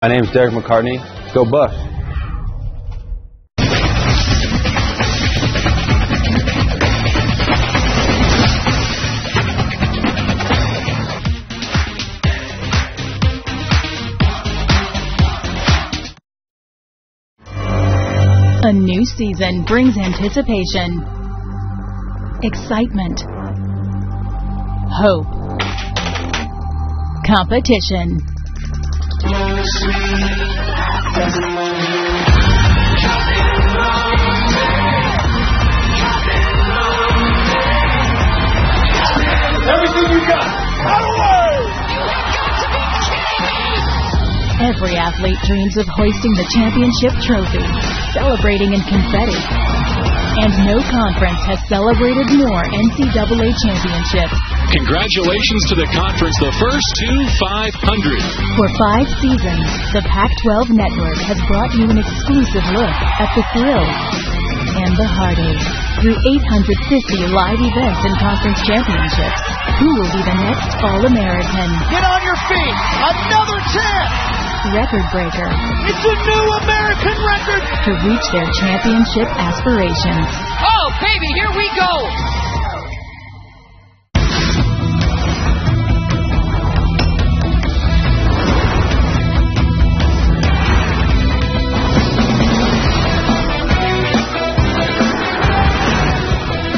My name's Derek McCartney. Go Bucks. A new season brings anticipation, excitement, hope, competition. Everything you got, out of way! Every athlete dreams of hoisting the championship trophy, celebrating in confetti. And no conference has celebrated more NCAA championships. Congratulations to the conference, the first to 500. For 5 seasons, the Pac-12 Network has brought you an exclusive look at the thrill and the heartache through 850 live events and conference championships. Who will be the next All-American? Get on your feet! Another chance! Record breaker. It's a new American record! To reach their championship aspirations. Oh, baby, here we go!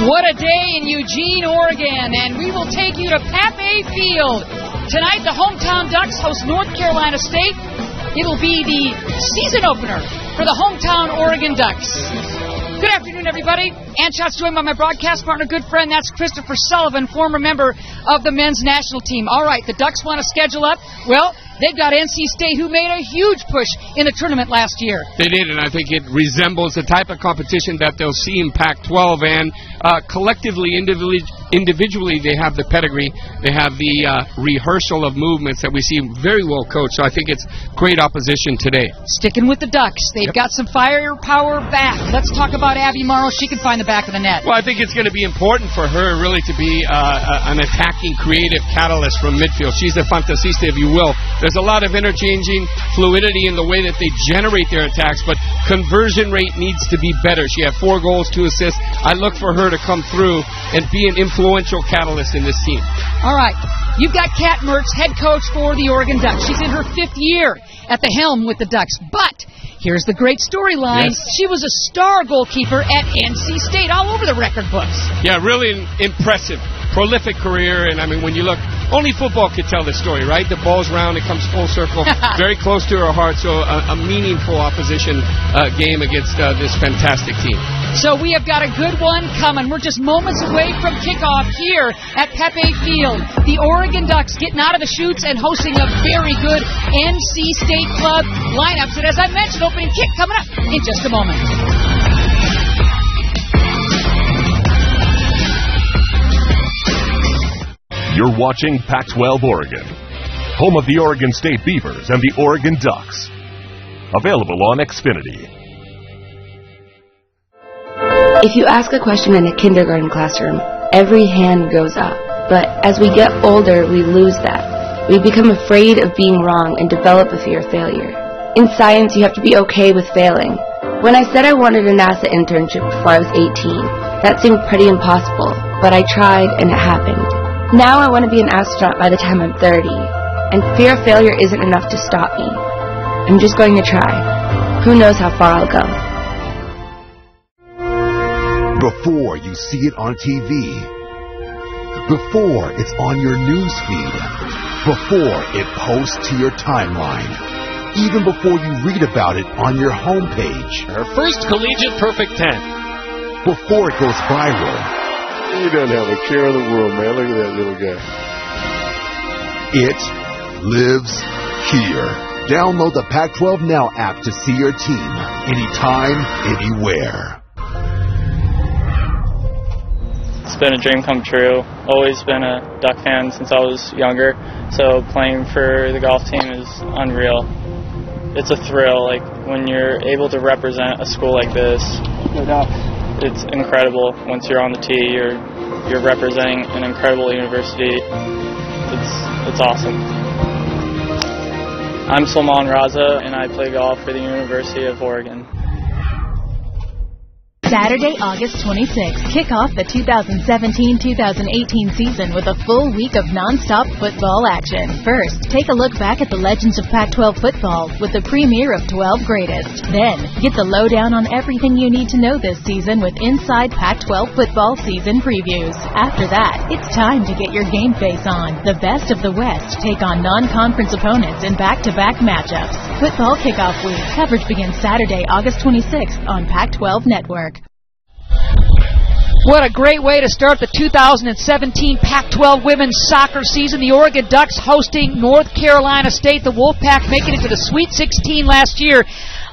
What a day in Eugene, Oregon, and we will take you to Pape Field. Tonight, the hometown Ducks host North Carolina State. It'll be the season opener for the hometown Oregon Ducks. Good afternoon, everybody. Ann Schatz joined by my broadcast partner, good friend, that's Christopher Sullivan, former member of the men's national team. All right, the Ducks want to schedule up. Well, they've got NC State, who made a huge push in the tournament last year. They did, and I think it resembles the type of competition that they'll see in Pac-12. And collectively, individually, they have the pedigree. They have the rehearsal of movements that we see very well coached. So I think it's great opposition today. Sticking with the Ducks. They've got some firepower back. Let's talk about Abby Morrow. She can find the back of the net. Well, I think it's going to be important for her really to be an attacking, creative catalyst from midfield. She's a fantasista, if you will. There's a lot of interchanging fluidity in the way that they generate their attacks, but conversion rate needs to be better. She had 4 goals, 2 assists. I look for her to come through and be an influential catalyst in this team. All right. You've got Kat Mertz, head coach for the Oregon Ducks. She's in her 5th year at the helm with the Ducks. But here's the great storyline. Yes. She was a star goalkeeper at NC State, all over the record books. Yeah, really impressive, prolific career. And, I mean, when you look, only football could tell this story, right? The ball's round, it comes full circle, very close to her heart. So a meaningful opposition game against this fantastic team. So we have got a good one coming. We're just moments away from kickoff here at Pape Field. The Oregon Ducks getting out of the chutes and hosting a very good NC State club lineups. And as I mentioned, opening kick coming up in just a moment. You're watching Pac-12 Oregon, home of the Oregon State Beavers and the Oregon Ducks. Available on Xfinity. If you ask a question in a kindergarten classroom, every hand goes up. But as we get older, we lose that. We become afraid of being wrong and develop a fear of failure. In science, you have to be okay with failing. When I said I wanted a NASA internship before I was 18, that seemed pretty impossible, but I tried and it happened. Now I want to be an astronaut by the time I'm 30, and fear of failure isn't enough to stop me. I'm just going to try. Who knows how far I'll go. Before you see it on TV, before it's on your news feed, before it posts to your timeline, even before you read about it on your homepage. Her first collegiate perfect 10. Before it goes viral. He doesn't have a care in the world, man. Look at that little guy. It lives here. Download the Pac-12 Now app to see your team anytime, anywhere. It's been a dream come true. Always been a Duck fan since I was younger. So playing for the golf team is unreal. It's a thrill. Like when you're able to represent a school like this. No doubt. It's incredible. Once you're on the tee, you're representing an incredible university. It's awesome. I'm Salman Raza, and I play golf for the University of Oregon. Saturday, August 26th, kick off the 2017-2018 season with a full week of non-stop football action. First, take a look back at the legends of Pac-12 football with the premiere of 12 Greatest. Then, get the lowdown on everything you need to know this season with Inside Pac-12 Football Season Previews. After that, it's time to get your game face on. The best of the West take on non-conference opponents in back-to-back matchups. Football Kickoff Week. Coverage begins Saturday, August 26th on Pac-12 Network. What a great way to start the 2017 Pac-12 women's soccer season. The Oregon Ducks hosting North Carolina State. The Wolfpack making it to the Sweet 16 last year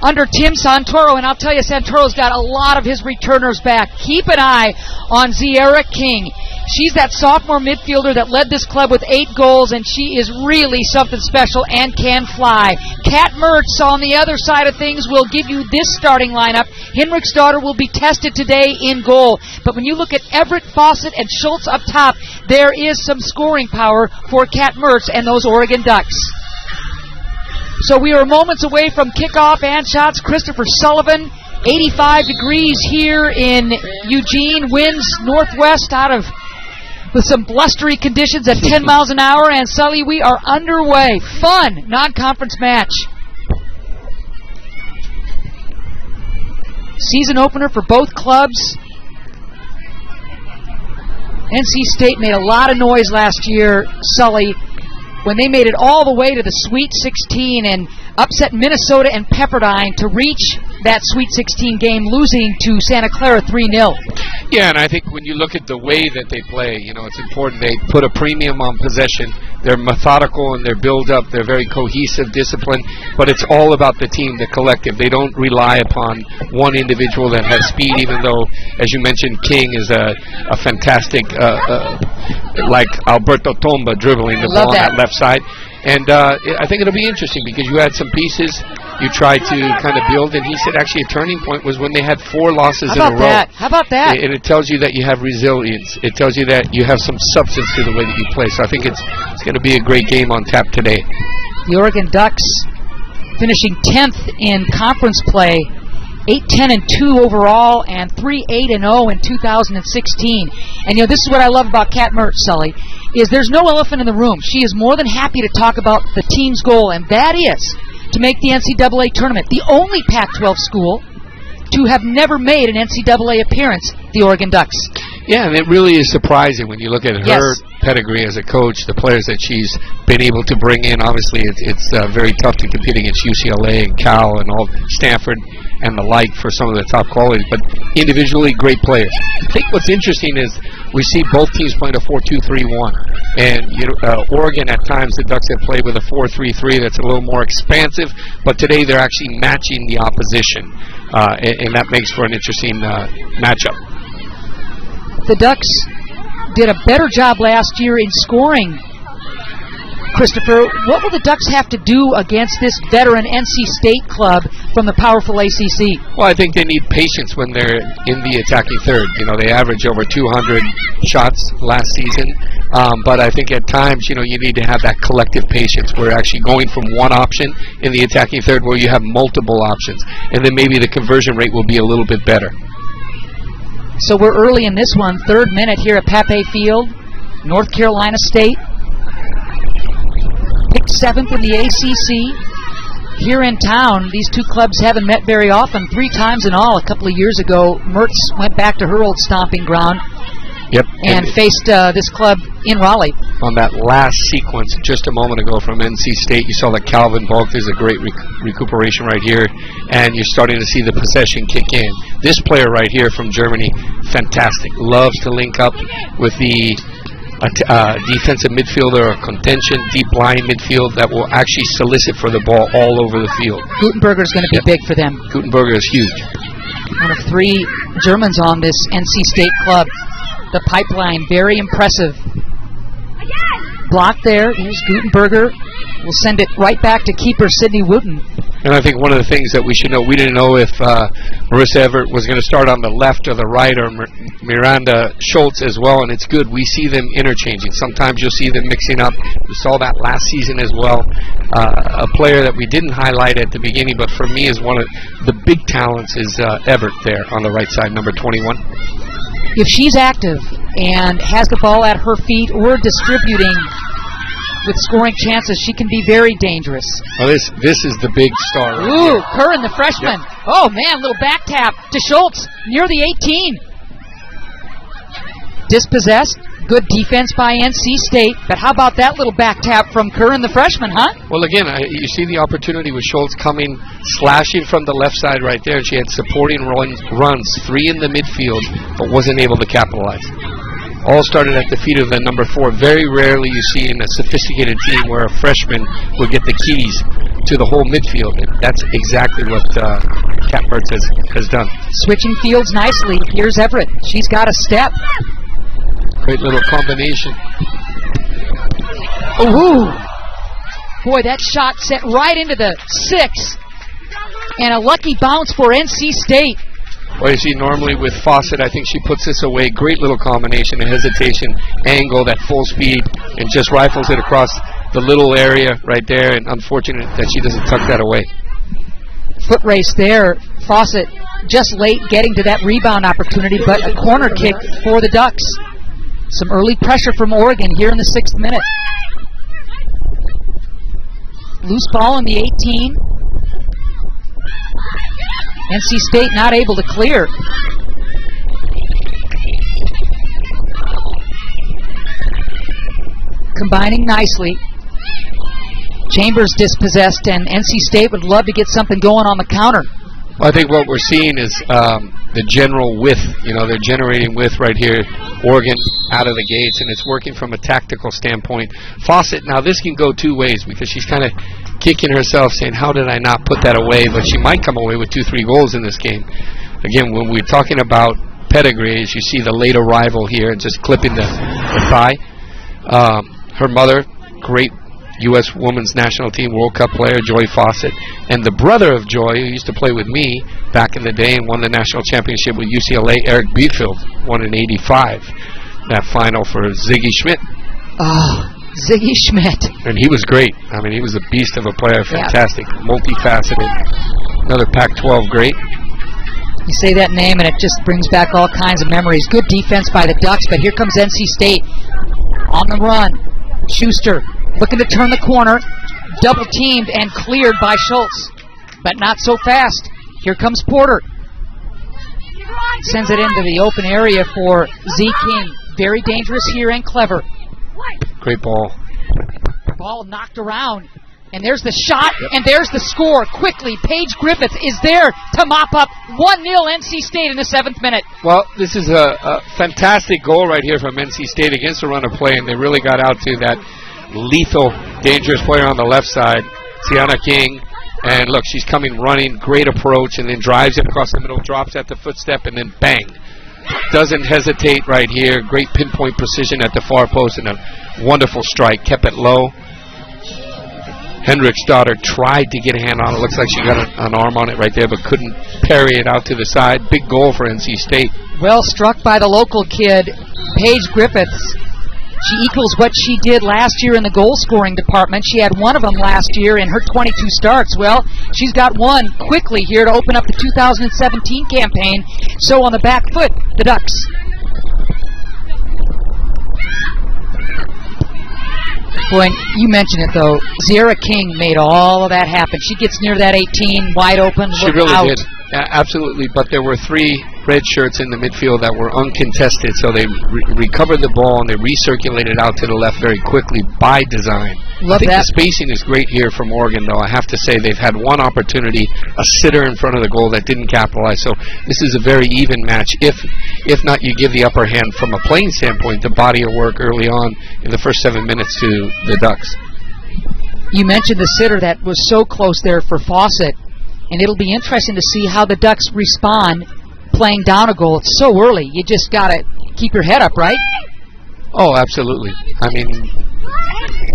under Tim Santoro. And I'll tell you, Santoro's got a lot of his returners back. Keep an eye on Zierra King. She's that sophomore midfielder that led this club with 8 goals, and she is really something special and can fly. Kat Mertz on the other side of things will give you this starting lineup. Hinrichsdottir will be tested today in goal. But when you look at Everett, Fawcett, and Schultz up top, there is some scoring power for Kat Mertz and those Oregon Ducks. So we are moments away from kickoff and shots. Christopher Sullivan, 85 degrees here in Eugene, winds northwest out of with some blustery conditions at 10 miles an hour. And Sully, we are underway. Fun non-conference match. Season opener for both clubs. NC State made a lot of noise last year, Sully, when they made it all the way to the Sweet 16 and upset Minnesota and Pepperdine to reach that Sweet 16 game, losing to Santa Clara 3-0. Yeah, and I think when you look at the way that they play, you know, it's important. They put a premium on possession. They're methodical in their build-up. They're very cohesive, disciplined. But it's all about the team, the collective. They don't rely upon one individual that has speed, even though, as you mentioned, King is a fantastic, like Alberto Tomba dribbling the ball on that left side. And I think it'll be interesting because you had some pieces you tried to kind of build, and he said actually a turning point was when they had 4 losses in a row. How about that? And it tells you that you have resilience. It tells you that you have some substance to the way that you play. So I think it's going to be a great game on tap today. The Oregon Ducks finishing 10th in conference play, 8-10-2 overall, and 3-8-0 in 2016. And, you know, this is what I love about Kat Mertz, Sully, is there's no elephant in the room. She is more than happy to talk about the team's goal, and that is to make the NCAA tournament. The only Pac-12 school to have never made an NCAA appearance, the Oregon Ducks. Yeah, and it really is surprising when you look at her pedigree as a coach, the players that she's been able to bring in. Obviously, it's very tough to compete against UCLA and Cal and all Stanford and the like for some of the top quality, but individually great players. I think what's interesting is we see both teams playing a 4-2-3-1, and Oregon at times the Ducks have played with a 4-3-3 that's a little more expansive, but today they're actually matching the opposition, and that makes for an interesting matchup. The Ducks did a better job last year in scoring. Christopher, what will the Ducks have to do against this veteran NC State club from the powerful ACC? Well, I think they need patience when they're in the attacking third. You know, they average over 200 shots last season, but I think at times, you know, you need to have that collective patience. We're actually going from one option in the attacking third where you have multiple options, and then maybe the conversion rate will be a little bit better. So we're early in this one, 3rd minute here at Pape Field. North Carolina State picked 7th in the ACC. Here in town, these two clubs haven't met very often, 3 times in all. A couple of years ago, Mertz went back to her old stomping ground. Yep. And faced this club in Raleigh. On that last sequence just a moment ago from NC State, you saw that Calvin Bulk. There's a great recuperation right here, and you're starting to see the possession kick in. This player right here from Germany, fantastic. Loves to link up with the defensive midfielder or contention, deep line midfield that will actually solicit for the ball all over the field. Gutenberger is going to be big for them. Gutenberger is huge. One of 3 Germans on this NC State club. The pipeline, very impressive. Block there. Here's Gutenberger. We'll send it right back to keeper Sydney Wooten. And I think one of the things that we should know, we didn't know if Marissa Everett was going to start on the left or the right, or Miranda Schultz as well, and it's good. We see them interchanging. Sometimes you'll see them mixing up. We saw that last season as well. A player that we didn't highlight at the beginning, but for me is one of the big talents is Everett there on the right side, number 21. If she's active and has the ball at her feet or distributing with scoring chances, she can be very dangerous. Well, this is the big star. Ooh, Curran, the freshman. Yep. Oh, man, little back tap to Schultz near the 18. Dispossessed. Good defense by NC State. But how about that little back tap from Curran, the freshman, huh? Well, again, you see the opportunity with Schultz coming, slashing from the left side right there. She had supporting runs, 3 in the midfield, but wasn't able to capitalize. All started at the feet of the number 4. Very rarely you see in a sophisticated team where a freshman will get the keys to the whole midfield, and that's exactly what Kat Mertz has done. Switching fields nicely. Here's Everett. She's got a step. Great little combination. Ooh! Boy, that shot sent right into the 6. And a lucky bounce for NC State. Well, you see, normally with Fawcett, I think she puts this away. Great little combination, a hesitation, angle, that full speed, and just rifles it across the little area right there, and unfortunate that she doesn't tuck that away. Foot race there. Fawcett just late getting to that rebound opportunity, but a corner kick for the Ducks. Some early pressure from Oregon here in the 6th minute. Loose ball in the 18. NC State not able to clear. Combining nicely. Chambers dispossessed, and NC State would love to get something going on the counter. Well, I think what we're seeing is the general width. You know, they're generating width right here. Oregon out of the gates, and it's working from a tactical standpoint. Fawcett, now this can go 2 ways, because she's kind of kicking herself saying, how did I not put that away? But she might come away with 2-3 goals in this game. Again, when we're talking about pedigree, as you see the late arrival here and just clipping the thigh. Her mother, great U.S. Women's National Team World Cup player, Joy Fawcett, and the brother of Joy, who used to play with me back in the day and won the national championship with UCLA, Eric Bielefeld, won in '85, that final for Ziggy Schmidt. Oh, Ziggy Schmidt. And he was great. I mean, he was a beast of a player, fantastic, multifaceted, another Pac-12 great. You say that name and it just brings back all kinds of memories. Good defense by the Ducks, but here comes NC State on the run. Schuster looking to turn the corner, double teamed and cleared by Schultz, but not so fast. Here comes Porter. Sends it into the open area for Z King. Very dangerous here and clever. Great ball. Ball knocked around. And there's the shot, and there's the score. Quickly, Paige Griffith is there to mop up 1-0 NC State in the 7th minute. Well, this is a fantastic goal right here from NC State against the run of play, and they really got out to that lethal, dangerous player on the left side, Sienna King. And look, she's coming running, great approach, and then drives it across the middle, drops at the footstep, and then bang. Doesn't hesitate right here. Great pinpoint precision at the far post, and a wonderful strike. Kept it low. Hendrick's daughter tried to get a hand on it. Looks like she got an arm on it right there, but couldn't parry it out to the side. Big goal for NC State. Well struck by the local kid, Paige Griffiths. She equals what she did last year in the goal-scoring department. She had one of them last year in her 22 starts. Well, she's got one quickly here to open up the 2017 campaign. So on the back foot, the Ducks. Boy, you mentioned it, though. Sierra King made all of that happen. She gets near that 18, wide open, she really did. Absolutely, but there were 3 red shirts in the midfield that were uncontested, so they recovered the ball and they recirculated out to the left very quickly by design. I think the spacing is great here from Oregon, though. I have to say they've had one opportunity, a sitter in front of the goal that didn't capitalize, so this is a very even match. If not, you give the upper hand from a playing standpoint, the body of work early on in the first 7 minutes to the Ducks. You mentioned the sitter that was so close there for Fawcett. And it'll be interesting to see how the Ducks respond playing down a goal. It's so early. You just got to keep your head up, right? Oh, absolutely. I mean,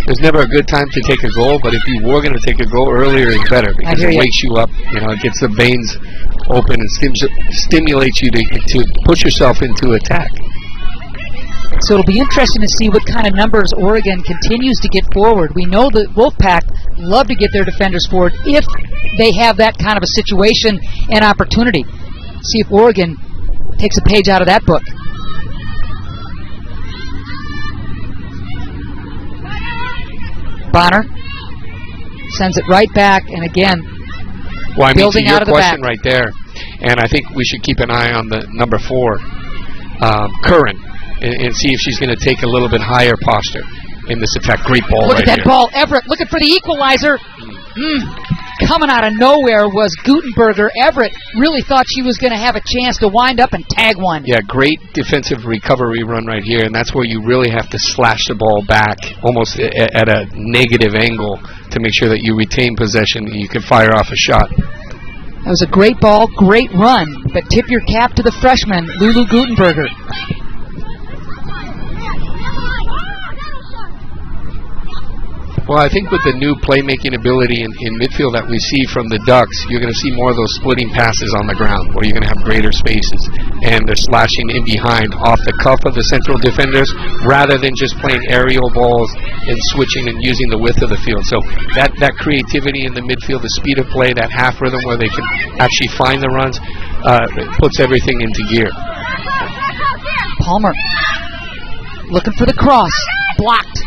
there's never a good time to take a goal, but if you were going to take a goal earlier, is better because it wakes you up. You know, it gets the veins open and stimulates you to push yourself into attack. So it'll be interesting to see what kind of numbers Oregon continues to get forward. We know the Wolfpack love to get their defenders forward if they have that kind of a situation and opportunity. See if Oregon takes a page out of that book. Bonner sends it right back, and again, well, I mean, building to your out of the question back. right there, and I think we should keep an eye on the number 4, Curran, and see if she's going to take a little bit higher posture in this attack. Great ball. Look right at that here. ball. Everett looking for the equalizer. Coming out of nowhere was Gutenberger. Everett really thought she was going to have a chance to wind up and tag one. Yeah, great defensive recovery run right here, and that's where you really have to slash the ball back almost at a negative angle to make sure that you retain possession and you can fire off a shot. That was a great ball, great run, but tip your cap to the freshman, Lulu Gutenberger. Well, I think with the new playmaking ability in midfield that we see from the Ducks, you're going to see more of those splitting passes on the ground where you're going to have greater spaces. And they're slashing in behind off the cuff of the central defenders rather than just playing aerial balls and switching and using the width of the field. So that creativity in the midfield, the speed of play, that half rhythm where they can actually find the runs, puts everything into gear. Palmer looking for the cross. Blocked.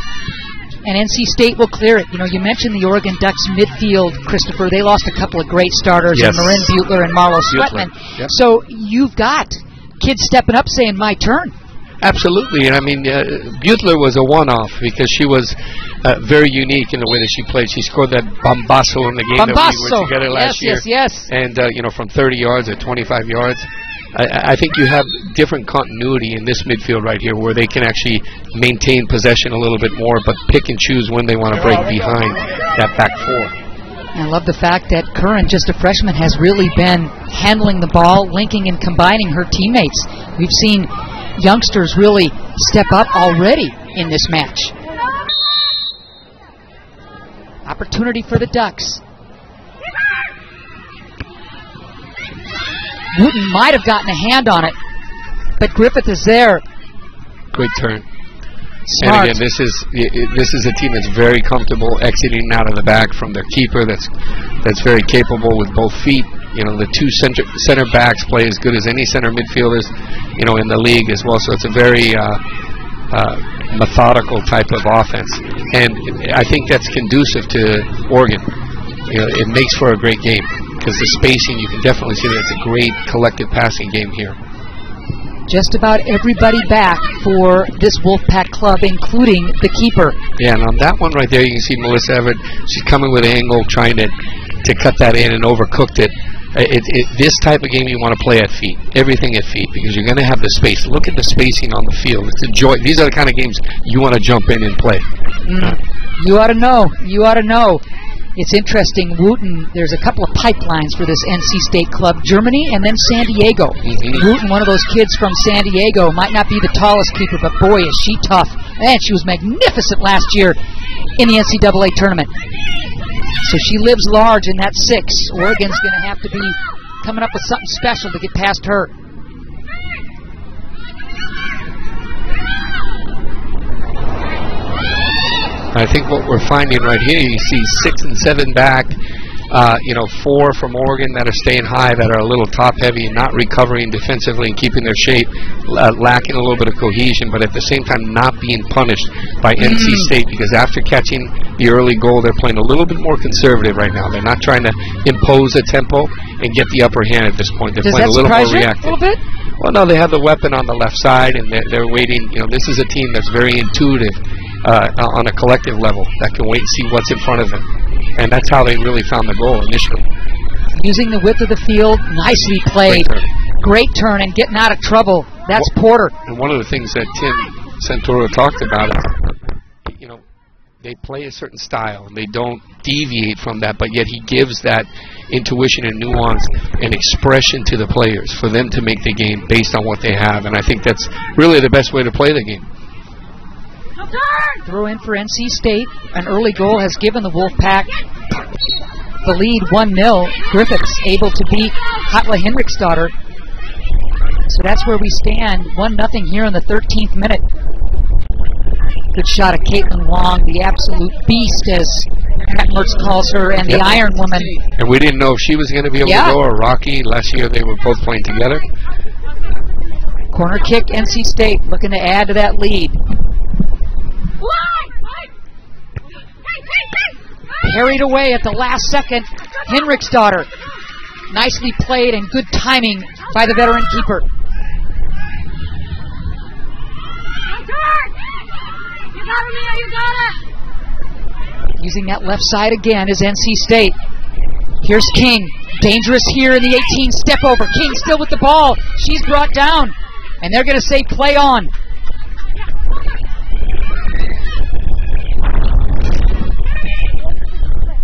And NC State will clear it. You know, you mentioned the Oregon Ducks midfield, Christopher. They lost a couple of great starters, yes. Marin Butler and Marlo Sweatman. Yep. So you've got kids stepping up saying, my turn. Absolutely, and I mean, Butler was a one-off because she was very unique in the way that she played. She scored that bombasso in the game that we were together last year. Yes. And, you know, from 30 yards or 25 yards. I think you have different continuity in this midfield right here where they can actually maintain possession a little bit more but pick and choose when they want to break behind that back 4. I love the fact that Curran, just a freshman, has really been handling the ball, linking and combining her teammates. We've seen youngsters really step up already in this match. Opportunity for the Ducks. Wooten might have gotten a hand on it, but Griffith is there. Great turn. Smart. And again, this is a team that's very comfortable exiting out of the back from their keeper. That's very capable with both feet. You know, the two center backs play as good as any center midfielders, you know, in the league as well. So it's a very methodical type of offense, and I think that's conducive to Oregon. You know, it makes for a great game. Because the spacing, you can definitely see that it's a great collective passing game here. Just about everybody back for this Wolfpack club, including the keeper. Yeah, and on that one right there, you can see Melissa Everett. She's coming with an angle, trying to cut that in and overcooked it. This type of game you want to play at feet. Everything at feet, because you're going to have the space. Look at the spacing on the field. It's a joy. These are the kind of games you want to jump in and play. You ought to know. You ought to know. It's interesting, Wooten, there's a couple of pipelines for this NC State club, Germany and then San Diego. Wooten, one of those kids from San Diego, might not be the tallest keeper, but boy, is she tough. And she was magnificent last year in the NCAA tournament. So she lives large in that 6. Oregon's going to have to be coming up with something special to get past her. I think what we're finding right here, you see 6 and 7 back, 4 from Oregon that are staying high, that are a little top-heavy and not recovering defensively and keeping their shape, lacking a little bit of cohesion, but at the same time not being punished by NC State, because after catching the early goal, they're playing a little bit more conservative right now. They're not trying to impose a tempo and get the upper hand at this point. They're playing a little more reactive. A little bit? Well, no, they have the weapon on the left side, and they're waiting. You know, this is a team that's very intuitive on a collective level, that can wait and see what's in front of them. And that's how they really found the goal initially. Using the width of the field, nicely played. Great turn and getting out of trouble. That's Porter. And one of the things that Tim Santoro talked about is, you know, they play a certain style and they don't deviate from that, but yet he gives that intuition and nuance and expression to the players for them to make the game based on what they have. And I think that's really the best way to play the game. Throw in for NC State. An early goal has given the Wolfpack the lead 1-0. Griffiths able to beat Katla Hinrichsdotter. So that's where we stand. 1-0 here in the 13th minute. Good shot of Caitlin Wong, the absolute beast, as Pat Mertz calls her, and the Iron Woman. And we didn't know if she was going to be able to go, or Rocky. Last year they were both playing together. Corner kick, NC State looking to add to that lead. Carried away at the last second, Hinrichsdotter. Nicely played and good timing by the veteran keeper. Using that left side again is NC State. Here's King. Dangerous here in the 18. Step over. King still with the ball. She's brought down. And they're going to say play on.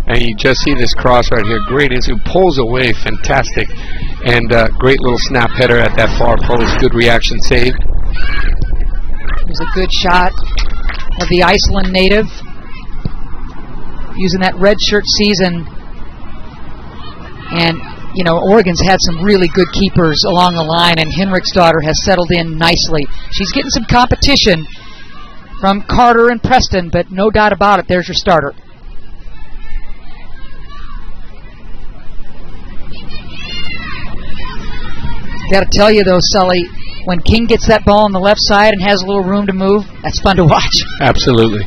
And you just see this cross right here. Great Insu pulls away. Fantastic. And great little snap header at that far post. Good reaction save. There's a good shot of the Iceland native. Using that red shirt season. And, you know, Oregon's had some really good keepers along the line, and Hinrichsdotter has settled in nicely. She's getting some competition from Carter and Preston, but no doubt about it, there's your starter. Got to tell you, though, Sully, when King gets that ball on the left side and has a little room to move, that's fun to watch. Absolutely.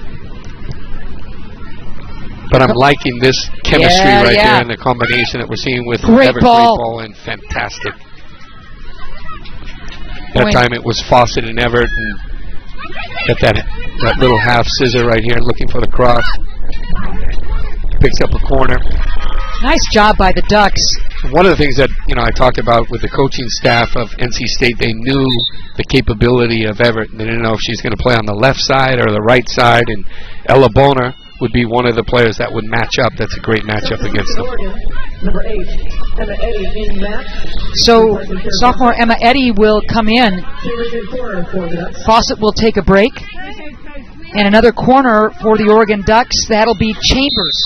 But I'm liking this chemistry right there and the combination that we're seeing with Everett. Great ball and fantastic. That time it was Fawcett and Everett, and got that little half scissor right here looking for the cross. Picks up a corner. Nice job by the Ducks. One of the things that I talked about with the coaching staff of NC State, they knew the capability of Everett. They didn't know if she's going to play on the left side or the right side, and Ella Boner would be one of the players that would match up. That's a great matchup against them. Number 8, Emma Eddy in match. So sophomore Emma Eddy will come in. Fawcett will take a break. And another corner for the Oregon Ducks. That'll be Chambers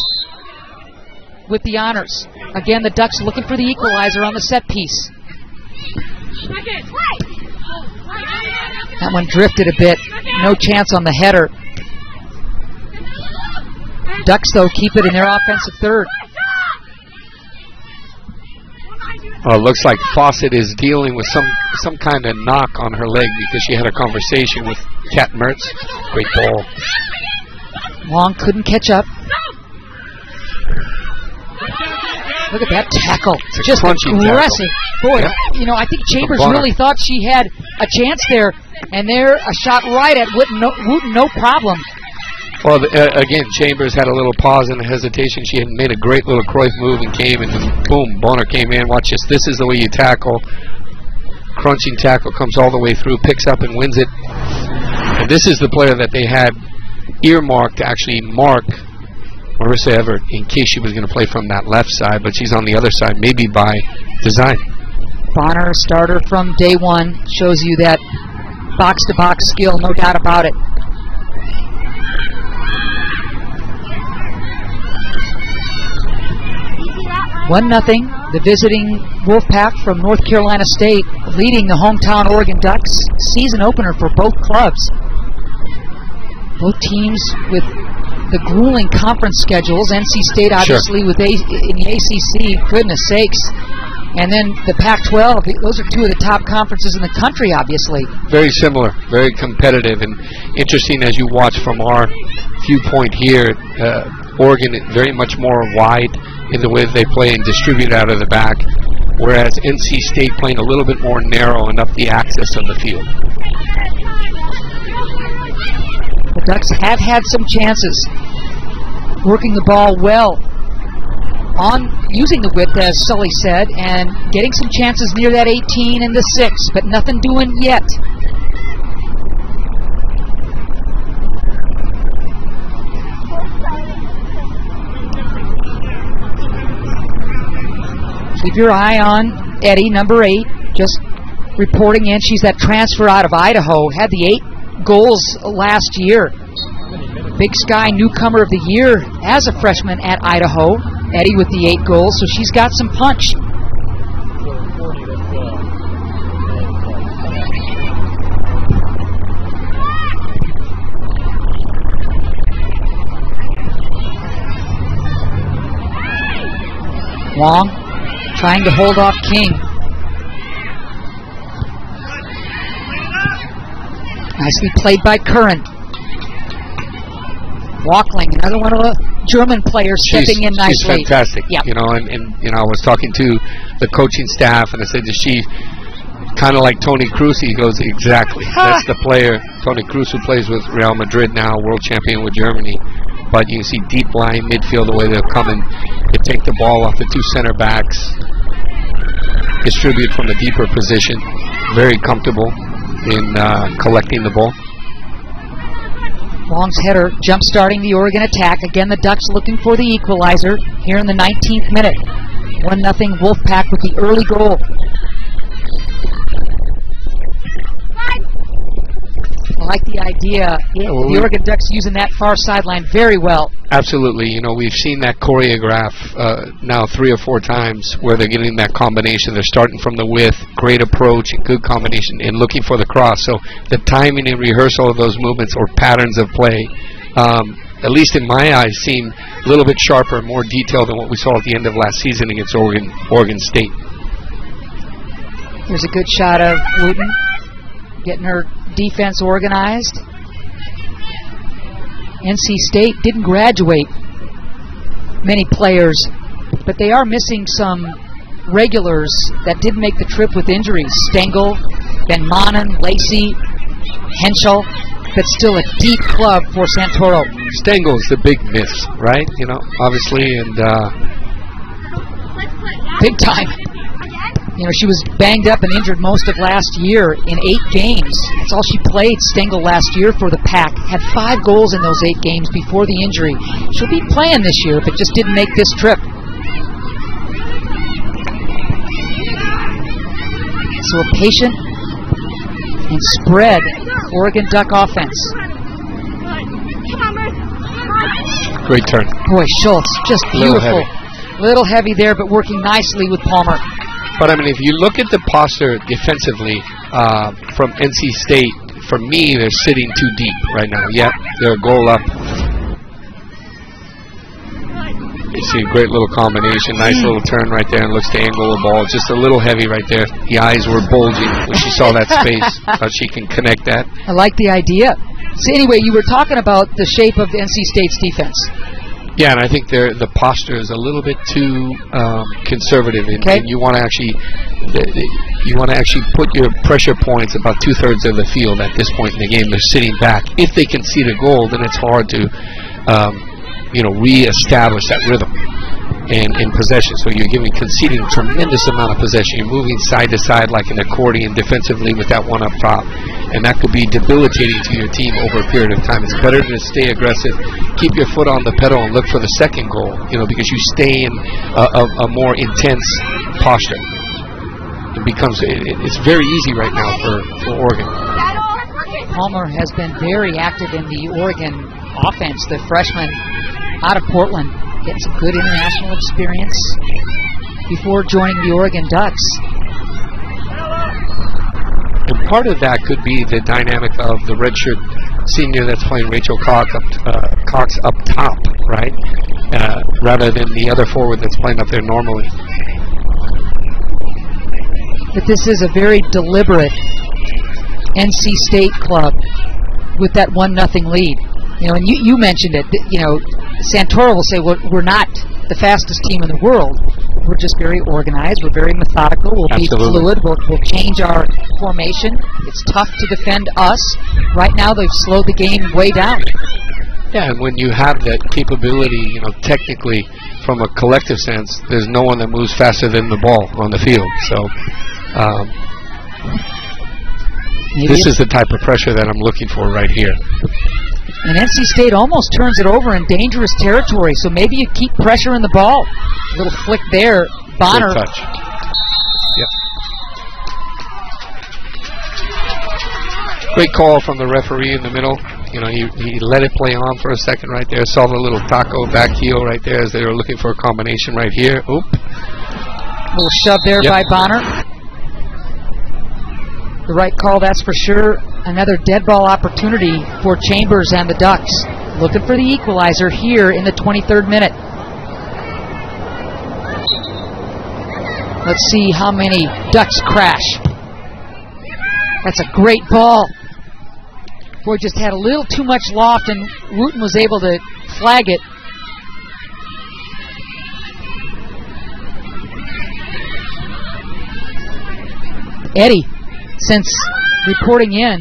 with the honors. Again, the Ducks looking for the equalizer on the set piece. That one drifted a bit. No chance on the header. Ducks, though, keep it in their offensive third. It looks like Fawcett is dealing with some kind of knock on her leg because she had a conversation with Kat Mertz. Great ball. Long couldn't catch up. Look at that tackle. Just aggressive. Boy, I think Chambers really thought she had a chance there, and there a shot right at Wooten, no problem. Well, again, Chambers had a little pause and a hesitation. She had made a great little Cruyff move and came, and boom, Boner came in. Watch this. This is the way you tackle. Crunching tackle, comes all the way through, picks up and wins it. And this is the player that they had earmarked to actually mark Marissa Everett in case she was going to play from that left side, but she's on the other side, maybe by design. Bonner, starter from day one, shows you that box-to-box skill, no doubt about it. One nothing. The visiting Wolfpack from North Carolina State leading the hometown Oregon Ducks. Season opener for both clubs. Both teams with the grueling conference schedules. NC State obviously with in the ACC, goodness sakes. And then the Pac-12, those are two of the top conferences in the country, obviously. Very similar, very competitive, and interesting as you watch from our viewpoint here. Oregon very much more wide in the way that they play and distribute out of the back, whereas NC State playing a little bit more narrow and up the axis of the field. The Ducks have had some chances, working the ball well, on using the width, as Sully said, and getting some chances near that 18 and the 6, but nothing doing yet. Keep your eye on Eddy, number 8, just reporting in. She's that transfer out of Idaho, had the 8 goals last year. Big Sky newcomer of the year as a freshman at Idaho. Eddie with the 8 goals, so she's got some punch. Wong trying to hold off King. Nicely played by Curran. Walkling, another one of the German players stepping in nicely. She's fantastic. Yep. You know, and you know, I was talking to the coaching staff, and I said, "Is she kind of like Toni Kroos?" He goes, "Exactly. That's the player, Toni Kroos, who plays with Real Madrid now, world champion with Germany." But you can see deep line midfield, the way they'll come and they take the ball off the 2 center backs, distribute from a deeper position, very comfortable in collecting the ball. Wong's header jump-starting the Oregon attack. Again, the Ducks looking for the equalizer here in the 19th minute. 1-0 Wolfpack with the early goal. I like the idea. The Oregon Ducks using that far sideline very well. Absolutely. You know, we've seen that choreograph now 3 or 4 times where they're getting that combination. They're starting from the width, great approach, and good combination, and looking for the cross. So the timing and rehearsal of those movements or patterns of play, at least in my eyes, seem a little bit sharper, more detailed than what we saw at the end of last season against Oregon State. Here's a good shot of Wooten getting her defense organized. NC State didn't graduate many players, but they are missing some regulars that didn't make the trip with injuries. Stengel, Ben Mannen, Lacey, Henschel, but still a deep club for Santoro. Stengel's the big miss, right? You know, obviously, and big time. You know, she was banged up and injured most of last year in 8 games. That's all she played, Stengel, last year for the Pack. Had 5 goals in those 8 games before the injury. She'll be playing this year, but just didn't make this trip. So a patient and spread Oregon Duck offense. Great turn. Boy, Schultz, just beautiful. Little heavy there, but working nicely with Palmer. But, I mean, if you look at the posture defensively from NC State, for me, they're sitting too deep right now. Yep, they're a goal up. You see a great little combination, nice little turn right there, and looks to angle the ball. Just a little heavy right there. The eyes were bulging when she saw that space. Thought she can connect that. I like the idea. So anyway, you were talking about the shape of NC State's defense. Yeah, and I think the posture is a little bit too conservative, and you want to actually put your pressure points about 2/3 of the field at this point in the game. They're sitting back. If they concede a goal, then it's hard to re-establish that rhythm in possession. So you're conceding a tremendous amount of possession. You're moving side to side like an accordion defensively with that one up top. And that could be debilitating to your team over a period of time. It's better to stay aggressive, keep your foot on the pedal, and look for the second goal, because you stay in a more intense posture. It's very easy right now for Oregon. Palmer has been very active in the Oregon offense, the freshman out of Portland. Getting some good international experience before joining the Oregon Ducks. And part of that could be the dynamic of the redshirt senior that's playing Rachel Cox up top, right? Rather than the other forward that's playing up there normally. But this is a very deliberate NC State club with that 1-0 lead. And you mentioned it. Santoro will say, well, we're not the fastest team in the world. We're just very organized. We're very methodical. We'll be fluid. We'll change our formation. It's tough to defend us. Right now, they've slowed the game way down. Yeah, and when you have that capability, technically, from a collective sense, there's no one that moves faster than the ball on the field. So, this is the type of pressure that I'm looking for right here. And NC State almost turns it over in dangerous territory, so maybe you keep pressure in the ball. A little flick there. Bonner. Good touch. Yep. Great call from the referee in the middle. You know, he let it play on for a second right there. Saw the little taco back heel right there as they were looking for a combination right here. Oop. Little shove there by Bonner. The right call, that's for sure. Another dead ball opportunity for Chambers and the Ducks. Looking for the equalizer here in the 23rd minute. Let's see how many Ducks crash. That's a great ball. Boy, just had a little too much loft, and Wooten was able to flag it. Eddie, since reporting in,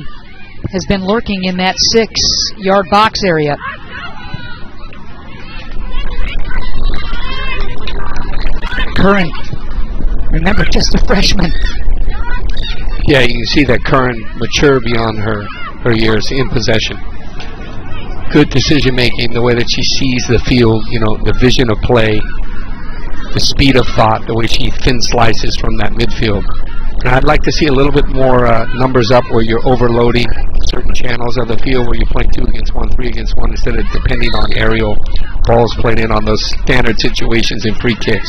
has been lurking in that 6-yard box area. Curran, remember, just a freshman. Yeah, you can see that Curran mature beyond her years in possession. Good decision making, the way that she sees the field, you know, the vision of play, the speed of thought, the way she thin slices from that midfield. And I'd like to see a little bit more numbers up where you're overloading certain channels of the field, where you're playing 2 against 1, 3 against 1, instead of depending on aerial balls played in on those standard situations and free kicks,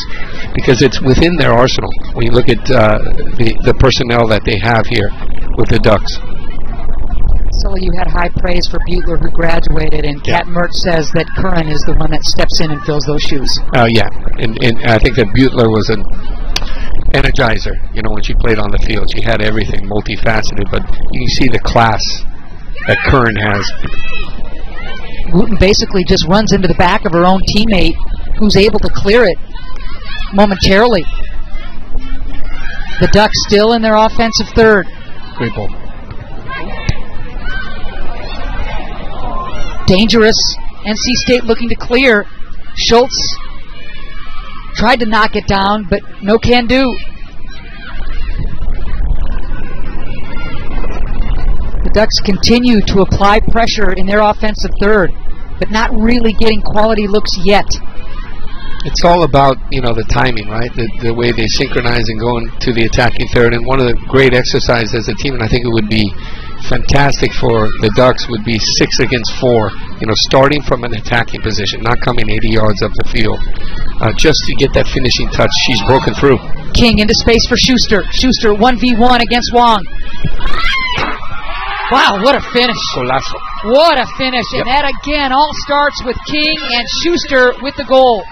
because it's within their arsenal when you look at the personnel that they have here with the Ducks. So you had high praise for Butler, who graduated, and Kat Mertz says that Curran is the one that steps in and fills those shoes. Yeah, and I think that Butler was an energizer, you know, when she played on the field. She had everything multifaceted, but you can see the class that Curran has. Wooten basically just runs into the back of her own teammate, who's able to clear it momentarily. The Ducks still in their offensive third. Great ball. Dangerous. NC State looking to clear. Schultz tried to knock it down, but no can do. The Ducks continue to apply pressure in their offensive third, but not really getting quality looks yet. It's all about, you know, the timing, right? The way they synchronize and go into the attacking third. And one of the great exercises as a team, and I think it would be fantastic for the Ducks, would be 6 against 4. You know, starting from an attacking position, not coming 80 yards up the field, just to get that finishing touch. She's broken through. King into space for Schuster. Schuster 1v1 against Wong. Wow, what a finish. Golazo. What a finish. And that again all starts with King and Schuster with the goal.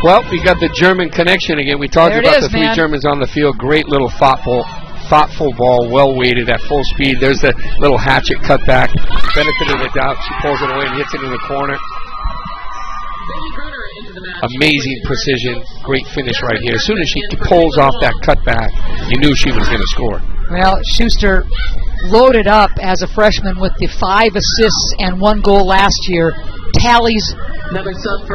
Well, we got the German connection again. We talked about the 3 Germans on the field. Great little thoughtful ball, well weighted at full speed. There's the little hatchet cut back. Benefit of the doubt. She pulls it away and hits it in the corner. Amazing precision. Great finish right here. As soon as she pulls off that cutback, you knew she was going to score. Well, Schuster loaded up as a freshman with the 5 assists and 1 goal last year. Tallies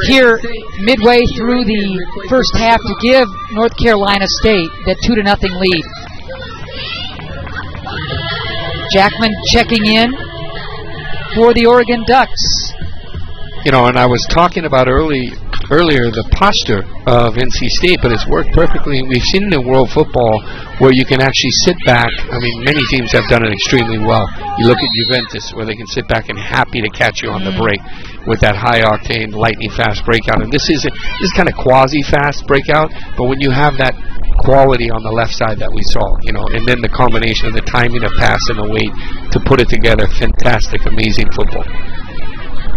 here midway through the first half to give North Carolina State that 2-0 lead. Jackman checking in for the Oregon Ducks. You know, and I was talking about earlier the posture of NC State, but it's worked perfectly. We've seen it in world football where you can actually sit back. I mean, many teams have done it extremely well. You look at Juventus, where they can sit back and happy to catch you on the break with that high-octane, lightning-fast breakout. And this is kind of quasi-fast breakout, but when you have that quality on the left side that we saw, you know, and then the combination of the timing of pass and the weight to put it together, fantastic, amazing football.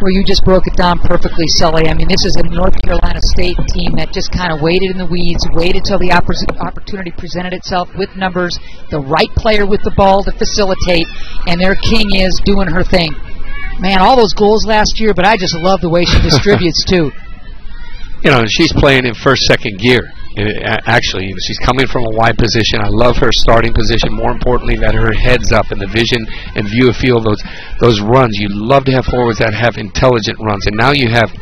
Well, you just broke it down perfectly, Sully. I mean, this is a North Carolina State team that just kind of waited in the weeds, waited till the opportunity presented itself with numbers, the right player with the ball to facilitate, and their king is doing her thing. Man, all those goals last year, but I just love the way she distributes, too. You know, she's playing in first, second gear. Actually, she's coming from a wide position. I love her starting position. More importantly, that her head's up and the vision and view of field, those runs. You love to have forwards that have intelligent runs. And now you have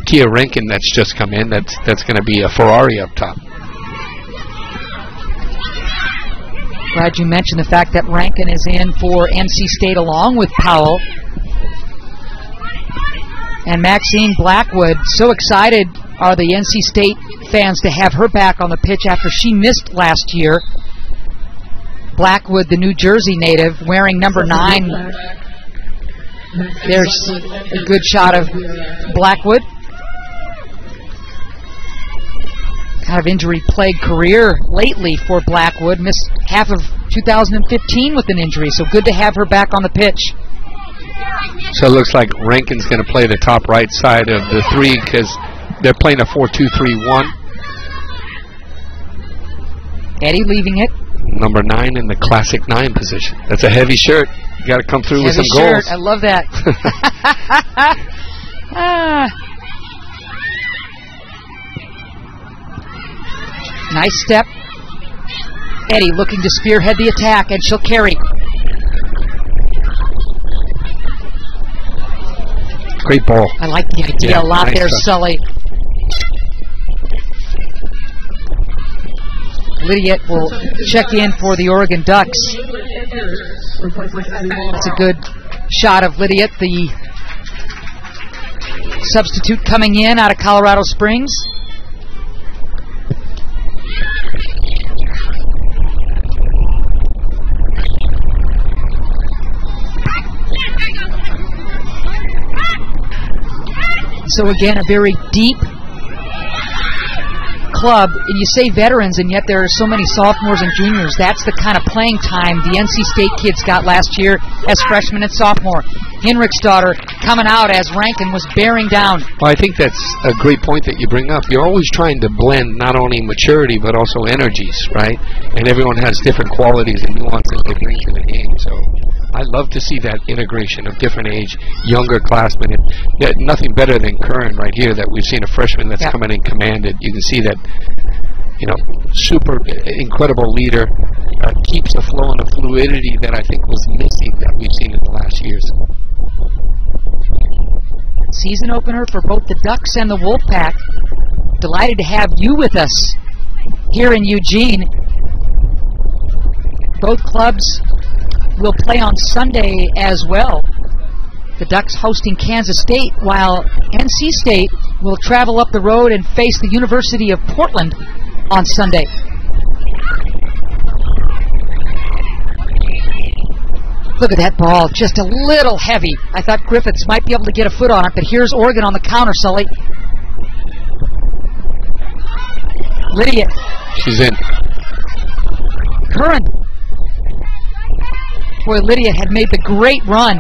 Kia Rankin that's just come in. That's going to be a Ferrari up top. Glad you mentioned the fact that Rankin is in for NC State along with Powell. And Maxine Blackwood, so excited are the NC State fans to have her back on the pitch after she missed last year. Blackwood, the New Jersey native, wearing number 9. There's a good shot of Blackwood. Kind of injury-plagued career lately for Blackwood. Missed half of 2015 with an injury, so good to have her back on the pitch. So it looks like Rankin's going to play the top right side of the 3 because they're playing a 4-2-3-1. Eddie leaving it. Number 9 in the classic 9 position. That's a heavy shirt. You got to come through with some goals. I love that. Nice step. Eddie looking to spearhead the attack, and she'll carry. Great ball. I like the idea a lot there, Sully. Lydiot will check in for the Oregon Ducks. That's a good shot of Lydiot, the substitute coming in out of Colorado Springs. So again, a very deep club, and you say veterans, and yet there are so many sophomores and juniors. That's the kind of playing time the NC State kids got last year as freshmen and sophomore. Hinrichsdottir coming out as Rankin was bearing down. Well, I think that's a great point that you bring up. You're always trying to blend not only maturity but also energies, right? And everyone has different qualities and nuances they bring to the game. So I love to see that integration of different age, younger classmen. And nothing better than Curran right here, that we've seen a freshman that's coming in commanded. You can see that, you know, super incredible leader, keeps the flow and the fluidity that I think was missing that we've seen in the last years. Season opener for both the Ducks and the Wolfpack. Delighted to have you with us here in Eugene. Both clubs will play on Sunday as well. The Ducks hosting Kansas State, while NC State will travel up the road and face the University of Portland on Sunday. Look at that ball, just a little heavy. I thought Griffiths might be able to get a foot on it, but here's Oregon on the counter, Sully. Lydiot. She's in. Curran. Boy, Lydiot had made the great run.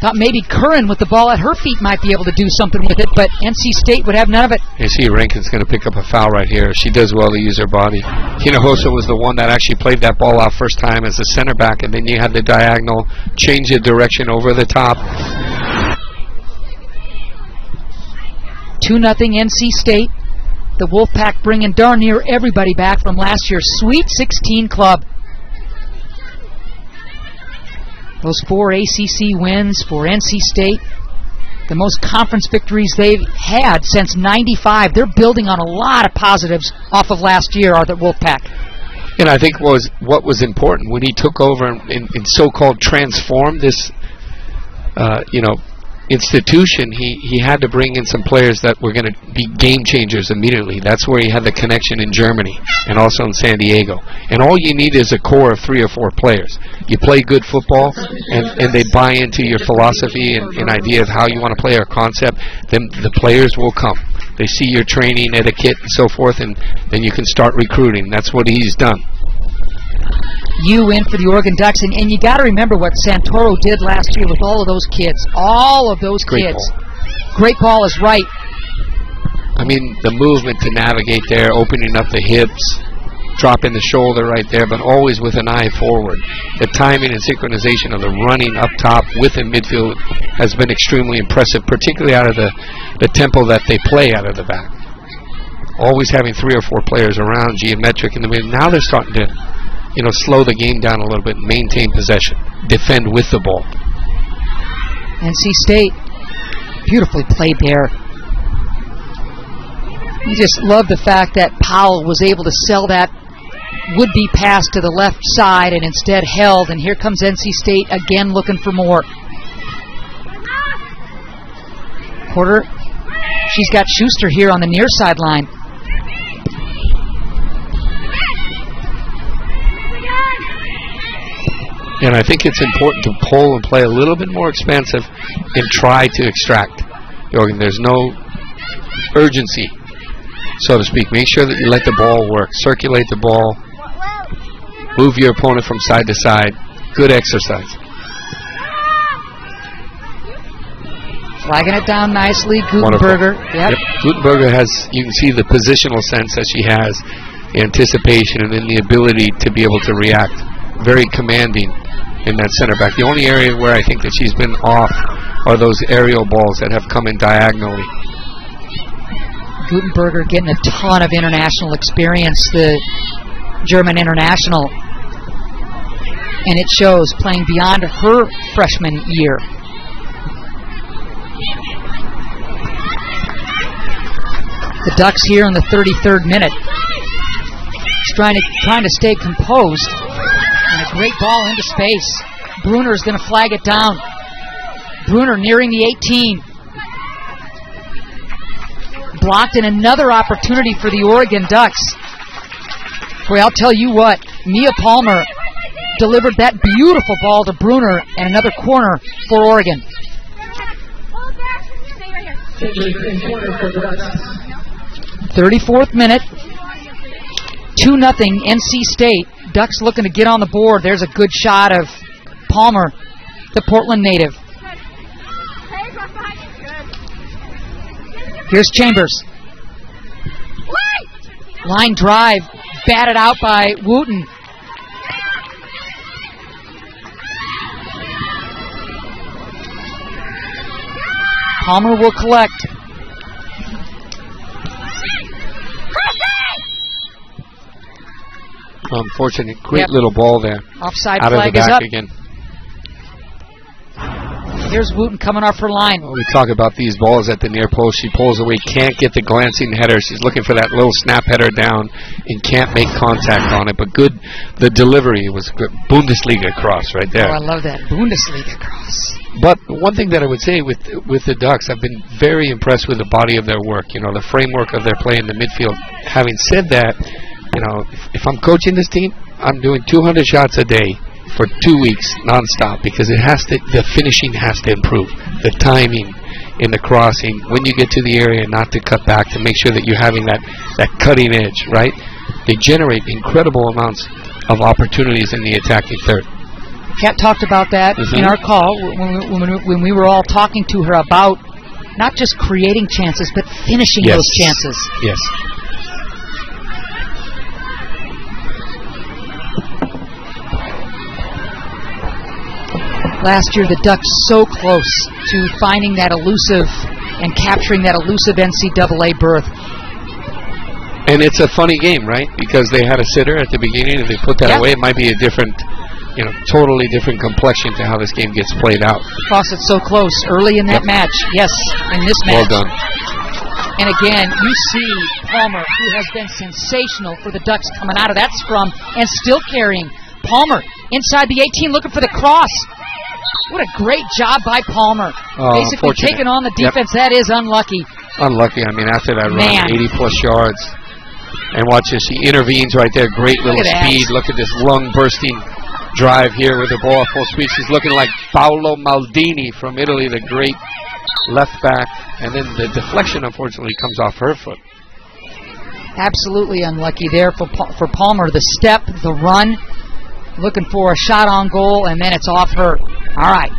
Thought maybe Curran with the ball at her feet might be able to do something with it, but NC State would have none of it. You see Rankin's going to pick up a foul right here. She does well to use her body. Hinojosa was the one that actually played that ball out first time as a center back, and then you had the diagonal, change the direction over the top. 2-0 NC State. The Wolfpack bringing darn near everybody back from last year's Sweet 16 club. Those 4 ACC wins for NC State, the most conference victories they've had since '95. They're building on a lot of positives off of last year, are the Wolfpack. And I think what was important when he took over and so-called transformed this, institution, he had to bring in some players that were going to be game changers immediately. That's where he had the connection in Germany and also in San Diego. And all you need is a core of 3 or 4 players. You play good football and they buy into your philosophy and idea of how you want to play our concept, then the players will come. They see your training, etiquette, and so forth, and then you can start recruiting. That's what he's done. You in for the Oregon Ducks, and you got to remember what Santoro did last year with all of those kids. All of those kids. Great ball is right. I mean, the movement to navigate there, opening up the hips, dropping the shoulder right there, but always with an eye forward. The timing and synchronization of the running up top with the midfield has been extremely impressive, particularly out of the tempo that they play out of the back. Always having 3 or 4 players around, geometric in the middle. Now they're starting to slow the game down a little bit, maintain possession, defend with the ball. NC State, beautifully played there. You just love the fact that Powell was able to sell that would-be pass to the left side and instead held, and here comes NC State again looking for more. Porter, she's got Schuster here on the near sideline. And I think it's important to pull and play a little bit more expansive and try to extract the Oregon. There's no urgency, so to speak. Make sure that you let the ball work. Circulate the ball. Move your opponent from side to side. Good exercise. Flagging it down nicely. Gutenberger. Yep. Gutenberger has, you can see the positional sense that she has, the anticipation, and then the ability to be able to react. Very commanding in that center back. The only area where I think that she's been off are those aerial balls that have come in diagonally. Gutenberger getting a ton of international experience, the German international, and it shows, playing beyond her freshman year. The Ducks here in the 33rd minute, trying to stay composed, and a great ball into space. Bruner's going to flag it down. Bruner nearing the 18. Blocked, in another opportunity for the Oregon Ducks. Boy, I'll tell you what, Mia Palmer delivered that beautiful ball to Bruner, and another corner for Oregon. 34th minute, 2-0 NC State. Ducks looking to get on the board. There's a good shot of Palmer, the Portland native. Here's Chambers. Line drive, batted out by Wooten. Palmer will collect. Unfortunate, great little ball there. Offside out flag of the is back up. Again. Here's Wooten coming off her line. We talk about these balls at the near post. She pulls away, can't get the glancing header. She's looking for that little snap header down and can't make contact on it. But good, the delivery was good. Bundesliga cross right there. Oh, I love that. Bundesliga cross. But one thing that I would say with the Ducks, I've been very impressed with the body of their work. You know, the framework of their play in the midfield. Having said that, you know, if I'm coaching this team, I'm doing 200 shots a day for 2 weeks nonstop, because the finishing has to improve, the timing in the crossing, when you get to the area, not to cut back, to make sure that you're having that cutting edge, right? They generate incredible amounts of opportunities in the attacking third. Kat talked about that in our call when we were all talking to her about not just creating chances, but finishing those chances. Yes. Last year, the Ducks so close to finding that elusive and capturing that elusive NCAA berth. And it's a funny game, right? Because they had a sitter at the beginning. If they put that away, it might be a different, totally different complexion to how this game gets played out. Fawcett's so close early in that match. Yes, in this match. Well done. And again, you see Palmer, who has been sensational for the Ducks coming out of that scrum and still carrying. Palmer inside the 18 looking for the cross. What a great job by Palmer. Basically taking on the defense. That is unlucky. Unlucky. I mean, after that run, 80-plus yards. And watch this. She intervenes right there. Great little speed. Look at this lung-bursting drive here with the ball full speed. She's looking like Paolo Maldini from Italy, the great left back. And then the deflection, unfortunately, comes off her foot. Absolutely unlucky there for Palmer. The step, the run. Looking for a shot on goal, and then it's off her. All right.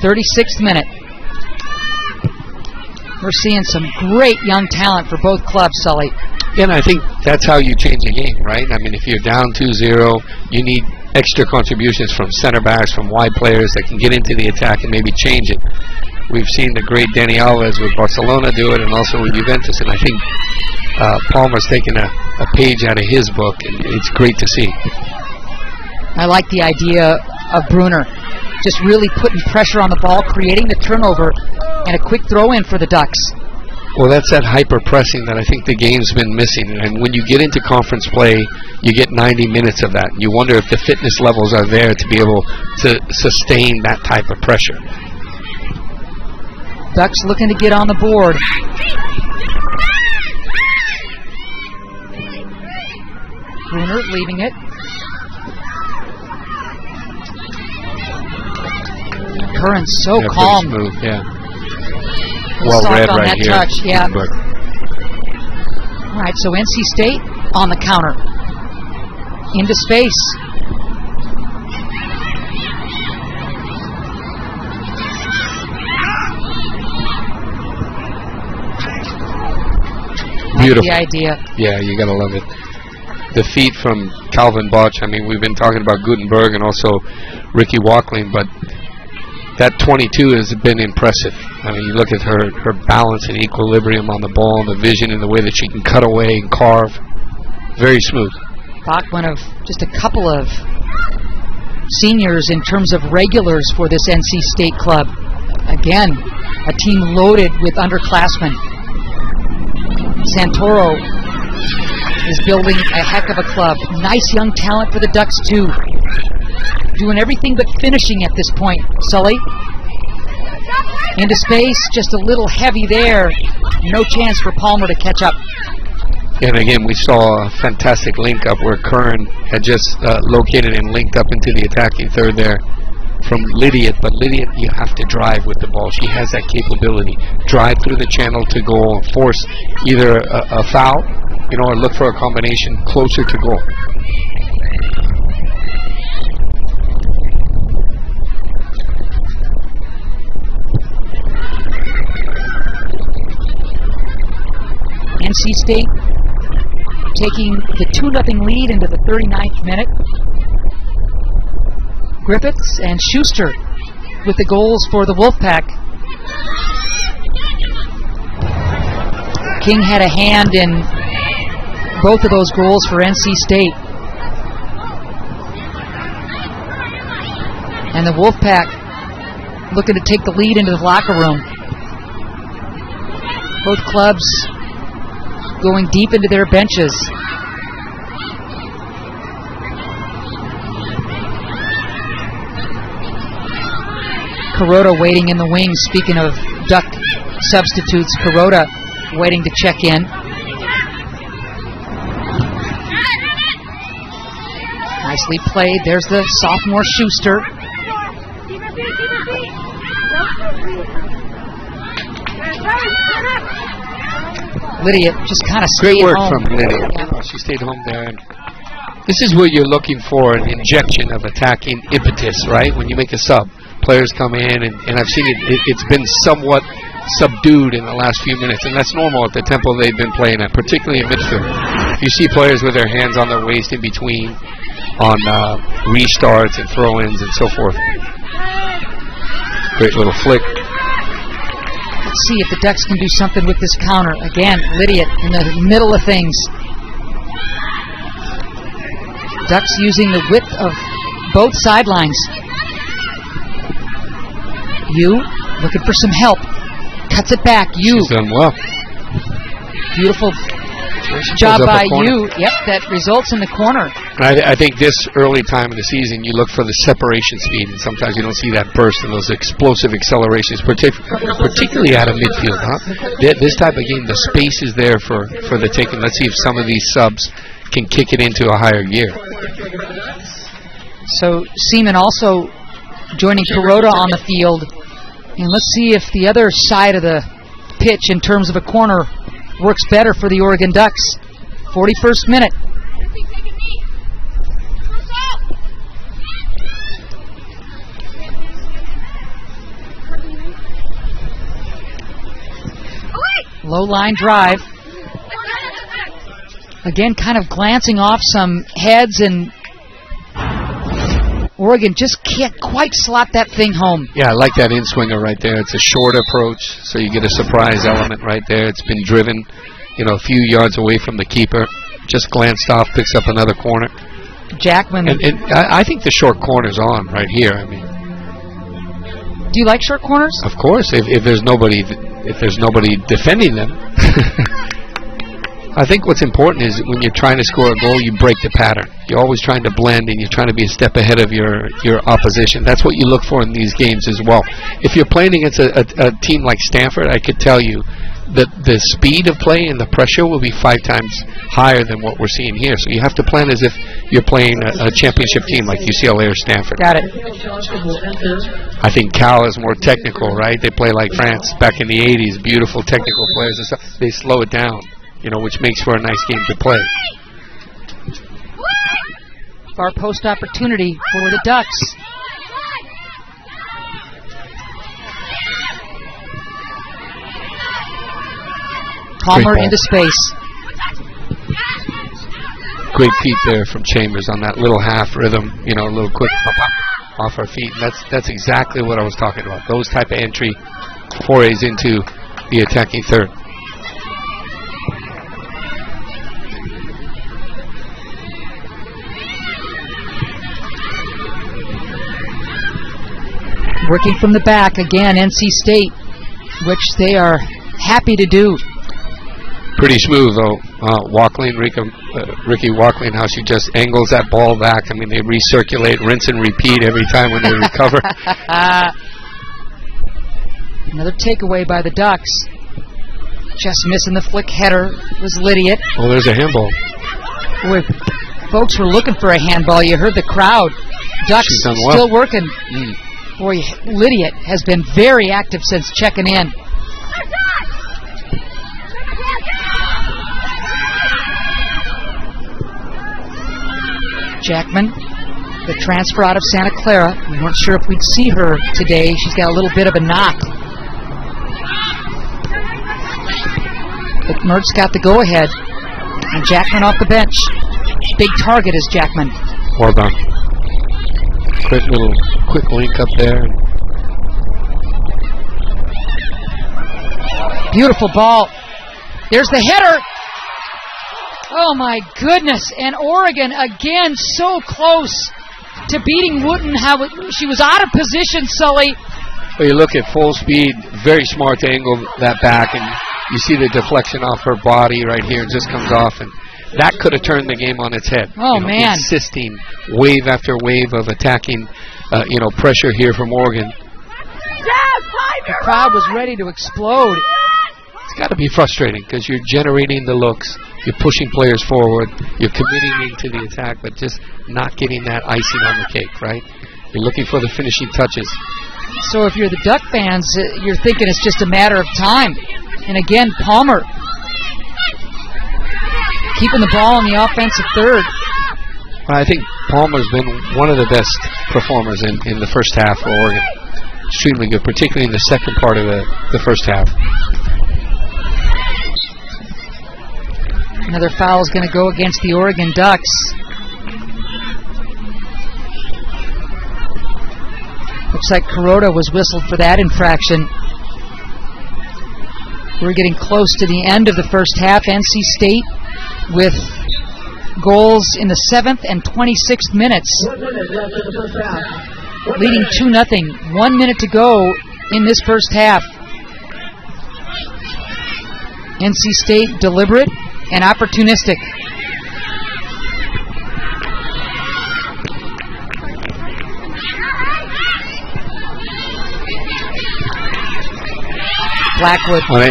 36th minute. We're seeing some great young talent for both clubs, Sully. And I think that's how you change a game, right? I mean, if you're down 2-0, you need extra contributions from center backs, from wide players that can get into the attack and maybe change it. We've seen the great Dani Alves with Barcelona do it, and also with Juventus, and I think Palmer's taken a page out of his book, and it's great to see. I like the idea of Bruner just really putting pressure on the ball, creating the turnover, and a quick throw-in for the Ducks. Well, that's that hyper-pressing that I think the game's been missing. And when you get into conference play, you get 90 minutes of that. You wonder if the fitness levels are there to be able to sustain that type of pressure. Ducks looking to get on the board. Bruner leaving it. Curran so Yeah, calm. pretty smooth, yeah. Well read on right that here. touch, yeah. But All right, so NC State on the counter. Into space. beautiful. The idea. Yeah, you gotta love it. The feed from Calvin Botch. I mean, we've been talking about Gutenberg and also Ricky Walkling, but that 22 has been impressive. I mean, you look at her balance and equilibrium on the ball, the vision and the way that she can cut away and carve. Very smooth. Bach, one of just a couple of seniors in terms of regulars for this NC State club. Again, a team loaded with underclassmen. Santoro is building a heck of a club. Nice young talent for the Ducks, too. Doing everything but finishing at this point. Sully into space, just a little heavy there. No chance for Palmer to catch up. And again, we saw a fantastic link up where Curran had just located and linked up into the attacking third there from Lydiot. But Lydiot, you have to drive with the ball. She has that capability. Drive through the channel to goal, force either a foul, or look for a combination closer to goal. NC State taking the 2-0 lead into the 39th minute. Griffiths and Schuster with the goals for the Wolfpack. King had a hand in both of those goals for NC State. And the Wolfpack looking to take the lead into the locker room. Both clubs going deep into their benches. Kuroda waiting in the wings. Speaking of Duck substitutes, Kuroda waiting to check in. Nicely played. There's the sophomore Schuster. Lydia just kind of stayed Great work home. from Lydia. She stayed home there. And this is what you're looking for, an injection of attacking impetus, right? When you make a sub, players come in, and I've seen it's been somewhat subdued in the last few minutes, and that's normal at the tempo they've been playing at, particularly in midfield. You see players with their hands on their waist in between on restarts and throw-ins and so forth. Great little flick. Let's see if the Ducks can do something with this counter. Again, Lydia in the middle of things. Ducks using the width of both sidelines. Yu looking for some help. Cuts it back. Yu. She's done well. Beautiful job by Yu. Yep, that results in the corner. I think this early time in the season, you look for the separation speed, and sometimes you don't see that burst and those explosive accelerations, particularly out of midfield. This type of game, the space is there for the taking. Let's see if some of these subs can kick it into a higher gear. So Seaman also joining Kuroda on the field. And let's see if the other side of the pitch in terms of a corner works better for the Oregon Ducks. 41st minute. Low line drive. Again, kind of glancing off some heads, and Oregon just can't quite slap that thing home. Yeah, I like that in-swinger right there. It's a short approach, so you get a surprise element right there. It's been driven, a few yards away from the keeper. Just glanced off, picks up another corner. Jackman. And I think the short corner's on right here. I mean, do you like short corners? Of course, if there's nobody defending them. I think what's important is when you're trying to score a goal, you break the pattern. You're always trying to blend, and you're trying to be a step ahead of your opposition. That's what you look for in these games as well. If you're playing against a team like Stanford, I could tell you the speed of play and the pressure will be 5 times higher than what we're seeing here. So you have to plan as if you're playing a championship team like UCLA or Stanford. Got it. I think Cal is more technical, right? They play like France back in the 80s, beautiful technical players and stuff. They slow it down, which makes for a nice game to play. Far post opportunity for the Ducks. Palmer into space. Great feet there from Chambers on that little half rhythm, a little quick off our feet. And that's exactly what I was talking about. Those type of entry forays into the attacking third. Working from the back again, NC State, which they are happy to do. Pretty smooth, though. Ricky Walkling, how she just angles that ball back. I mean, they recirculate, rinse and repeat every time when they recover. Another takeaway by the Ducks. Just missing the flick header was Lydiate. Oh, there's a handball. Boy, folks were looking for a handball. You heard the crowd. Ducks still working. Boy, Lydiate has been very active since checking in. Jackman, the transfer out of Santa Clara. We weren't sure if we'd see her today. She's got a little bit of a knock. But Mertz got the go-ahead. And Jackman off the bench. Big target is Jackman. Well done. Quick link up there. Beautiful ball. There's the header. Oh my goodness. And Oregon again so close to beating Wooten. She was out of position, Sully. Well, you look at full speed, very smart to angle that back, and you see the deflection off her body right here. It just comes off, and that could have turned the game on its head. Oh, man. Insisting wave after wave of attacking, pressure here from Oregon. The crowd was ready to explode. It's got to be frustrating because you're generating the looks, you're pushing players forward, you're committing into the attack, but just not getting that icing on the cake, right? You're looking for the finishing touches. So if you're the Duck fans, you're thinking it's just a matter of time. And again, Palmer keeping the ball on the offensive third. I think Palmer's been one of the best performers in the first half for Oregon. Extremely good, particularly in the second part of the first half. Another foul is going to go against the Oregon Ducks. Looks like Kuroda was whistled for that infraction. We're getting close to the end of the first half. NC State with goals in the 7th and 26th minutes. Leading 2-0. 1 minute to go in this first half. NC State deliberate and opportunistic. Blackwood. Well,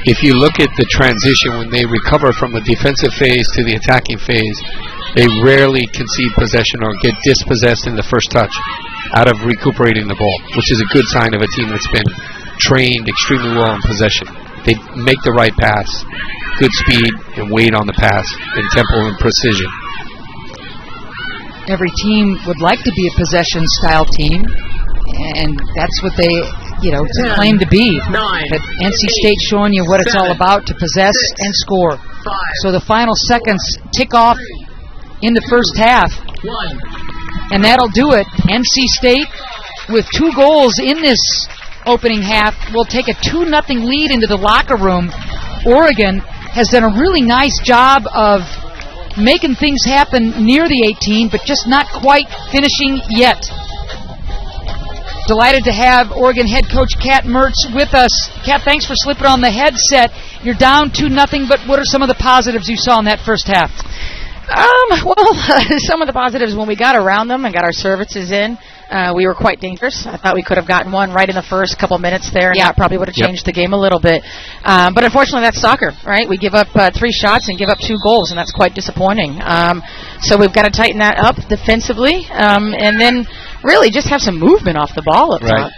if you look at the transition when they recover from the defensive phase to the attacking phase, they rarely concede possession or get dispossessed in the first touch out of recuperating the ball, which is a good sign of a team that's been trained extremely well in possession. They make the right pass, good speed and weight on the pass, and tempo and precision. Every team would like to be a possession-style team, and that's what they, claim to be. But NC State showing you what it's all about, to possess and score. So the final seconds tick off in the first half, and that'll do it. NC State, with 2 goals in this opening half, will take a 2-0 lead into the locker room. Oregon has done a really nice job of making things happen near the 18, but just not quite finishing yet. Delighted to have Oregon head coach Kat Mertz with us. Kat, thanks for slipping on the headset. You're down 2-0, but what are some of the positives you saw in that first half? Well, some of the positives when we got around them and got our services in. We were quite dangerous. I thought we could have gotten one right in the first couple minutes there, and that probably would have changed the game a little bit. But unfortunately, that's soccer, right? We give up 3 shots and give up 2 goals, and that's quite disappointing. So we've got to tighten that up defensively, and then really just have some movement off the ball up top.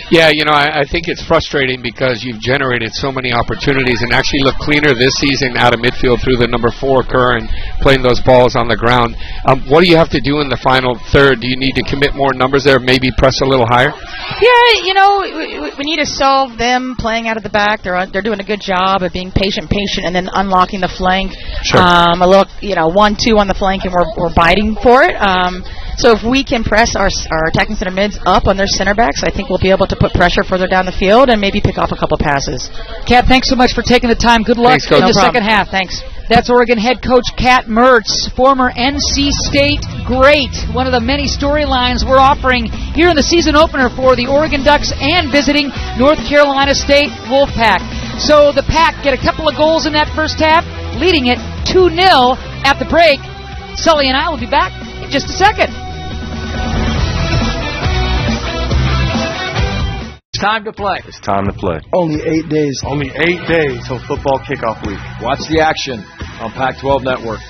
Yeah, I think it's frustrating because you've generated so many opportunities and actually look cleaner this season out of midfield through the number 4 Kerr and playing those balls on the ground. What do you have to do in the final third? Do you need to commit more numbers there, maybe press a little higher? Yeah, we need to solve them playing out of the back. They're doing a good job of being patient, and then unlocking the flank. Sure. A little, 1-2 on the flank, and we're biting for it. So if we can press our attacking center mids up on their center backs, I think we'll be able to put pressure further down the field and maybe pick off a couple passes. Kat, thanks so much for taking the time. Good luck in the second half. Thanks. That's Oregon head coach Kat Mertz, former NC State great. One of the many storylines we're offering here in the season opener for the Oregon Ducks and visiting North Carolina State Wolfpack. So the Pack get a couple of goals in that first half, leading it 2-0 at the break. Sully and I will be back in just a second. It's time to play. It's time to play. Only 8 days. Only 8 days till football kickoff week. Watch the action on Pac-12 Network.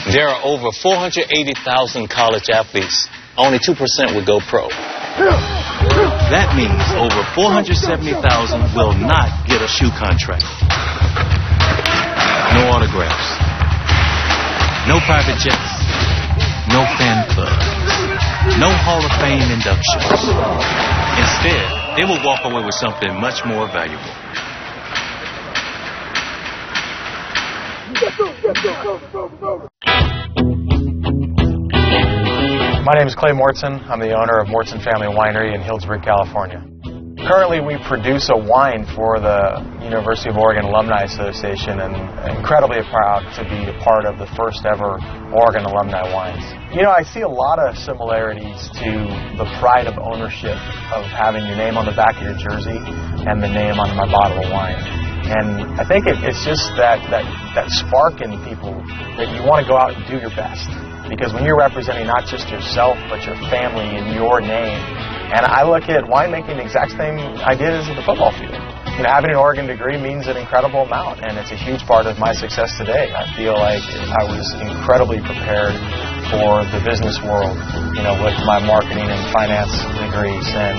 There are over 480,000 college athletes. Only 2% would go pro. That means over 470,000 will not get a shoe contract. No autographs. No private jets. No fan clubs. No Hall of Fame inductions. Instead, they will walk away with something much more valuable. My name is Clay Mortson. I'm the owner of Mortson Family Winery in Healdsburg, California. Currently, we produce a wine for the University of Oregon Alumni Association, and incredibly proud to be a part of the first ever Oregon Alumni Wines. I see a lot of similarities to the pride of ownership of having your name on the back of your jersey and the name on my bottle of wine. And I think it's just that spark in people that you want to go out and do your best. Because when you're representing not just yourself, but your family and your name. And I look at winemaking the exact same I did as the football field. Having an Oregon degree means an incredible amount, and it's a huge part of my success today. I feel like I was incredibly prepared for the business world, with my marketing and finance degrees. And,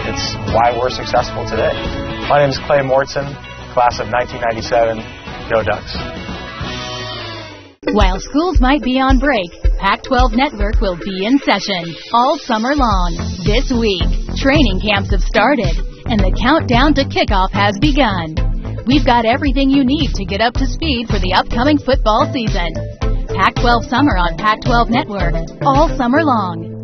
it's why we're successful today. My name is Clay Mortson, class of 1997. Go Ducks. While schools might be on break, Pac-12 Network will be in session all summer long. This week, training camps have started, and the countdown to kickoff has begun. We've got everything you need to get up to speed for the upcoming football season. Pac-12 Summer on Pac-12 Network, all summer long.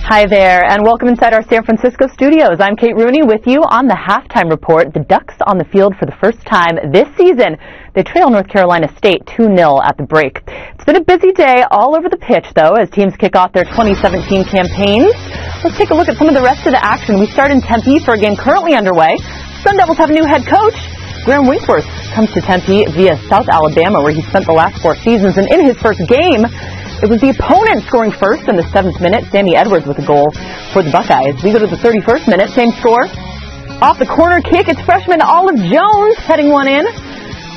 Hi there, and welcome inside our San Francisco studios. I'm Kate Rooney with you on the halftime report. The Ducks on the field for the first time this season. They trail North Carolina State 2-0 at the break. It's been a busy day all over the pitch, though, as teams kick off their 2017 campaigns. Let's take a look at some of the rest of the action. We start in Tempe for a game currently underway. Sun Devils have a new head coach. Graham Winkworth comes to Tempe via South Alabama, where he spent the last 4 seasons, and in his first game, it was the opponent scoring first in the 7th minute. Sammy Edwards with a goal for the Buckeyes. We go to the 31st minute, same score. Off the corner kick, it's freshman Olive Jones heading one in.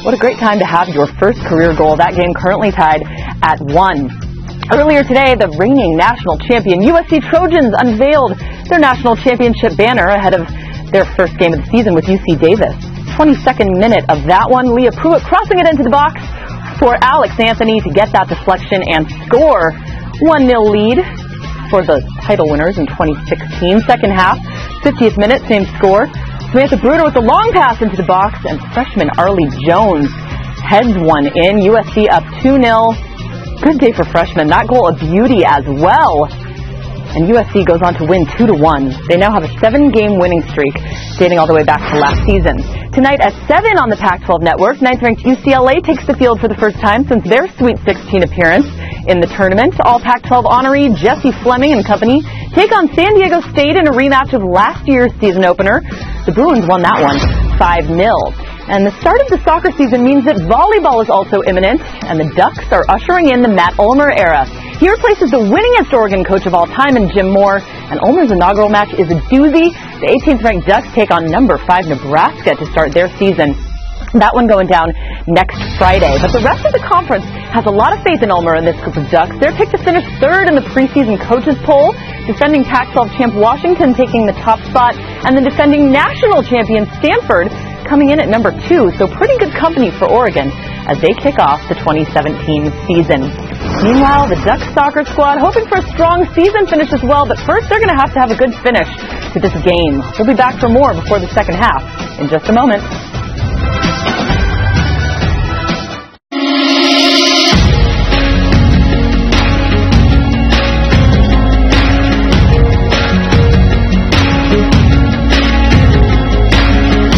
What a great time to have your first career goal. That game currently tied at 1. Earlier today, the reigning national champion USC Trojans unveiled their national championship banner ahead of their first game of the season with UC Davis. 22nd minute of that one, Leah Pruitt crossing it into the box for Alex Anthony to get that deflection and score. 1-0 lead. for the title winners in 2016. Second half, 50th minute, same score. Samantha Bruder with the long pass into the box, and freshman Arlie Jones heads one in. USC up 2-0. Good day for freshmen. That goal a beauty as well. And USC goes on to win 2-1. They now have a 7-game winning streak dating all the way back to last season. Tonight at 7 on the Pac-12 Network, 9th-ranked UCLA takes the field for the first time since their Sweet 16 appearance in the tournament. All Pac-12 honoree Jesse Fleming and company take on San Diego State in a rematch of last year's season opener. The Bruins won that one 5-0. And the start of the soccer season means that volleyball is also imminent, and the Ducks are ushering in the Matt Ulmer era. He replaces the winningest Oregon coach of all time in Jim Moore, and Ulmer's inaugural match is a doozy. The 18th-ranked Ducks take on number 5 Nebraska to start their season. That one going down next Friday. But the rest of the conference has a lot of faith in Ulmer and this group of Ducks. They're picked to finish 3rd in the preseason coaches poll, defending Pac-12 champ Washington taking the top spot, and the defending national champion Stanford coming in at number 2. So pretty good company for Oregon as they kick off the 2017 season. Meanwhile, the Ducks soccer squad hoping for a strong season finish as well, but first they're going to have a good finish to this game. We'll be back for more before the second half in just a moment.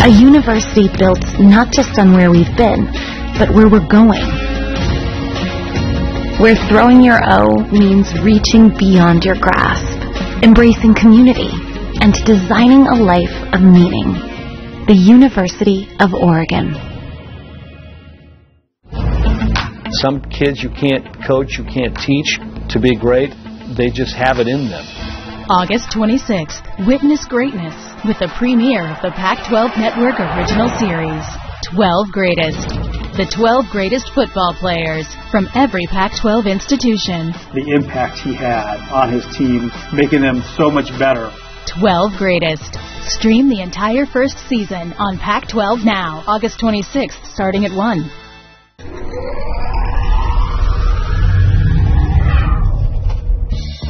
A university built not just on where we've been, but where we're going. Where throwing your O means reaching beyond your grasp, embracing community, and designing a life of meaning. The University of Oregon. Some kids you can't coach, you can't teach to be great. They just have it in them. August 26th, witness greatness with the premiere of the Pac-12 Network original series, 12 Greatest. The 12 greatest football players from every Pac-12 institution. The impact he had on his team, making them so much better. 12 Greatest. Stream the entire first season on Pac-12 now, August 26th, starting at 1.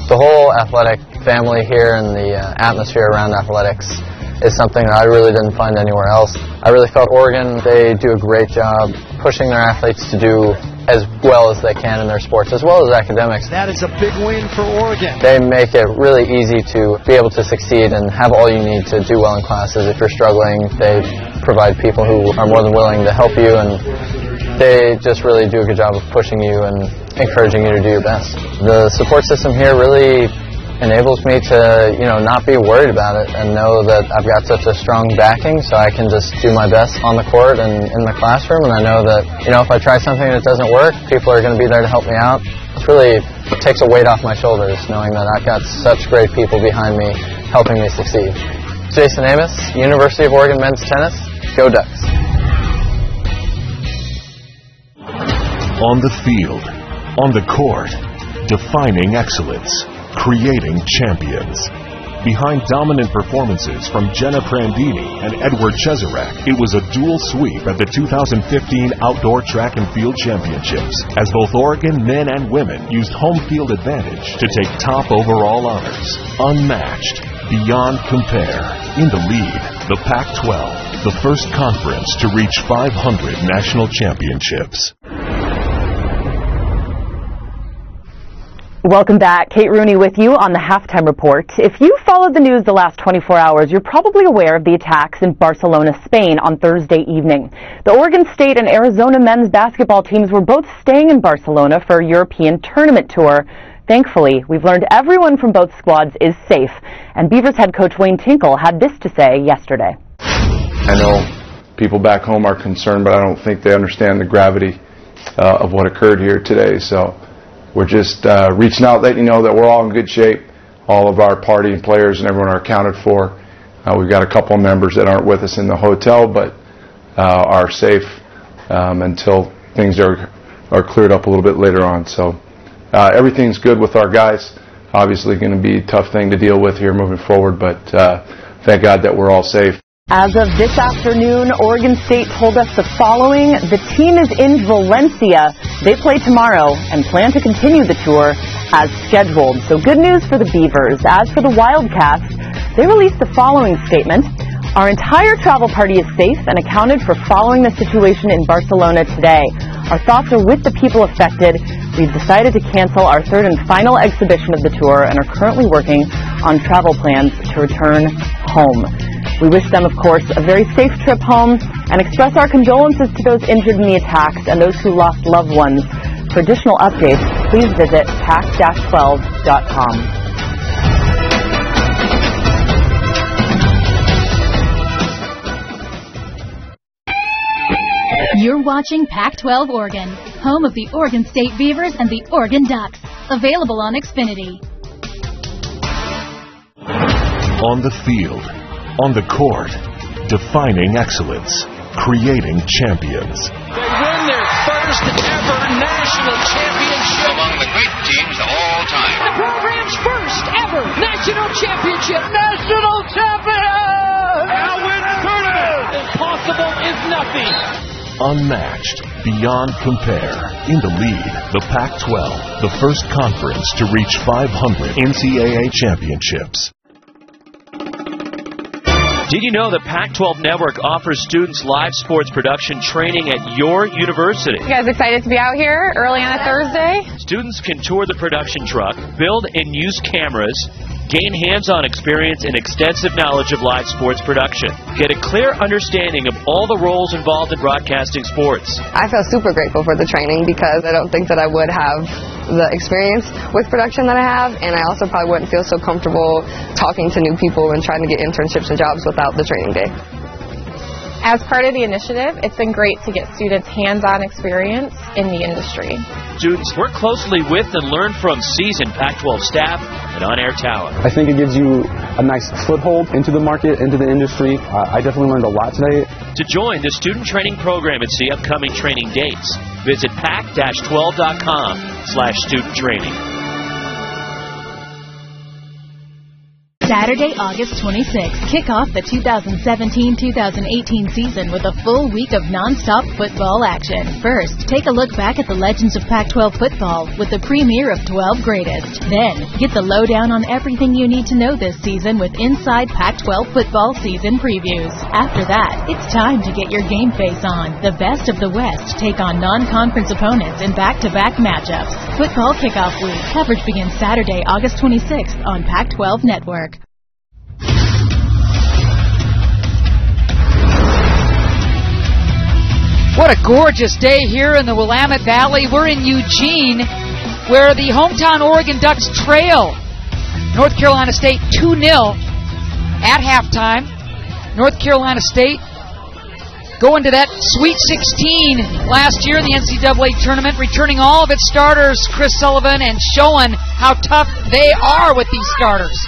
The whole athletic family here and the atmosphere around athletics is something that I really didn't find anywhere else. I really felt Oregon, they do a great job pushing their athletes to do as well as they can in their sports, as well as academics. That is a big win for Oregon. They make it really easy to be able to succeed and have all you need to do well in classes. If you're struggling, they provide people who are more than willing to help you, and they just really do a good job of pushing you and encouraging you to do your best. The support system here really enables me to, not be worried about it and know that I've got such a strong backing, so I can just do my best on the court and in the classroom, and I know that, if I try something that doesn't work, people are going to be there to help me out. It really takes a weight off my shoulders knowing that I've got such great people behind me helping me succeed. Jason Amos, University of Oregon Men's Tennis, go Ducks. On the field, on the court, defining excellence. Creating champions. Behind dominant performances from Jenna Prandini and Edward Cheserek, it was a dual sweep at the 2015 Outdoor Track and Field Championships, as both Oregon men and women used home field advantage to take top overall honors. Unmatched, beyond compare. In the lead, the Pac-12, the first conference to reach 500 national championships. Welcome back. Kate Rooney with you on the Halftime Report. If you followed the news the last 24 hours, you're probably aware of the attacks in Barcelona, Spain on Thursday evening. The Oregon State and Arizona men's basketball teams were both staying in Barcelona for a European tournament tour. Thankfully, we've learned everyone from both squads is safe. And Beavers head coach Wayne Tinkle had this to say yesterday. I know people back home are concerned, but I don't think they understand the gravity of what occurred here today. So we're just reaching out, letting you know that we're all in good shape. All of our party and players and everyone are accounted for. We've got a couple of members that aren't with us in the hotel, but are safe until things are cleared up a little bit later on. So everything's good with our guys. Obviously going to be a tough thing to deal with here moving forward, but thank God that we're all safe. As of this afternoon, Oregon State told us the following. The team is in Valencia. They play tomorrow and plan to continue the tour as scheduled. So good news for the Beavers. As for the Wildcats, they released the following statement. Our entire travel party is safe and accounted for following the situation in Barcelona today. Our thoughts are with the people affected. We've decided to cancel our third and final exhibition of the tour and are currently working on travel plans to return home. We wish them, of course, a very safe trip home and express our condolences to those injured in the attacks and those who lost loved ones. For additional updates, please visit pac-12.com. You're watching Pac-12 Oregon, home of the Oregon State Beavers and the Oregon Ducks. Available on Xfinity. On the field, on the court, defining excellence, creating champions. They win their first ever national championship. Among the great teams of all time. The program's first ever national championship. National champion! Now win the tournament! Impossible is nothing. Unmatched, beyond compare. In the lead, the Pac-12, the first conference to reach 500 NCAA championships. Did you know the Pac-12 Network offers students live sports production training at your university? You guys excited to be out here early on a Thursday? Students can tour the production truck, build and use cameras, gain hands-on experience and extensive knowledge of live sports production. Get a clear understanding of all the roles involved in broadcasting sports. I feel super grateful for the training because I don't think that I would have the experience with production that I have, and I also probably wouldn't feel so comfortable talking to new people and trying to get internships and jobs without the training day. As part of the initiative, it's been great to get students hands-on experience in the industry. Students work closely with and learn from seasoned Pac-12 staff and on-air talent. I think it gives you a nice foothold into the market, into the industry. I definitely learned a lot today. To join the student training program and see upcoming training dates, visit pac-12.com/student training. Saturday, August 26th, kick off the 2017-2018 season with a full week of nonstop football action. First, take a look back at the legends of Pac-12 football with the premiere of 12 Greatest. Then, get the lowdown on everything you need to know this season with Inside Pac-12 Football Season Previews. After that, it's time to get your game face on. The best of the West take on non-conference opponents in back-to-back matchups. Football Kickoff Week. Coverage begins Saturday, August 26th on Pac-12 Network. What a gorgeous day here in the Willamette Valley. We're in Eugene, where the hometown Oregon Ducks trail North Carolina State 2-0 at halftime. North Carolina State going to that Sweet 16 last year in the NCAA tournament, returning all of its starters, Chris Sullivan, and showing how tough they are with these starters.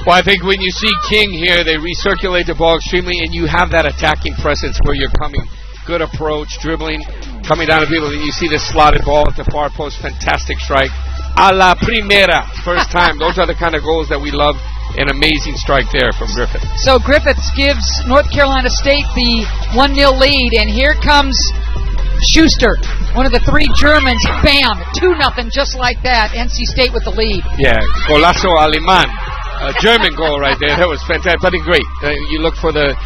Well, I think when you see King here, they recirculate the ball extremely, and you have that attacking presence where you're coming. Good approach, dribbling, coming down the field, and you see this slotted ball at the far post. Fantastic strike. A la primera. First time. Those are the kind of goals that we love. An amazing strike there from Griffith. So Griffiths gives North Carolina State the 1-0 lead, and here comes Schuster, one of the three Germans. Bam! 2-0, just like that. NC State with the lead. Yeah, golazo alemán. A German goal right there. That was fantastic. But great. You look for that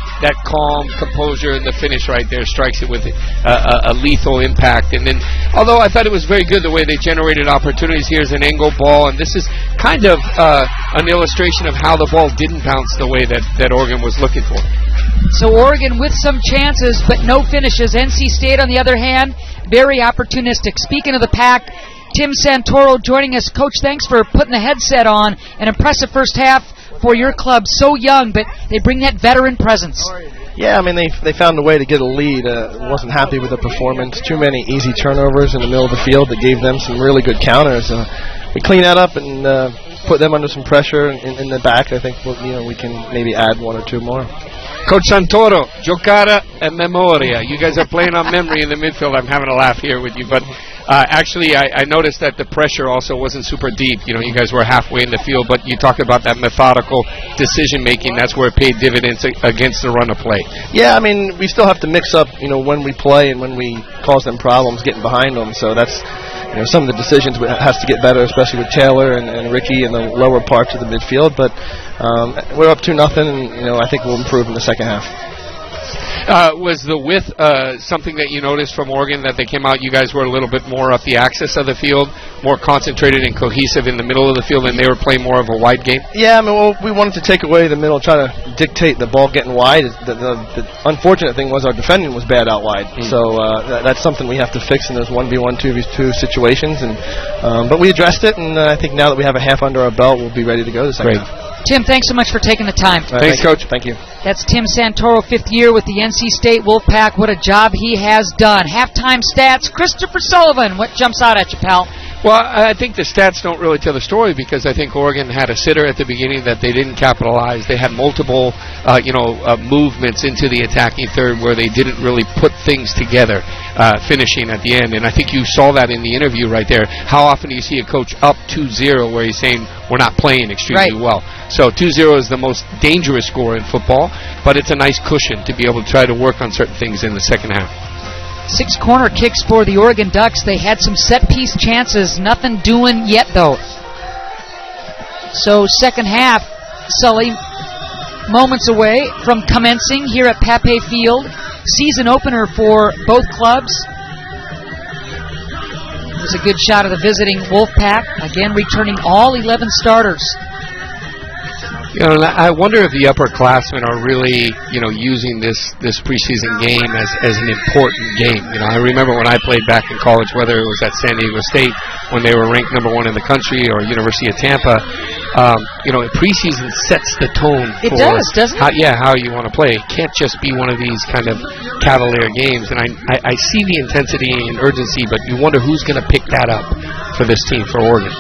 calm composure, and the finish right there strikes it with a lethal impact. And then, although I thought it was very good the way they generated opportunities. Here's an angle ball, and this is kind of an illustration of how the ball didn't bounce the way that Oregon was looking for. So Oregon with some chances, but no finishes. NC State, on the other hand, very opportunistic. Speaking of the Pac, Tim Santoro joining us. Coach, thanks for putting the headset on. An impressive first half for your club. So young, but they bring that veteran presence. Yeah, I mean, they found a way to get a lead. Wasn't happy with the performance. Too many easy turnovers in the middle of the field that gave them some really good counters. We clean that up and put them under some pressure in the back. I think we can maybe add one or two more. Coach Santoro, giocare e memoria. You guys are playing on memory in the midfield. I'm having a laugh here with you, but actually I noticed that the pressure also wasn't super deep. You guys were halfway in the field, but you talked about that methodical decision-making. That's where it paid dividends against the run of play. Yeah, I mean, we still have to mix up, when we play and when we cause them problems getting behind them. So that's some of the decisions has to get better, especially with Taylor and Ricky in the lower parts of the midfield. But we're up 2-0, and I think we'll improve in the second half. Was the width something that you noticed from Oregon, that they came out, you guys were a little bit more up the axis of the field, more concentrated and cohesive in the middle of the field, and they were playing more of a wide game? Yeah, we wanted to take away the middle, try to dictate the ball getting wide. The unfortunate thing was our defending was bad out wide, so that's something we have to fix in those 1v1, 2v2 situations. But we addressed it, and I think now that we have a half under our belt, we'll be ready to go the second half. Tim, thanks so much for taking the time. Thanks, Coach. Thank you. That's Tim Santoro, 5th year with the NC State Wolfpack. What a job he has done. Halftime stats, Christopher Sullivan. What jumps out at you, pal? Well, I think the stats don't really tell the story, because I think Oregon had a sitter at the beginning that they didn't capitalize. They had multiple, movements into the attacking third where they didn't really put things together, finishing at the end. And I think you saw that in the interview right there. How often do you see a coach up 2-0 where he's saying, we're not playing extremely well? So 2-0 is the most dangerous score in football, but it's a nice cushion to be able to try to work on certain things in the second half. 6 corner kicks for the Oregon Ducks. They had some set-piece chances. Nothing doing yet, though. So second half, Sully, moments away from commencing here at Pape Field. Season opener for both clubs. There's a good shot of the visiting Wolfpack. Again, returning all 11 starters. I wonder if the upperclassmen are really, using this preseason game as an important game. I remember when I played back in college, whether it was at San Diego State when they were ranked #1 in the country, or University of Tampa. Preseason sets the tone. It does, doesn't it? How you want to play. It can't just be one of these kind of cavalier games. And I see the intensity and urgency, but you wonder who's going to pick that up for this team, for Oregon.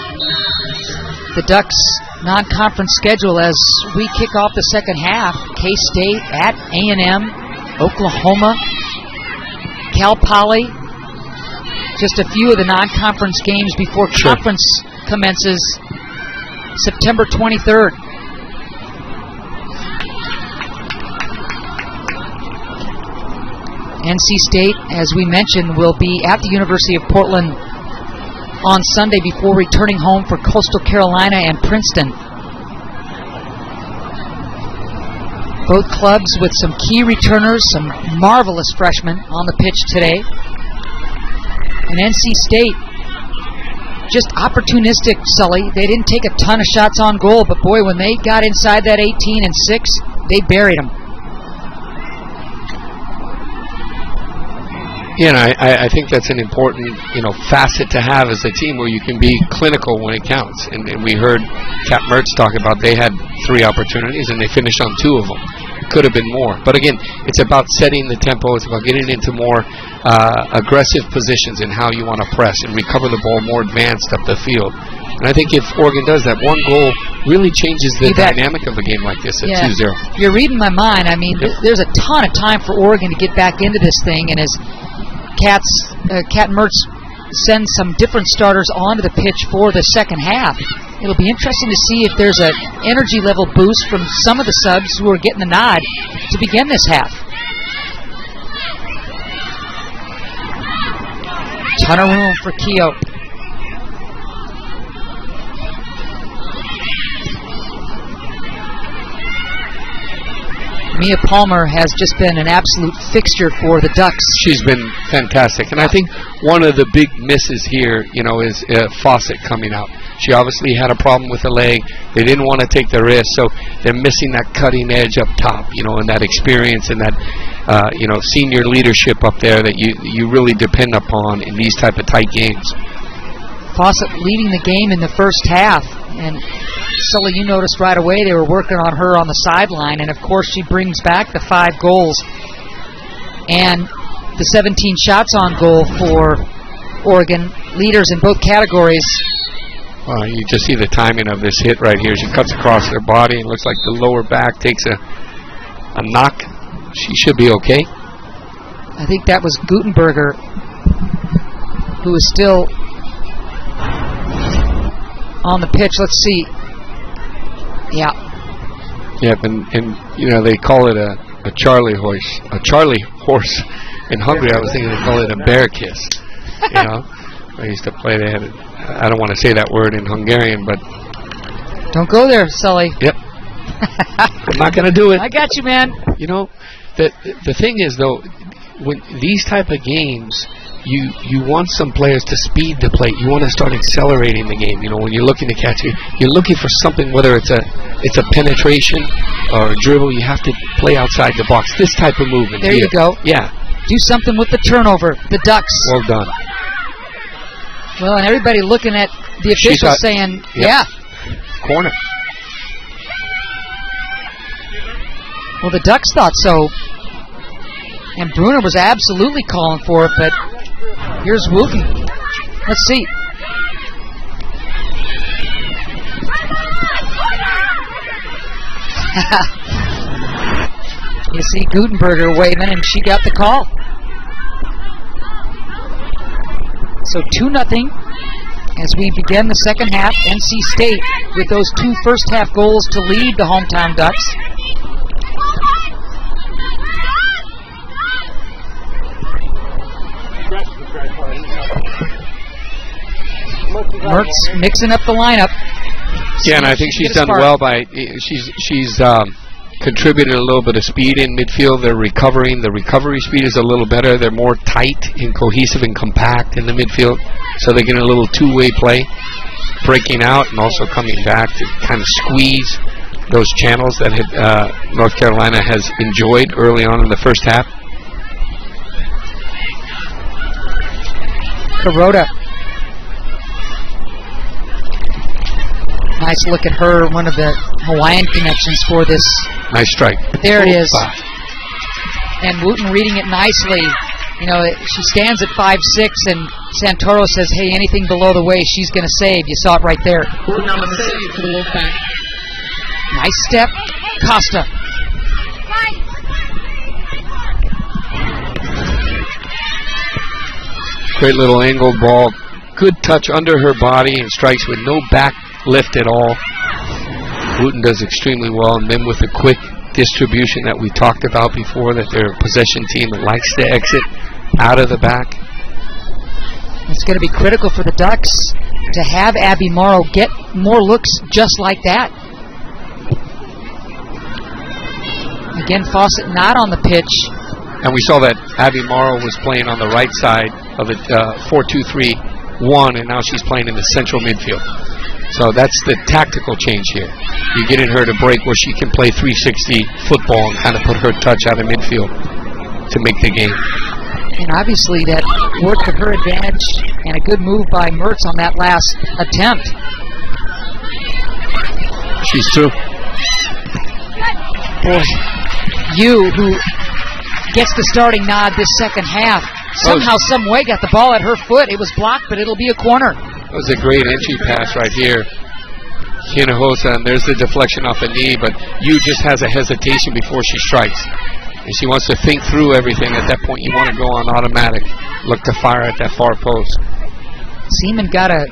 The Ducks' non-conference schedule as we kick off the second half. K-State at A&M, Oklahoma, Cal Poly. Just a few of the non-conference games before conference commences September 23rd. NC State, as we mentioned, will be at the University of Portland on Sunday before returning home for Coastal Carolina and Princeton. Both clubs with some key returners, some marvelous freshmen on the pitch today. And NC State, just opportunistic, Sully. They didn't take a ton of shots on goal, but boy, when they got inside that 18 and 6, they buried them. Yeah, and I think that's an important, facet to have as a team, where you can be clinical when it counts. And we heard Cat Mertz talk about they had 3 opportunities and they finished on 2 of them. Could have been more. But again, it's about setting the tempo. It's about getting into more aggressive positions in how you want to press and recover the ball more advanced up the field. And I think if Oregon does that, one goal really changes the dynamic of a game like this at 2-0. You're reading my mind. I mean, there's a ton of time for Oregon to get back into this thing, and as Cat Mertz sends some different starters onto the pitch for the second half, it'll be interesting to see if there's an energy level boost from some of the subs who are getting the nod to begin this half. Ton of room for Keogh. Mia Palmer has just been an absolute fixture for the Ducks. She's been fantastic. And I think one of the big misses here, is Fawcett coming out. She obviously had a problem with the leg. They didn't want to take the risk, so they're missing that cutting edge up top, and that experience and that, senior leadership up there that you really depend upon in these type of tight games. Fawcett leading the game in the first half, and Sully, you noticed right away they were working on her on the sideline, and of course she brings back the 5 goals and the 17 shots on goal for Oregon, leaders in both categories. You just see the timing of this hit right here. She cuts across her body and looks like the lower back takes a knock. She should be okay. I think that was Gutenberger, who is still on the pitch. Let's see. Yeah. Yep, and they call it a Charlie horse. A Charlie horse in Hungary. I was thinking they call it a bear kiss. I used to play. They had, I don't want to say that word in Hungarian, but don't go there, Sully. Yep. I'm not going to do it. I got you, man. You know, the thing is though, when these type of games, you want some players to speed the plate. You want to start accelerating the game. You know, when you're looking to catch it, you're looking for something, whether it's a penetration or a dribble. You have to play outside the box. This type of movement. There you go. Yeah. Do something with the turnover. The Ducks. Well done. Well, and everybody looking at the officials saying, yeah. Corner. Well, the Ducks thought so. And Bruner was absolutely calling for it, but here's Wooten. Let's see. You see Gutenberger waving, and she got the call. So 2-0 as we begin the second half. NC State with those 2 first-half goals to lead the hometown Ducks. Mertz mixing up the lineup. Yeah, and I think she's done well by she's contributed a little bit of speed in midfield. They're recovering. The recovery speed is a little better. They're more tight and cohesive and compact in the midfield, so they get a little two-way play, breaking out and also coming back to kind of squeeze those channels that North Carolina has enjoyed early on in the first half. Kuroda. Nice look at her, one of the Hawaiian connections for this. Nice strike. There it is. And Wooten reading it nicely. You know, she stands at 5'6", and Santoro says, hey, anything below the waist, she's going to save. You saw it right there. Nice step. Costa. Great little angled ball. Good touch under her body and strikes with no back lift at all. Wooten does extremely well, and then with the quick distribution that we talked about before, that they're a possession team that likes to exit out of the back. It's going to be critical for the Ducks to have Abby Morrow get more looks just like that. Again, Fawcett not on the pitch. And we saw that Abby Morrow was playing on the right side of the 4-2-3-1, and now she's playing in the central midfield. So that's the tactical change here. You're getting her to break where she can play 360 football and kind of put her touch out of midfield to make the game. And obviously that worked to her advantage, and a good move by Mertz on that last attempt. She's through. Boy, you who gets the starting nod this second half, somehow, some way got the ball at her foot. It was blocked, but it'll be a corner. That was a great entry pass right here. Hinojosa, and there's the deflection off the knee, but Yu just has a hesitation before she strikes. And she wants to think through everything. At that point, you want to go on automatic. Look to fire at that far post. Seaman got a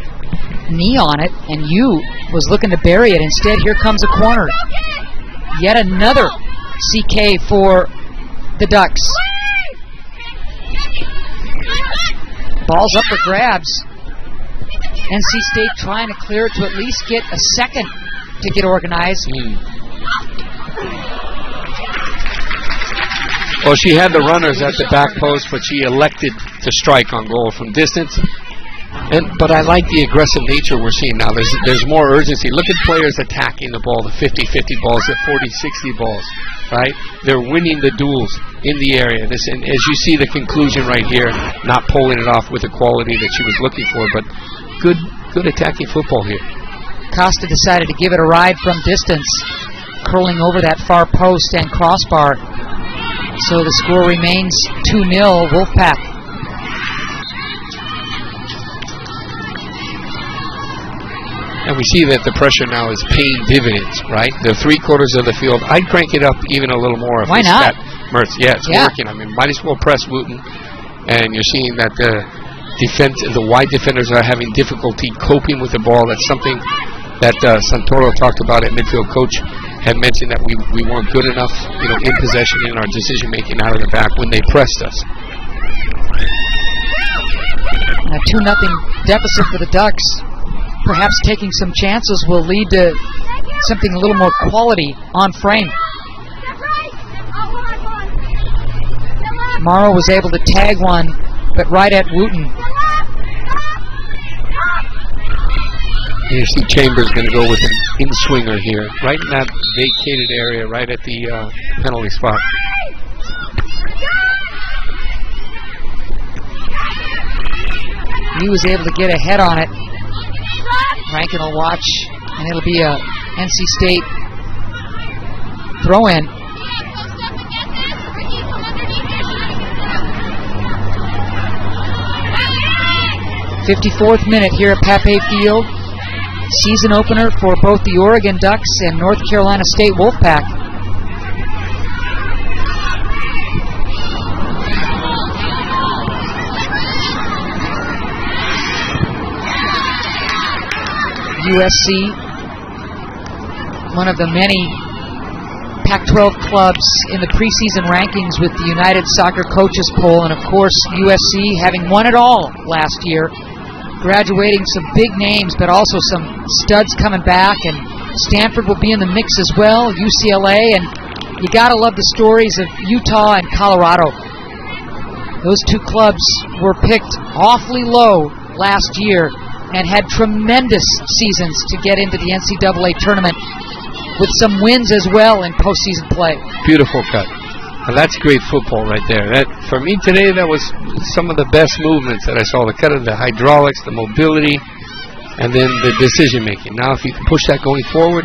knee on it, and Yu was looking to bury it. Instead, here comes a corner. Yet another CK for the Ducks. Ball's up for grabs. NC State trying to clear it to at least get a second to get organized. Well, she had the runners at the back post, but she elected to strike on goal from distance. But I like the aggressive nature we're seeing now. There's more urgency. Look at players attacking the ball, the 50-50 balls, the 40-60 balls, right? They're winning the duels in the area. And as you see the conclusion right here, not pulling it off with the quality that she was looking for, but good attacking football here. Costa decided to give it a ride from distance, curling over that far post and crossbar. So the score remains 2-0 Wolfpack. And we see that the pressure now is paying dividends, right? The 3/4 of the field. I'd crank it up even a little more. Why not? Mertz, it's working. I mean, might as well press Wooten. And you're seeing that the wide defenders are having difficulty coping with the ball. That's something that Santoro talked about at midfield. Coach had mentioned that we weren't good enough, in possession in our decision making out of the back when they pressed us. A 2-0 deficit for the Ducks. Perhaps taking some chances will lead to something a little more quality on frame. Morrow was able to tag one, but right at Wooten. You see Chambers going to go with an in-swinger here, right in that vacated area, right at the penalty spot. He was able to get ahead on it. Rankin will watch, and it'll be a NC State throw-in. '54th minute here at Pape Field. Season opener for both the Oregon Ducks and North Carolina State Wolfpack. USC, one of the many Pac-12 clubs in the preseason rankings with the United Soccer Coaches Poll, and of course USC having won it all last year, graduating some big names, but also some studs coming back, and Stanford will be in the mix as well, UCLA, and you gotta love the stories of Utah and Colorado. Those two clubs were picked awfully low last year and had tremendous seasons to get into the NCAA tournament with some wins as well in postseason play. Beautiful cut. And that's great football right there. That, for me today, that was some of the best movements that I saw. The cut of the hydraulics, the mobility, and then the decision making. Now if you can push that going forward,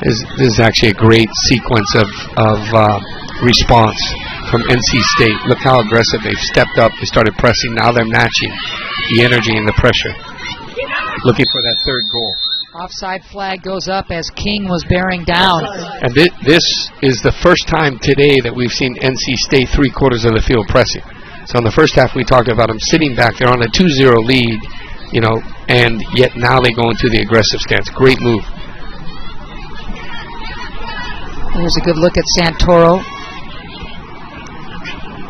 this is actually a great sequence of response from NC State. Look how aggressive they've stepped up. They started pressing. Now they're matching the energy and the pressure. Looking for that third goal. Offside flag goes up as King was bearing down. And this is the first time today that we've seen NC State 3/4 of the field pressing. So in the first half we talked about them sitting back there on a 2-0 lead, you know, and yet now they go into the aggressive stance. Great move. Here's a good look at Santoro.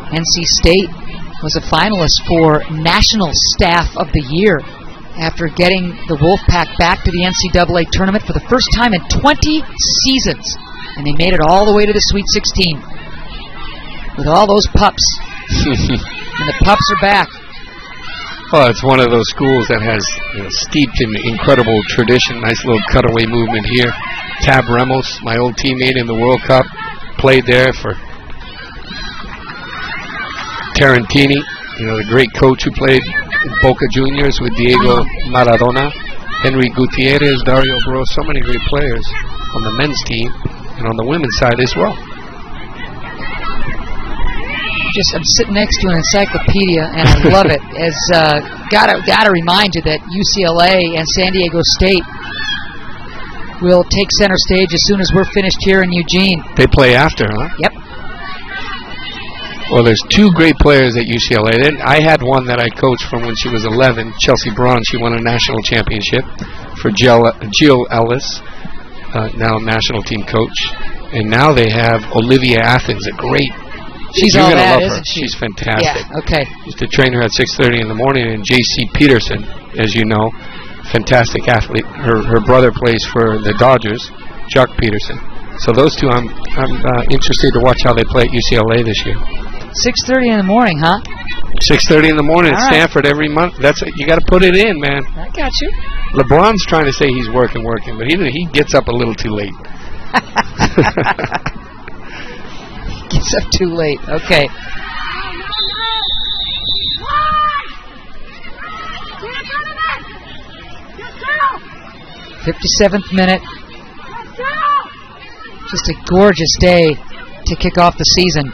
NC State was a finalist for National Staff of the Year after getting the Wolfpack back to the NCAA tournament for the first time in 20 seasons. And they made it all the way to the Sweet 16 with all those pups. And the pups are back. Well, it's one of those schools that has steeped in incredible tradition. Nice little cutaway movement here. Tab Ramos, my old teammate in the World Cup, played there for Tarantini, you know, the great coach who played Boca Juniors with Diego Maradona, Henry Gutierrez, Dario Gross, so many great players on the men's team and on the women's side as well. I'm sitting next to an encyclopedia and I love it. As gotta remind you that UCLA and San Diego State will take center stage as soon as we're finished here in Eugene. They play after, huh? Yep. Well, there's two great players at UCLA. Then I had one that I coached from when she was 11, Chelsea Braun. She won a national championship for Jill Ellis, now national team coach. And now they have Olivia Athens, a great. She's You're all gonna that, love her. isn't she? She's fantastic. Yeah, okay. Used to train her at 6:30 in the morning. And J.C. Peterson, as you know, fantastic athlete. Her brother plays for the Dodgers, Chuck Peterson. So those two, I'm interested to watch how they play at UCLA this year. 6:30 in the morning, huh? 6:30 in the morning at All right. Stanford every month. That's you got to put it in, man. I got you. LeBron's trying to say he's working, but he gets up a little too late. Gets up too late. Okay. '57th minute. Just a gorgeous day to kick off the season.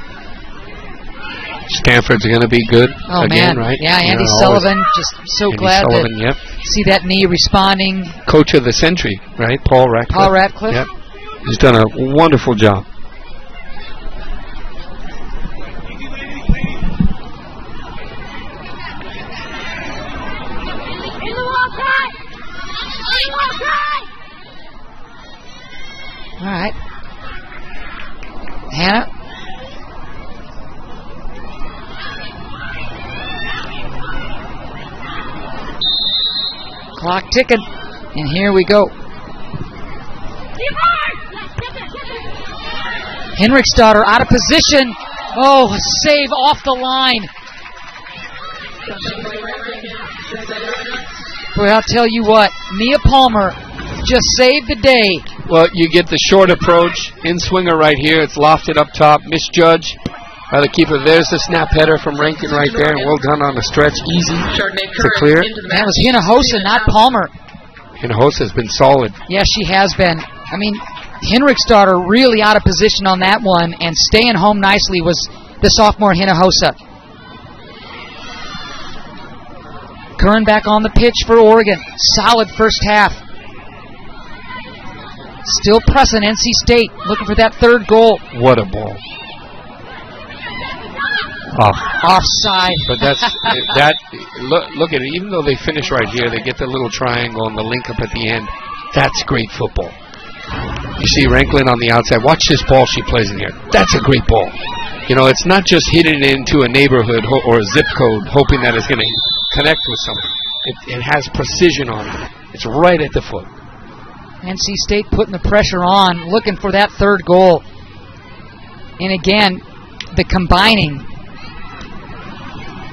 Stanford's going to be good again, man. right? Yeah, Andy Sullivan, just so Andy glad Sullivan, to yep. see that knee responding. Coach of the century, right? Paul Ratcliffe. Paul Ratcliffe. Yep. He's done a wonderful job. All right. Hannah Clock ticking. And here we go. Henriksdottir out of position. Oh, a save off the line. Boy, I'll tell you what, Mia Palmer just saved the day. Well, you get the short approach, in-swinger right here. It's lofted up top, misjudged by the keeper. There's the snap header from Rankin right there, and well done on the stretch. Easy to clear. That was Hinojosa, not Palmer. Hinojosa's been solid. Yes, she has been. I mean, Henriksdottir really out of position on that one, and staying home nicely was the sophomore Hinojosa. Curran back on the pitch for Oregon. Solid first half. Still pressing NC State, looking for that third goal. What a ball. Offside. But that's that. Look at it. Even though they finish right here, they get the little triangle and the link up at the end. That's great football. You see Rankin on the outside. Watch this ball she plays in here. That's a great ball. You know, it's not just hitting it into a neighborhood or a zip code, hoping that it's going to connect with something. It has precision on it. It's right at the foot. NC State putting the pressure on, looking for that third goal. And again, the combining.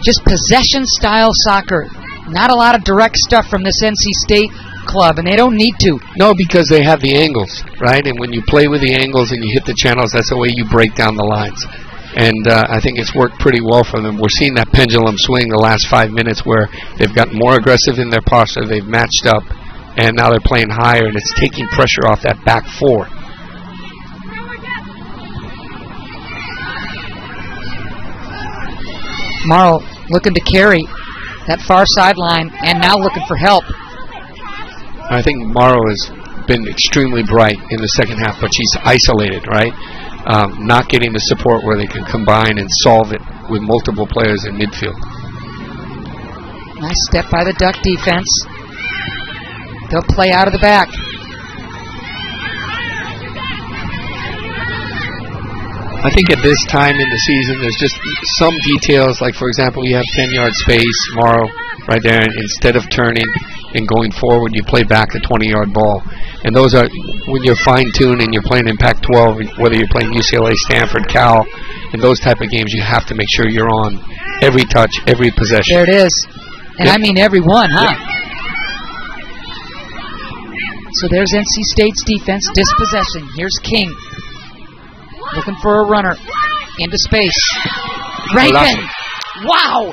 Just possession-style soccer. Not a lot of direct stuff from this NC State club, and they don't need to. No, because they have the angles, right? And when you play with the angles and you hit the channels, that's the way you break down the lines. And I think it's worked pretty well for them. We're seeing that pendulum swing the last 5 minutes where they've gotten more aggressive in their posture, they've matched up, and now they're playing higher, and it's taking pressure off that back four. Morrow looking to carry that far sideline and now looking for help. I think Morrow has been extremely bright in the second half, but she's isolated, right? Not getting the support where they can combine and solve it with multiple players in midfield. Nice step by the Duck defense. They'll play out of the back. I think at this time in the season, there's just some details, like, for example, you have 10-yard space, Morrow right there, and instead of turning and going forward, you play back a 20-yard ball. And those are, when you're fine-tuned and you're playing in Pac-12, whether you're playing UCLA, Stanford, Cal, in those type of games, you have to make sure you're on every touch, every possession. There it is. And yep. I mean every one, huh? Yep. So there's NC State's defense, dispossession. Here's King. Looking for a runner. Into space. Rankin! Wow!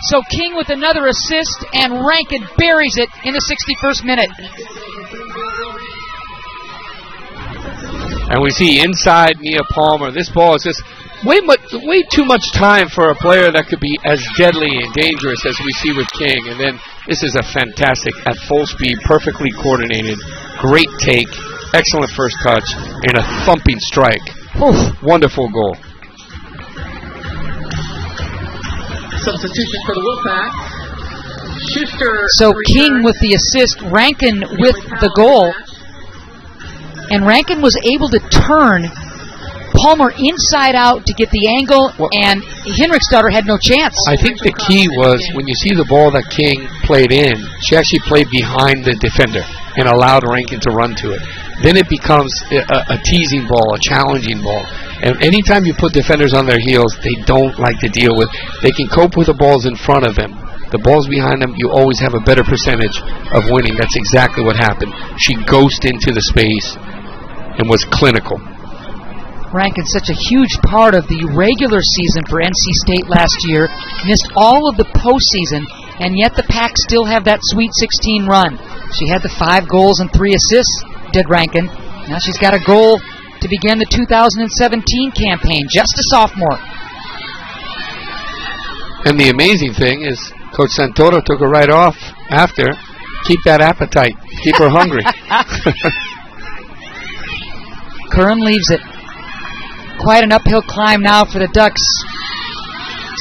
So King with another assist, and Rankin buries it in the 61st minute. And we see inside Mia Palmer. This ball is just way too much time for a player that could be as deadly and dangerous as we see with King. And then this is a fantastic, at full speed, perfectly coordinated, great take, excellent first touch, and a thumping strike. Oof, wonderful goal. Substitution for the Wolfpack. Schuster. So King with the assist, Rankin with the goal. And Rankin was able to turn Palmer inside out to get the angle, and Henriksdottir had no chance. I think the key was when you see the ball that King played in, she actually played behind the defender and allowed Rankin to run to it. Then it becomes a teasing ball, a challenging ball. And anytime you put defenders on their heels, they don't like to deal with. They can cope with the balls in front of them. The balls behind them, you always have a better percentage of winning. That's exactly what happened. She ghosted into the space and was clinical. Rankin, such a huge part of the regular season for NC State last year, missed all of the postseason, and yet the Pack still have that Sweet 16 run. She had the 5 goals and 3 assists, did Rankin. Now she's got a goal to begin the 2017 campaign, just a sophomore. And the amazing thing is Coach Santoro took her right off after. Keep that appetite. Keep her hungry. Curran leaves it. Quite an uphill climb now for the Ducks,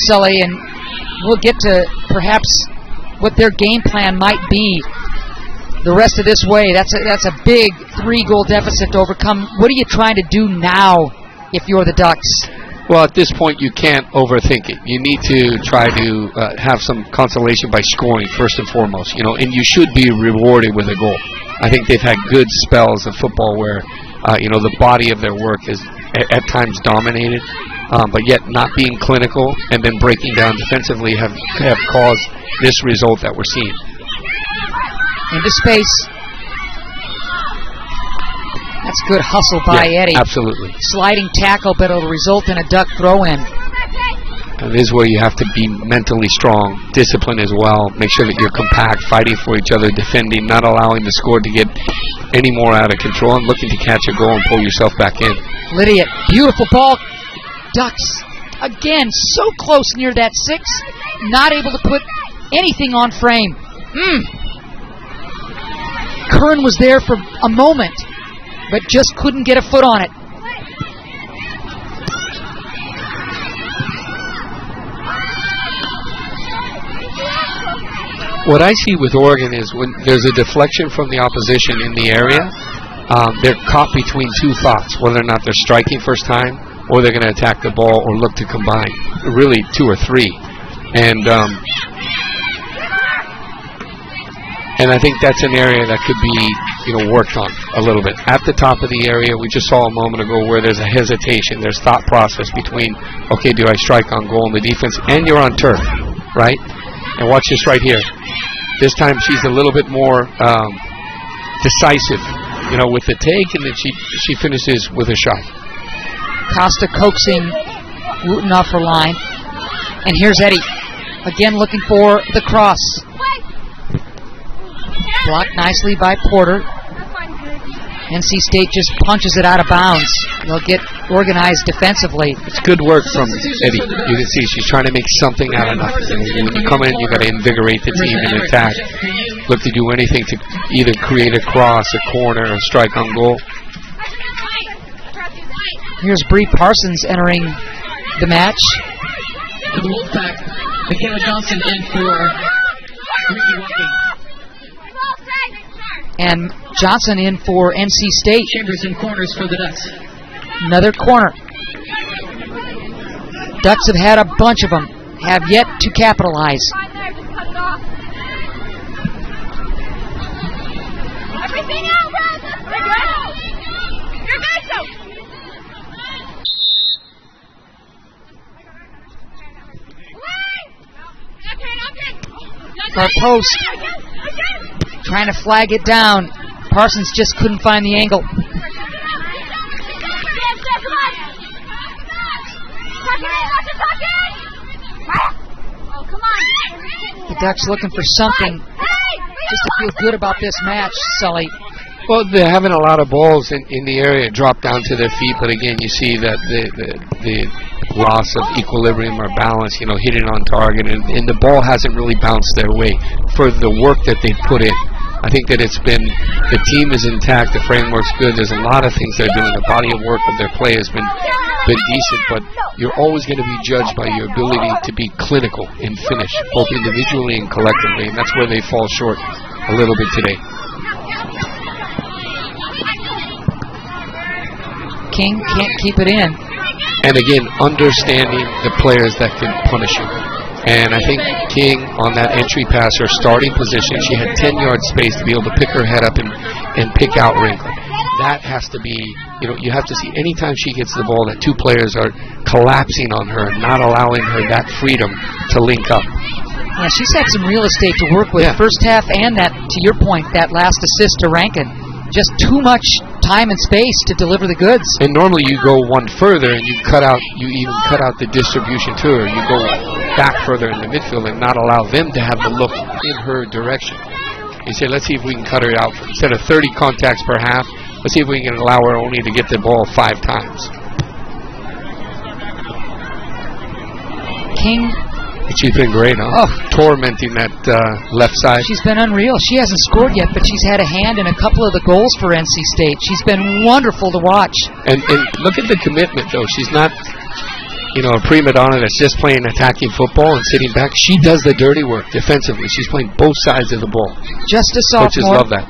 Sully, and we'll get to perhaps what their game plan might be the rest of this way. That's a big 3-goal deficit to overcome. What are you trying to do now if you're the Ducks? Well, at this point, you can't overthink it. You need to try to have some consolation by scoring first and foremost. And you should be rewarded with a goal. I think they've had good spells of football where, the body of their work is at times dominated, but yet not being clinical and then breaking down defensively have caused this result that we're seeing. Into space. That's good hustle by Eddie. Absolutely. Sliding tackle, but it'll result in a duck throw-in. And this is where you have to be mentally strong, disciplined as well, make sure that you're compact, fighting for each other, defending, not allowing the score to get any more out of control, and looking to catch a goal and pull yourself back in. Lydiate, beautiful ball. Ducks, again, so close near that 6, not able to put anything on frame. Kern was there for a moment, but just couldn't get a foot on it. What I see with Oregon is when there's a deflection from the opposition in the area, they're caught between two thoughts, whether or not they're striking first time or they're going to attack the ball or look to combine, really 2 or 3. And I think that's an area that could be, worked on a little bit. At the top of the area, we just saw a moment ago where there's a hesitation. There's thought process between, okay, do I strike on goal in the defense? And you're on turf, right? And watch this right here. This time she's a little bit more decisive, with the take, and then she finishes with a shot. Costa coaxing Wooten off her line. And here's Eddie, again looking for the cross. Blocked nicely by Porter. NC State just punches it out of bounds. They'll get organized defensively. It's good work from Eddie. You can see she's trying to make something out of nothing. When you come in, you got to invigorate the team and attack. Look to do anything to either create a cross, a corner, or strike on goal. Here's Bree Parsons entering the match. McKenna Johnson in for Ricky Watkins. And Johnson in for NC State. Chambers in corners for the Ducks. Another corner. Ducks have had a bunch of them, have yet to capitalize. Far post. Trying to flag it down. Parsons just couldn't find the angle. The Ducks looking for something just to feel good about this match, Sully. Well, they're having a lot of balls in the area drop down to their feet, but again, you see that the loss of equilibrium or balance, hitting on target, and the ball hasn't really bounced their way for the work that they put in. I think that it's been, the team is intact, the framework's good, there's a lot of things they're doing, the body of work of their play has been decent, but you're always going to be judged by your ability to be clinical in finish, both individually and collectively, and that's where they fall short a little bit today. King can't keep it in. And again, understanding the players that can punish you. And I think King, on that entry pass, her starting position, she had 10-yard space to be able to pick her head up and pick out Wrinkle. That has to be, you have to see anytime she gets the ball that two players are collapsing on her, not allowing her that freedom to link up. Yeah, she's had some real estate to work with first half, and that, to your point, that last assist to Rankin. Just too much time and space to deliver the goods. And normally you go one further and you even cut out the distribution to her. You go back further in the midfield and not allow them to have the look in her direction. You say, let's see if we can cut her out. Instead of 30 contacts per half, let's see if we can allow her only to get the ball 5 times. King. She's been great, huh? Oh. Tormenting that left side. She's been unreal. She hasn't scored yet, but she's had a hand in a couple of the goals for NC State. She's been wonderful to watch. And look at the commitment, though. She's not, a prima donna that's just playing attacking football and sitting back. She does the dirty work defensively. She's playing both sides of the ball. Just a sophomore. Coaches love that.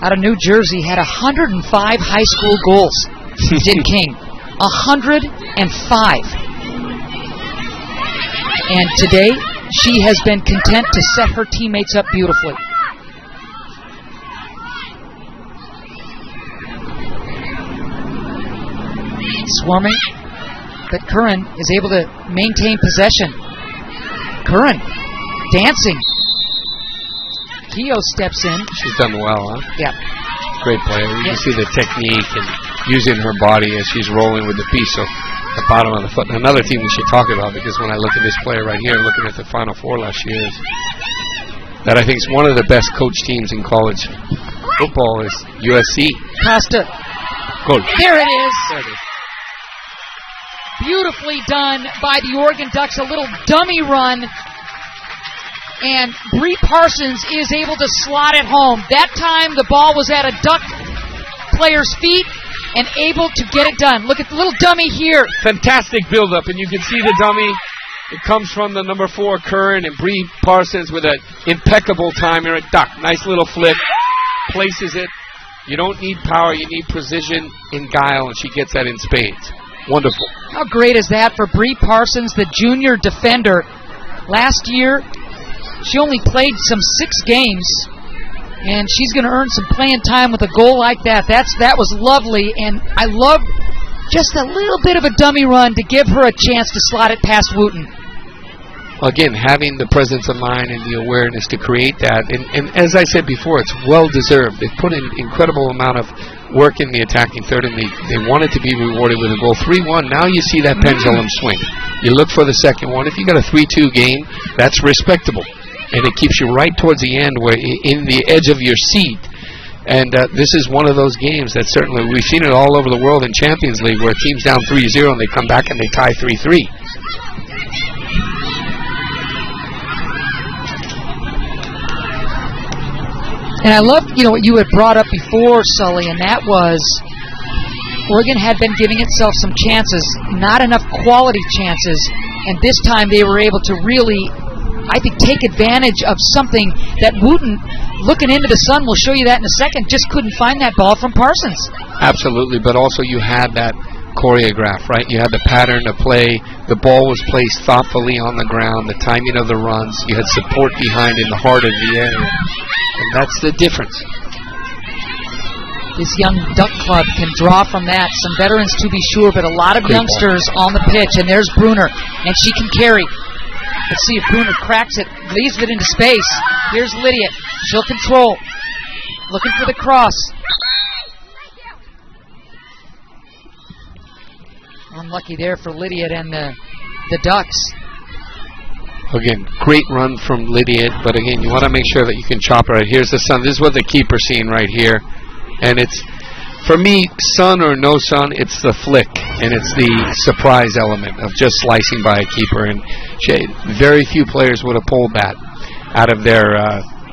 Out of New Jersey, had 105 high school goals. Did King. 105. And today, she has been content to set her teammates up beautifully. Swarming, but Curran is able to maintain possession. Curran dancing. Keough steps in. She's done well, huh? Yeah. Great player. You can see the technique and using her body as she's rolling with the piece. So the bottom of the foot. Another team we should talk about, because when I look at this player right here, looking at the Final Four last year, that I think is one of the best coached teams in college football is USC. Costa. Goal. There it is. There it is. Beautifully done by the Oregon Ducks. A little dummy run. And Bree Parsons is able to slot it home. That time the ball was at a Duck player's feet and able to get it done. Look at the little dummy here. Fantastic build-up, and you can see the dummy. It comes from the number 4, Curran, and Bree Parsons with an impeccable timer at Duck. Nice little flip. Places it. You don't need power. You need precision in guile, and she gets that in spades. Wonderful. How great is that for Bree Parsons, the junior defender? Last year, she only played some 6 games, and she's going to earn some playing time with a goal like that. That was lovely, and I love just a little bit of a dummy run to give her a chance to slot it past Wooten. Again, having the presence of mind and the awareness to create that, and as I said before, it's well-deserved. They've put an incredible amount of work in the attacking third, and they wanted to be rewarded with a goal. 3-1, now you see that pendulum swing. You look for the second one. If you got a 3-2 game, that's respectable. And it keeps you right towards the end, where in the edge of your seat. And this is one of those games that certainly, we've seen it all over the world in Champions League, where a team's down 3-0 and they come back and they tie 3-3. And I love, what you had brought up before, Sully, and that was Oregon had been giving itself some chances, not enough quality chances, and this time they were able to really, I think, take advantage of something that Wooten, looking into the sun, will show you that in a second, just couldn't find that ball from Parsons. Absolutely, but also you had that choreograph, right? You had the pattern of play. The ball was placed thoughtfully on the ground, the timing of the runs. You had support behind in the heart of the area. And that's the difference. This young Duck club can draw from that. Some veterans to be sure, but a lot of youngsters on the pitch. And there's Bruner, and she can carry. Let's see if Bruner cracks it, leaves it into space. Here's Lydia. She'll control. Looking for the cross. Unlucky there for Lydia and the Ducks. Again, great run from Lydia, but again, you want to make sure that you can chop her right. Here's the sun. This is what the keeper's seeing right here. And it's, for me, sun or no sun, it's the flick, and it's the surprise element of just slicing by a keeper. And very few players would have pulled that out of their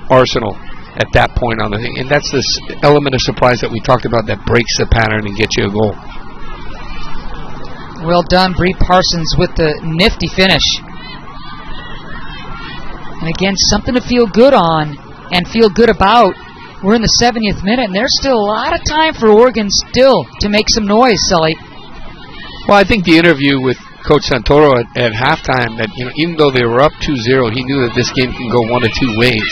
arsenal at that point on the thing. And that's this element of surprise that we talked about that breaks the pattern and gets you a goal. Well done, Bree Parsons with the nifty finish. And again, something to feel good on and feel good about. We're in the 70th minute, and there's still a lot of time for Oregon still to make some noise, Sully. Well, I think the interview with Coach Santoro at halftime, that even though they were up 2-0, he knew that this game can go one of two ways.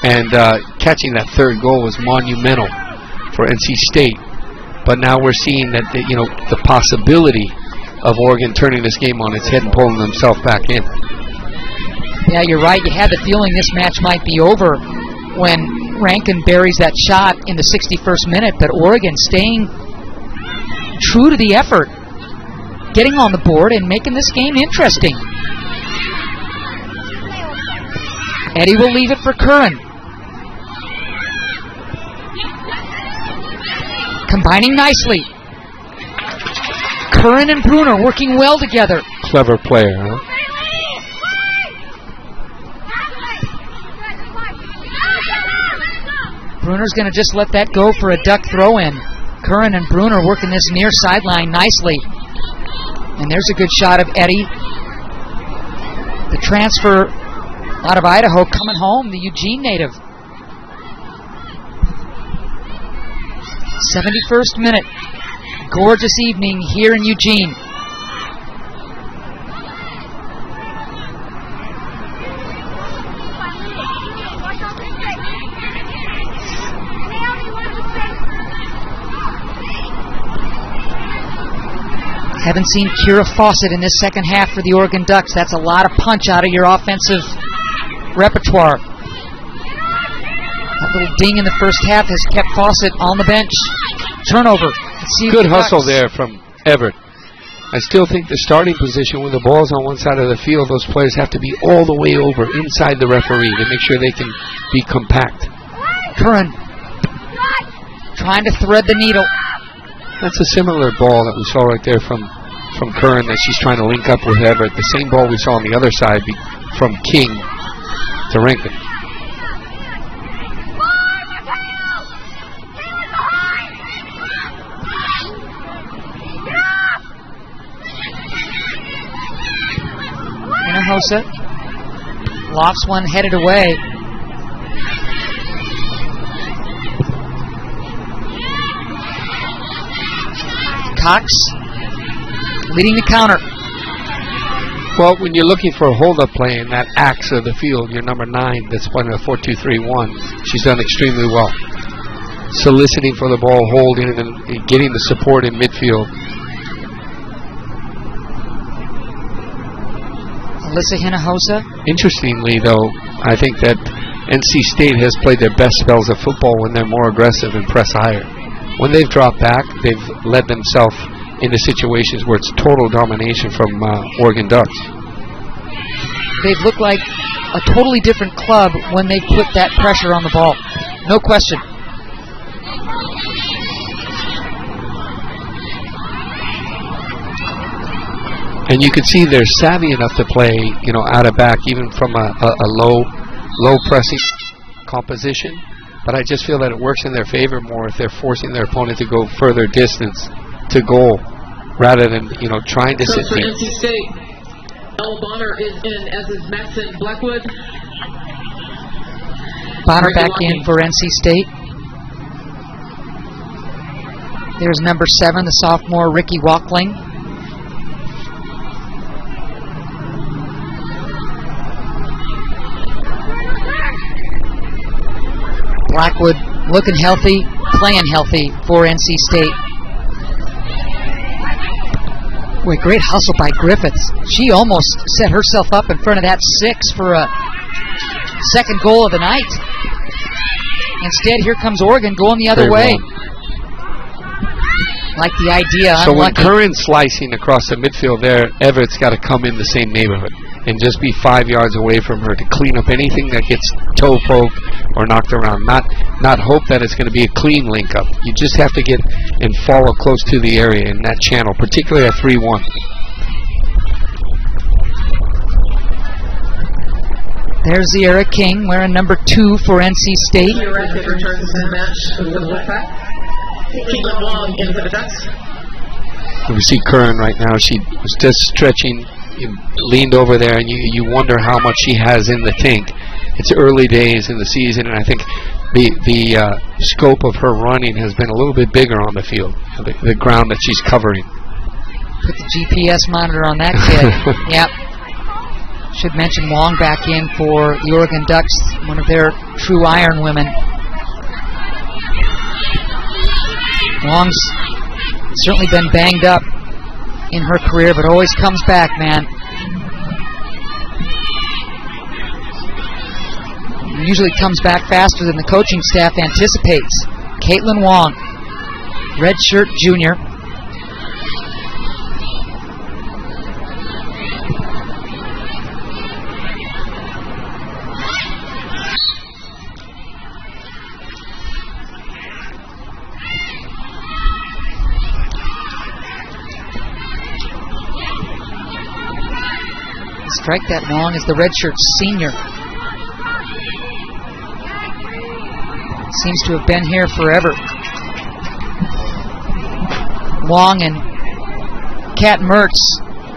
And catching that third goal was monumental for NC State. But now we're seeing that the possibility of Oregon turning this game on its head and pulling themselves back in. Yeah, you're right. You had the feeling this match might be over when Rankin buries that shot in the 61st minute, but Oregon staying true to the effort, getting on the board and making this game interesting. Eddie will leave it for Curran. Combining nicely. Curran and Bruner working well together. Clever player, huh? Bruner's going to just let that go for a Duck throw-in. Curran and Bruner working this near sideline nicely. And there's a good shot of Eddie. The transfer out of Idaho coming home, the Eugene native. 71st minute. gorgeous evening here in Eugene. Haven't seen Kira Fawcett in this second half for the Oregon Ducks. That's a lot of punch out of your offensive repertoire. That little ding in the first half has kept Fawcett on the bench. Turnover. Good hustle there from Everett. I still think the starting position when the ball's on one side of the field, those players have to be all the way over inside the referee to make sure they can be compact. Curran trying to thread the needle. That's a similar ball that we saw right there from Curran that she's trying to link up with Everett. The same ball we saw on the other side from King to Rankin. Hinojosa lofts one, headed away. Cox leading the counter. Well, when you're looking for a hold-up play in that axe of the field, your number 9 that's playing a 4-2-3-1, she's done extremely well. Soliciting for the ball, holding it, and getting the support in midfield. Alyssa Hinojosa. Interestingly, though, I think that NC State has played their best spells of football when they're more aggressive and press higher. When they've dropped back, they've led themselves into situations where it's total domination from Oregon Ducks. They've looked like a totally different club when they put that pressure on the ball. No question. And you can see they're savvy enough to play, out of back, even from a low pressing composition. But I just feel that it works in their favor more if they're forcing their opponent to go further distance to goal, rather than trying to sit for deep. NC State, Elle Bonner is in, as is Maxon Blackwood. Bonner back in for NC State. There's number 7, the sophomore Ricky Walkling. Blackwood looking healthy, playing healthy for NC State. Boy, great hustle by Griffiths. She almost set herself up in front of that 6 for a second goal of the night. Instead, here comes Oregon going the other way. Like the idea. So when Curran's slicing across the midfield there, Everett's got to come in the same neighborhood and just be 5 yards away from her to clean up anything that gets toe poked or knocked around. Not hope that it's going to be a clean link up. You just have to get and follow close to the area in that channel, particularly at 3-1. There's Zierra King wearing number 2 for NC State. Returns to the match with the Wolfpack. Keelan Wong in for the Ducks. We see Curran right now. She was just stretching, leaned over there, and you wonder how much she has in the tank. It's early days in the season, and I think the scope of her running has been a little bit bigger on the field, the ground that she's covering. Put the GPS monitor on that kid. Yep. Should mention Wong back in for the Oregon Ducks, one of their true iron women. Wong's certainly been banged up in her career, but always comes back, man. Usually comes back faster than the coaching staff anticipates. Caitlin Wong, redshirt junior. Strike that Wong is the redshirt senior. Seems to have been here forever. Wong and Kat Mertz.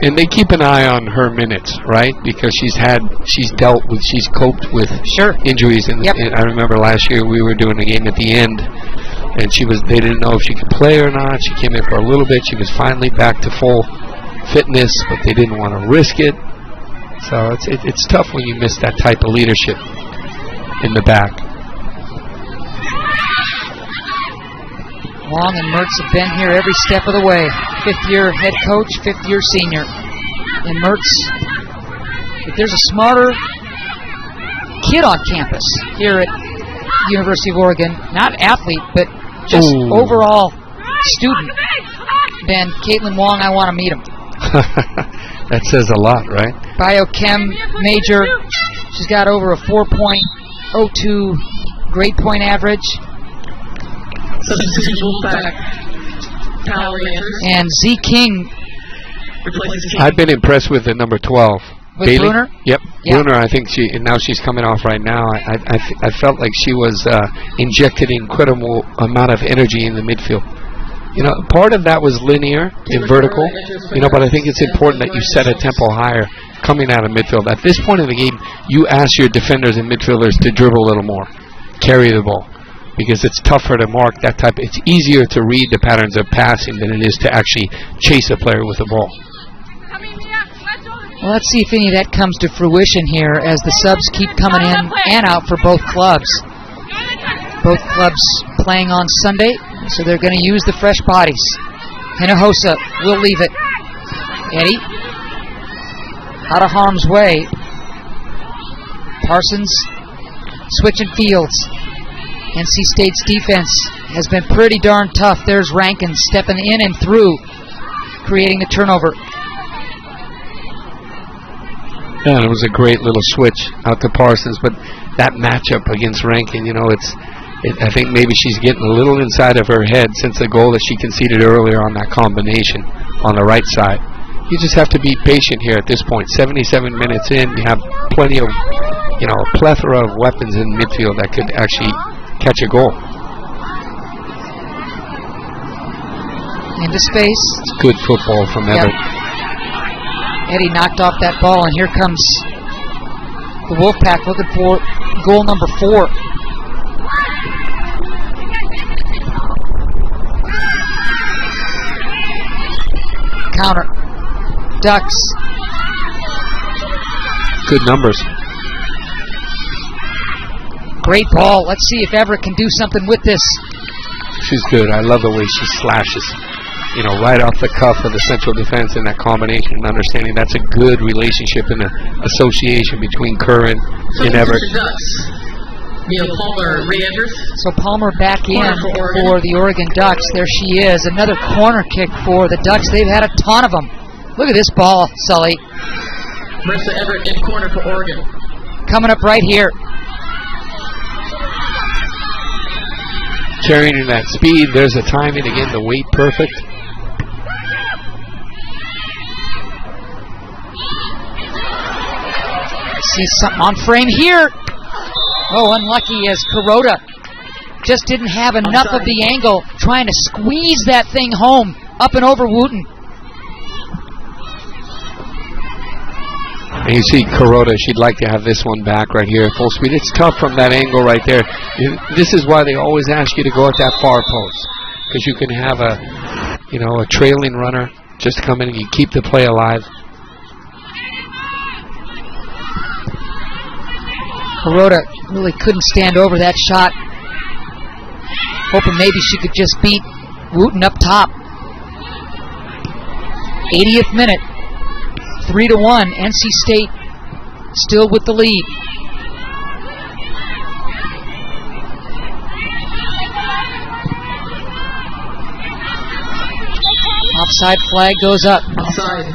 And they keep an eye on her minutes, right? Because she's coped with injuries. And I remember last year we were doing a game at the end and they didn't know if she could play or not. She came in for a little bit. She was finally back to full fitness, but they didn't want to risk it. So it's tough when you miss that type of leadership in the back. Long and Mertz have been here every step of the way. 5th-year head coach, 5th-year senior. And Mertz, if there's a smarter kid on campus here at University of Oregon, not athlete, but just overall student, then Caitlin Wong, I want to meet him. That says a lot, right? Biochem major. She's got over a 4.02 grade point average. And Z King. I've been impressed with the number 12. With Bailey? Bruner? Yep. Bruner, I think now she's coming off right now. I felt like she was injected incredible amount of energy in the midfield. You know, part of that was linear and vertical, but I think it's important that you set a tempo higher coming out of midfield. At this point in the game, you ask your defenders and midfielders to dribble a little more, carry the ball, because it's tougher to mark that type. It's easier to read the patterns of passing than it is to actually chase a player with the ball. Well, let's see if any of that comes to fruition here as the subs keep coming in and out for both clubs. Both clubs playing on Sunday, so they're going to use the fresh bodies. Hinojosa will leave it. Eddie, out of harm's way. Parsons switching fields. NC State's defense has been pretty darn tough. There's Rankin stepping in and through, creating the turnover. Yeah, it was a great little switch out to Parsons, but that matchup against Rankin, I think maybe she's getting a little inside of her head since the goal that she conceded earlier on that combination on the right side. You just have to be patient here at this point. 77 minutes in, you have plenty of, a plethora of weapons in midfield that could actually catch a goal. Into space. It's good football from Everett. Eddie knocked off that ball, and here comes the Wolfpack looking for goal number 4. Counter. Ducks. Good numbers. Great ball. Let's see if Everett can do something with this. She's good. I love the way she slashes, right off the cuff of the central defense in that combination, and understanding that's a good relationship and an association between Curran and Everett. Palmer re-enters. So Palmer back in for the Oregon Ducks. There she is. Another corner kick for the Ducks. They've had a ton of them. Look at this ball, Sully. Marissa Everett in corner for Oregon. Coming up right here. Carrying that speed. There's the timing. Again, the weight perfect. See something on frame here. Oh, unlucky as Kuroda just didn't have enough of the angle, trying to squeeze that thing home up and over Wooten. And you see Kuroda, she'd like to have this one back right here at full speed. It's tough from that angle right there. This is why they always ask you to go at that far post, because you can have a trailing runner just come in and you keep the play alive. Kuroda really couldn't stand over that shot. Hoping maybe she could just beat Wooten up top. 80th minute. 3-1. NC State still with the lead. Offside flag goes up. Offside.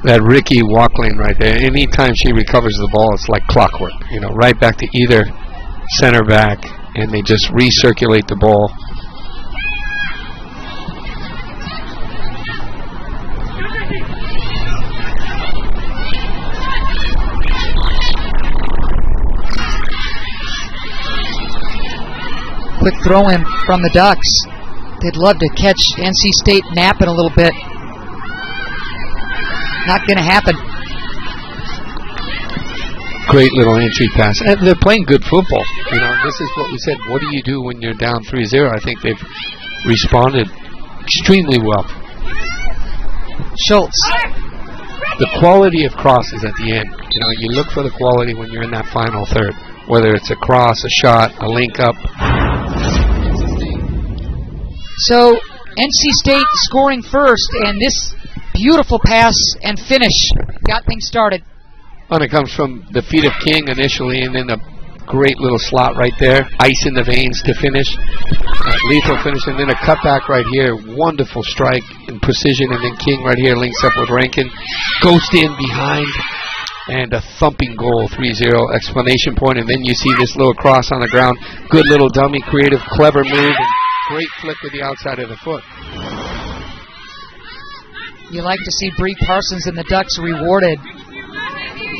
That Ricky Walkling right there, anytime she recovers the ball, it's like clockwork. Right back to either center back, and they just recirculate the ball. Quick throw in from the Ducks. They'd love to catch NC State napping a little bit. Not going to happen. Great little entry pass. And they're playing good football. You know, this is what we said. What do you do when you're down 3-0? I think they've responded extremely well. Schultz. The quality of crosses at the end. You know, you look for the quality when you're in that final third. Whether it's a cross, a shot, a link up. So, NC State scoring first, and this beautiful pass and finish got things started. And it comes from the feet of King initially, and then a great little slot right there. Ice in the veins to finish. Lethal finish, and then a cutback right here. Wonderful strike and precision, and then King right here links up with Rankin. Ghost in behind, and a thumping goal, 3-0, exclamation point, and then you see this little cross on the ground. Good little dummy, creative, clever move, and great flick with the outside of the foot. You like to see Bree Parsons and the Ducks rewarded.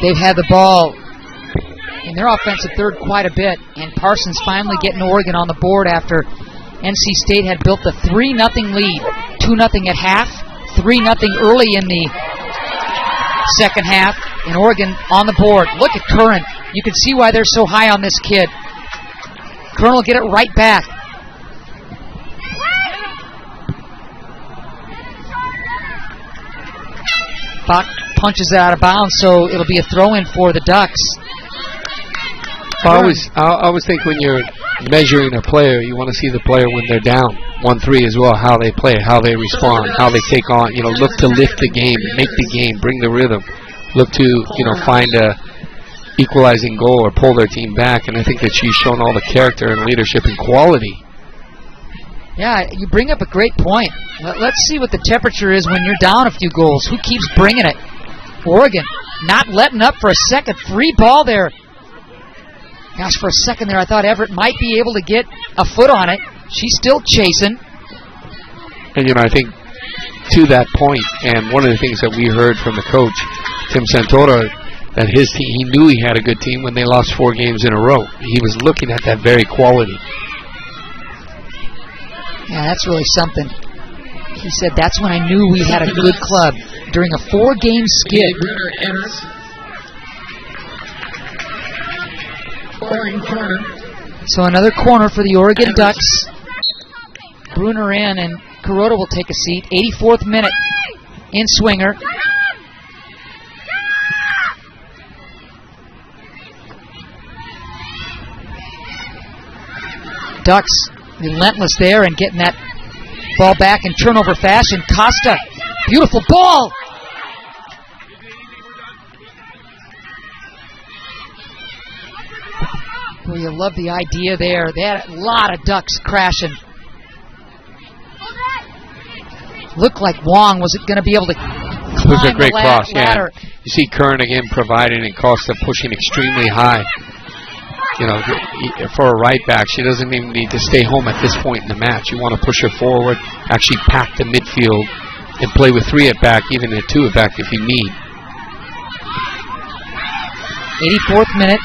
They've had the ball in their offensive third quite a bit, and Parsons finally getting Oregon on the board after NC State had built the 3-0 lead. 2-0 at half, 3-0 early in the second half, and Oregon on the board. Look at Curran. You can see why they're so high on this kid. Curran will get it right back. Bach punches it out of bounds, so it'll be a throw-in for the Ducks. I always think when you're measuring a player, you want to see the player when they're down 1-3 as well, how they play, how they respond, how they take on, you know, look to lift the game, make the game, bring the rhythm, look to, you know, find a equalizing goal or pull their team back, and I think that she's shown all the character and leadership and quality. Yeah, you bring up a great point. Let's see what the temperature is when you're down a few goals. Who keeps bringing it? Oregon not letting up for a second. Free ball there. Gosh, for a second there, I thought Everett might be able to get a foot on it. She's still chasing. And, you know, I think to that point, and one of the things that we heard from the coach, Tim Santora, that his team, he knew he had a good team when they lost 4 games in a row. He was looking at that very quality. Yeah, that's really something. He said, that's when I knew we had a good club, during a 4-game skid. So another corner for the Oregon Ducks. Bruner in, and Kuroda will take a seat. 84th minute in Swinger. Ducks relentless there and getting that ball back in turnover fashion. Costa, beautiful ball. Boy, you love the idea there. They had a lot of Ducks crashing. Looked like Wong was going to be able to climb it was a great cross, ladder. Yeah. You see Curran again providing and Costa pushing extremely high. You know, for a right back, she doesn't even need to stay home at this point in the match. You want to push her forward, actually pack the midfield, and play with 3 at back, even at 2 at back if you need. 84th minute.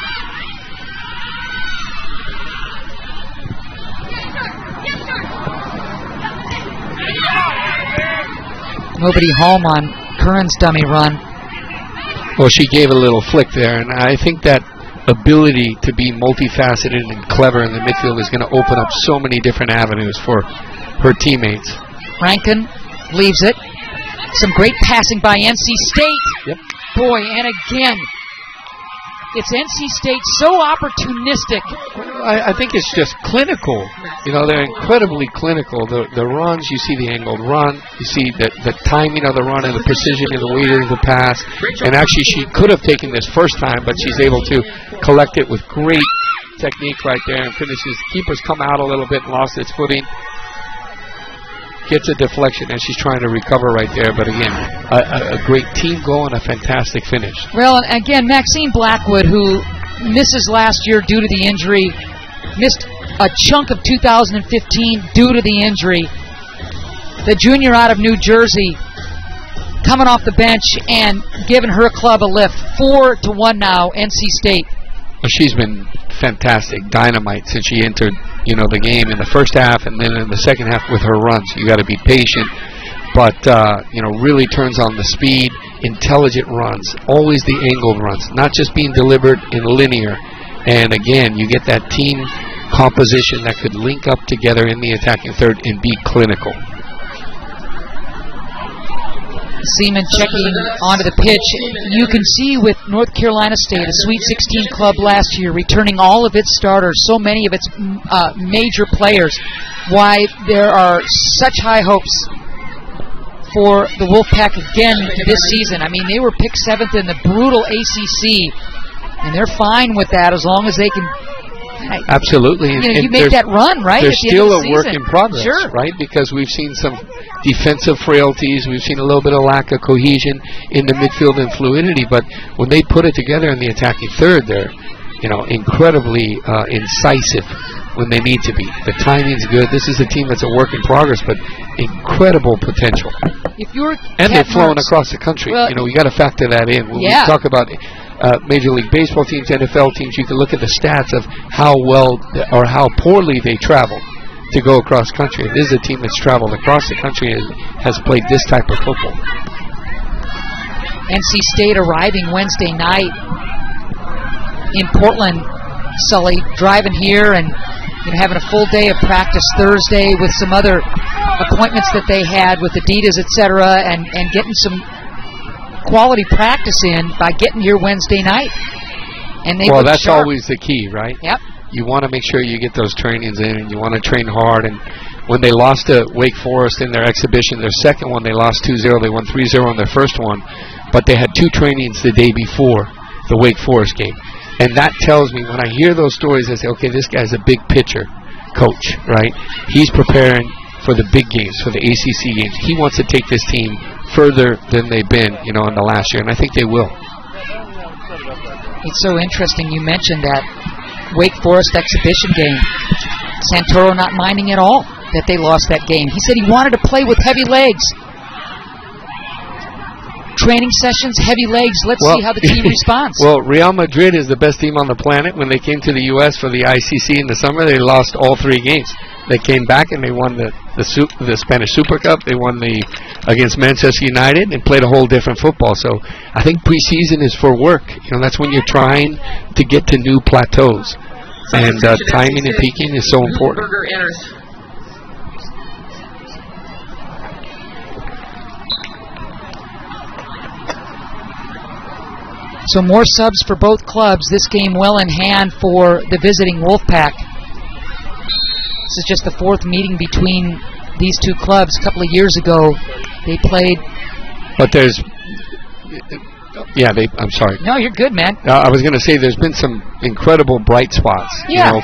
Nobody home on Curran's dummy run. Well, she gave a little flick there, and I think that ability to be multifaceted and clever in the midfield is going to open up so many different avenues for her teammates. Rankin leaves it. Some great passing by NC State. Yep. Boy, and again, it's NC State so opportunistic. I think it's just clinical. You know, they're incredibly clinical. The runs, you see the angled run, you see the timing of the run and the precision and the weight of the pass. And actually, she could have taken this first time, but she's able to collect it with great technique right there and finishes. Keeper's come out a little bit and lost its footing. Gets a deflection as she's trying to recover right there, but again, a great team goal and a fantastic finish. Well, and again, Maxine Blackwood, who misses last year due to the injury, missed a chunk of 2015 due to the injury. The junior out of New Jersey coming off the bench and giving her club a lift. 4-1 now, NC State. She's been fantastic, dynamite since she entered, you know, the game in the first half and then in the second half with her runs. You got to be patient, but you know, really turns on the speed intelligent runs, always the angled runs, not just being delivered in linear. And again, you get that team composition that could link up together in the attacking third and be clinical. Seaman checking onto the pitch. You can see with North Carolina State, a Sweet 16 club last year, returning all of its starters, so many of its major players, why there are such high hopes for the Wolfpack again this season. I mean, they were picked 7th in the brutal ACC, and they're fine with that as long as they can. Absolutely. You make that run, right? There's still a work in progress, sure, right? Because we've seen some defensive frailties. We've seen a little bit of lack of cohesion in the midfield and fluidity. But when they put it together in the attacking third, they're, incredibly incisive when they need to be. The timing's good. This is a team that's a work in progress, but incredible potential. And they're flowing across the country. Well, we got to factor that in. When we talk about Major League Baseball teams, NFL teams, you can look at the stats of how well or how poorly they travel to go across country. This is a team that's traveled across the country and has played this type of football. NC State arriving Wednesday night in Portland, Sully, driving here and having a full day of practice Thursday with some other appointments that they had with Adidas, etc., and getting some quality practice in by getting here Wednesday night. And that's sharp. Always the key, right? Yep. You want to make sure you get those trainings in, and you want to train hard. And when they lost to Wake Forest in their exhibition, their second one, they lost 2-0. They won 3-0 in their first one, but they had 2 trainings the day before the Wake Forest game. And that tells me, when I hear those stories, I say, okay, this guy's a big pitcher coach, right? He's preparing for the big games, for the ACC games. He wants to take this team further than they've been, in the last year, and I think they will. It's so interesting you mentioned that Wake Forest exhibition game. Santoro not minding at all that they lost that game. He said he wanted to play with heavy legs. Training sessions, heavy legs. Let's see how the team responds. Well, Real Madrid is the best team on the planet. When they came to the U.S. for the ICC in the summer, they lost all 3 games. They came back and they won the Spanish Super Cup. They won against Manchester United and played a whole different football. So I think preseason is for work. That's when you're trying to get to new plateaus. And timing and peaking is so important. So more subs for both clubs. This game well in hand for the visiting Wolfpack. This is just the 4th meeting between these two clubs. A couple of years ago, they played. But there's, I'm sorry. No, you're good, man. I was going to say there's been some incredible bright spots,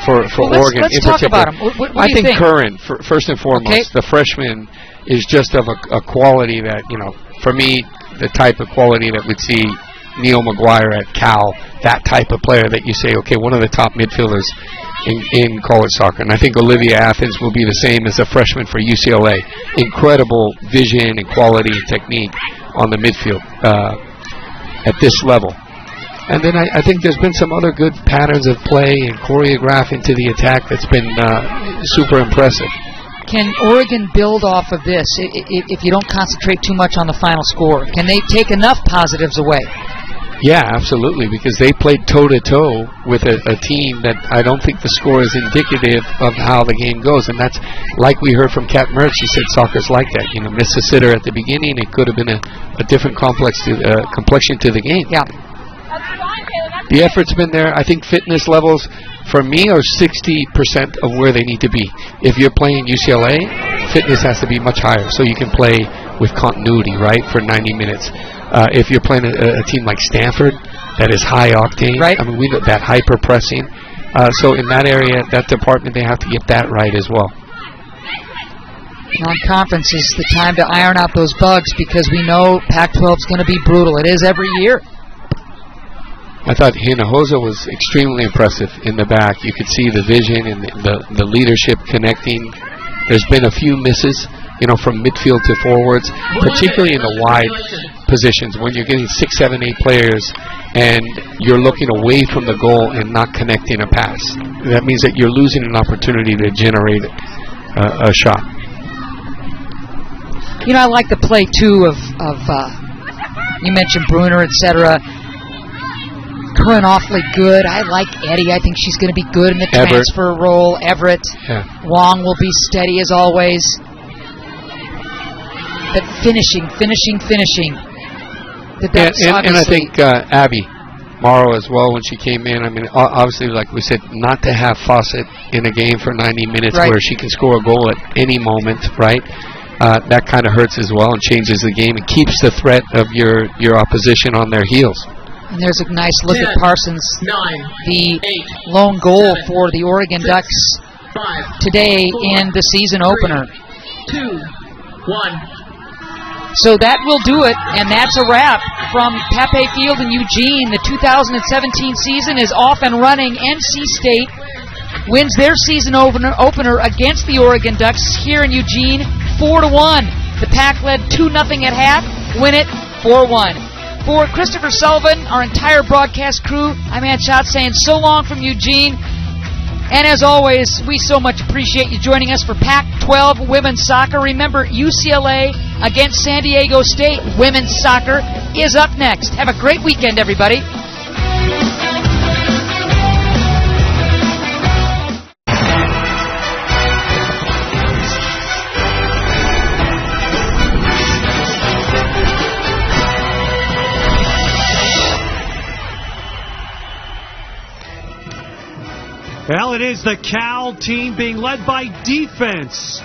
for Oregon. Let's talk about them. What I do you think? Curran, first and foremost, the freshman is just of a quality that, for me, the type of quality that we'd see Neil McGuire at Cal, that type of player that you say, okay, one of the top midfielders in college soccer. And I think Olivia Athens will be the same as a freshman for UCLA. Incredible vision and quality and technique on the midfield at this level. And then I think there's been some other good patterns of play and choreographing to the attack that's been super impressive. Can Oregon build off of this if you don't concentrate too much on the final score? Can they take enough positives away? Yeah, absolutely, because they played toe-to-toe with a team that I don't think the score is indicative of how the game goes. And that's like we heard from Kat Mertz. She said soccer's like that. Miss a sitter at the beginning, it could have been a different complexion to the game. Yeah. The effort's been there. I think fitness levels, for me, are 60% of where they need to be. If you're playing UCLA, fitness has to be much higher so you can play with continuity, right, for 90 minutes. If you're playing a team like Stanford that is high octane, right. I mean, we know that hyper pressing. So in that area, that department, they have to get that right as well. Non-conference is the time to iron out those bugs because we know Pac-12 is going to be brutal. It is every year. I thought Hinojosa was extremely impressive in the back. You could see the vision and the leadership connecting. There's been a few misses, from midfield to forwards, particularly in the wide positions when you're getting 6, 7, 8 players and you're looking away from the goal and not connecting a pass. That means that you're losing an opportunity to generate a shot. I like the play, too, of You mentioned Bruner, etc. Curran awfully good. I like Eddie. I think she's going to be good in the transfer role. Everett. Yeah. Wong will be steady as always. But finishing. The Ducks, and I think Abby Morrow as well, when she came in. I mean, obviously, like we said, not to have Fawcett in a game for 90 minutes where she can score a goal at any moment, right? That kind of hurts as well and changes the game and keeps the threat of your opposition on their heels. And there's a nice look at Parsons, the lone goal for the Oregon Ducks today in the season opener. 2-1. So that will do it, and that's a wrap from Pape Field in Eugene. The 2017 season is off and running. NC State wins their season opener against the Oregon Ducks here in Eugene, 4-1. The Pack led 2-0 at half, win it 4-1. For Christopher Sullivan, our entire broadcast crew, I'm Ann Schott saying so long from Eugene. And as always, we so much appreciate you joining us for Pac-12 Women's Soccer. Remember, UCLA against San Diego State Women's Soccer is up next. Have a great weekend, everybody. Well, it is the Cal team being led by defense.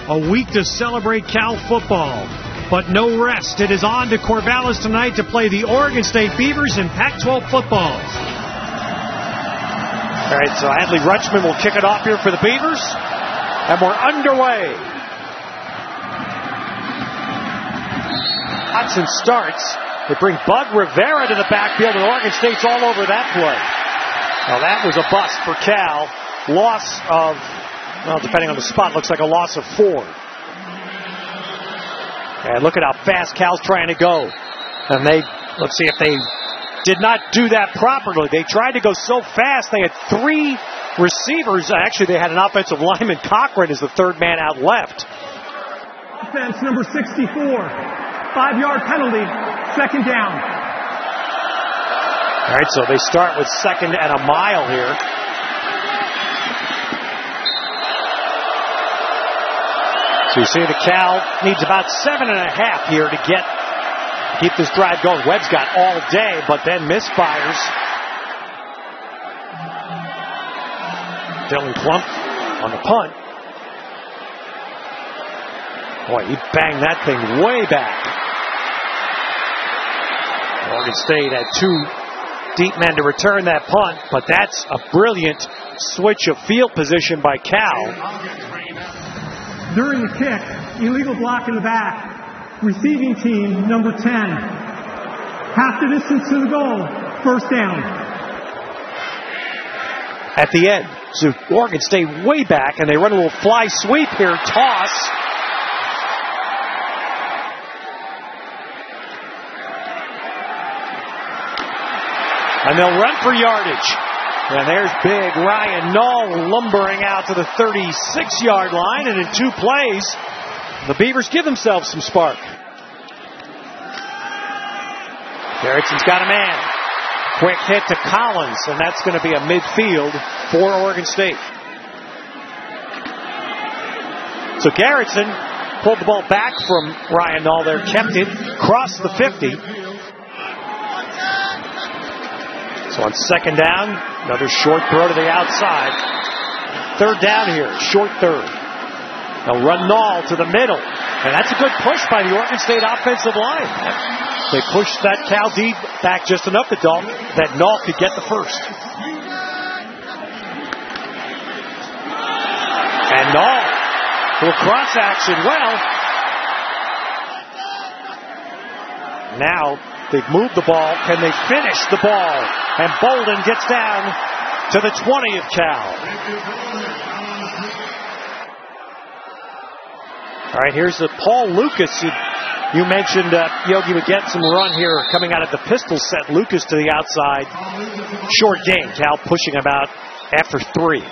A week to celebrate Cal football, but no rest. It is on to Corvallis tonight to play the Oregon State Beavers in Pac-12 football. All right, so Adley Rutschman will kick it off here for the Beavers, and we're underway. Hudson starts. They bring Bud Rivera to the backfield, and Oregon State's all over that play. Now that was a bust for Cal. Loss of, well, depending on the spot, looks like a loss of 4. And look at how fast Cal's trying to go. And let's see if they did not do that properly. They tried to go so fast, they had 3 receivers. Actually, they had an offensive lineman, Cochran, as the third man out left. Offense number 64. 5-yard penalty, second down. All right, so they start with 2nd and a mile here. So you see the Cal needs about 7.5 here to keep this drive going. Webb's got all day, but then misfires. Dylan Plump on the punt. Boy, he banged that thing way back. Oregon State had 2 deep men to return that punt, but that's a brilliant switch of field position by Cal. During the kick, illegal block in the back. Receiving team, number 10. Half the distance to the goal, first down. At the end, so Oregon State way back, and they run a little fly sweep here, toss. And they'll run for yardage. And there's big Ryan Nall lumbering out to the 36-yard line. And in 2 plays, the Beavers give themselves some spark. Garrettson's got a man. Quick hit to Collins. And that's going to be a midfield for Oregon State. So Garrettson pulled the ball back from Ryan Nall there. Kept it. Crossed the 50. So on 2nd down, another short throw to the outside. 3rd down here, short 3rd. They'll run Nall to the middle. And that's a good push by the Oregon State offensive line. They pushed that Cal D back just enough that Nall could get the first. And Nall will cross action well. Now they've moved the ball. Can they finish the ball? And Bolden gets down to the 20 of Cal. All right, here's the Paul Lucas. You mentioned Yogi would get some run here coming out of the pistol set. Lucas to the outside. Short game. Cal pushing about after 3.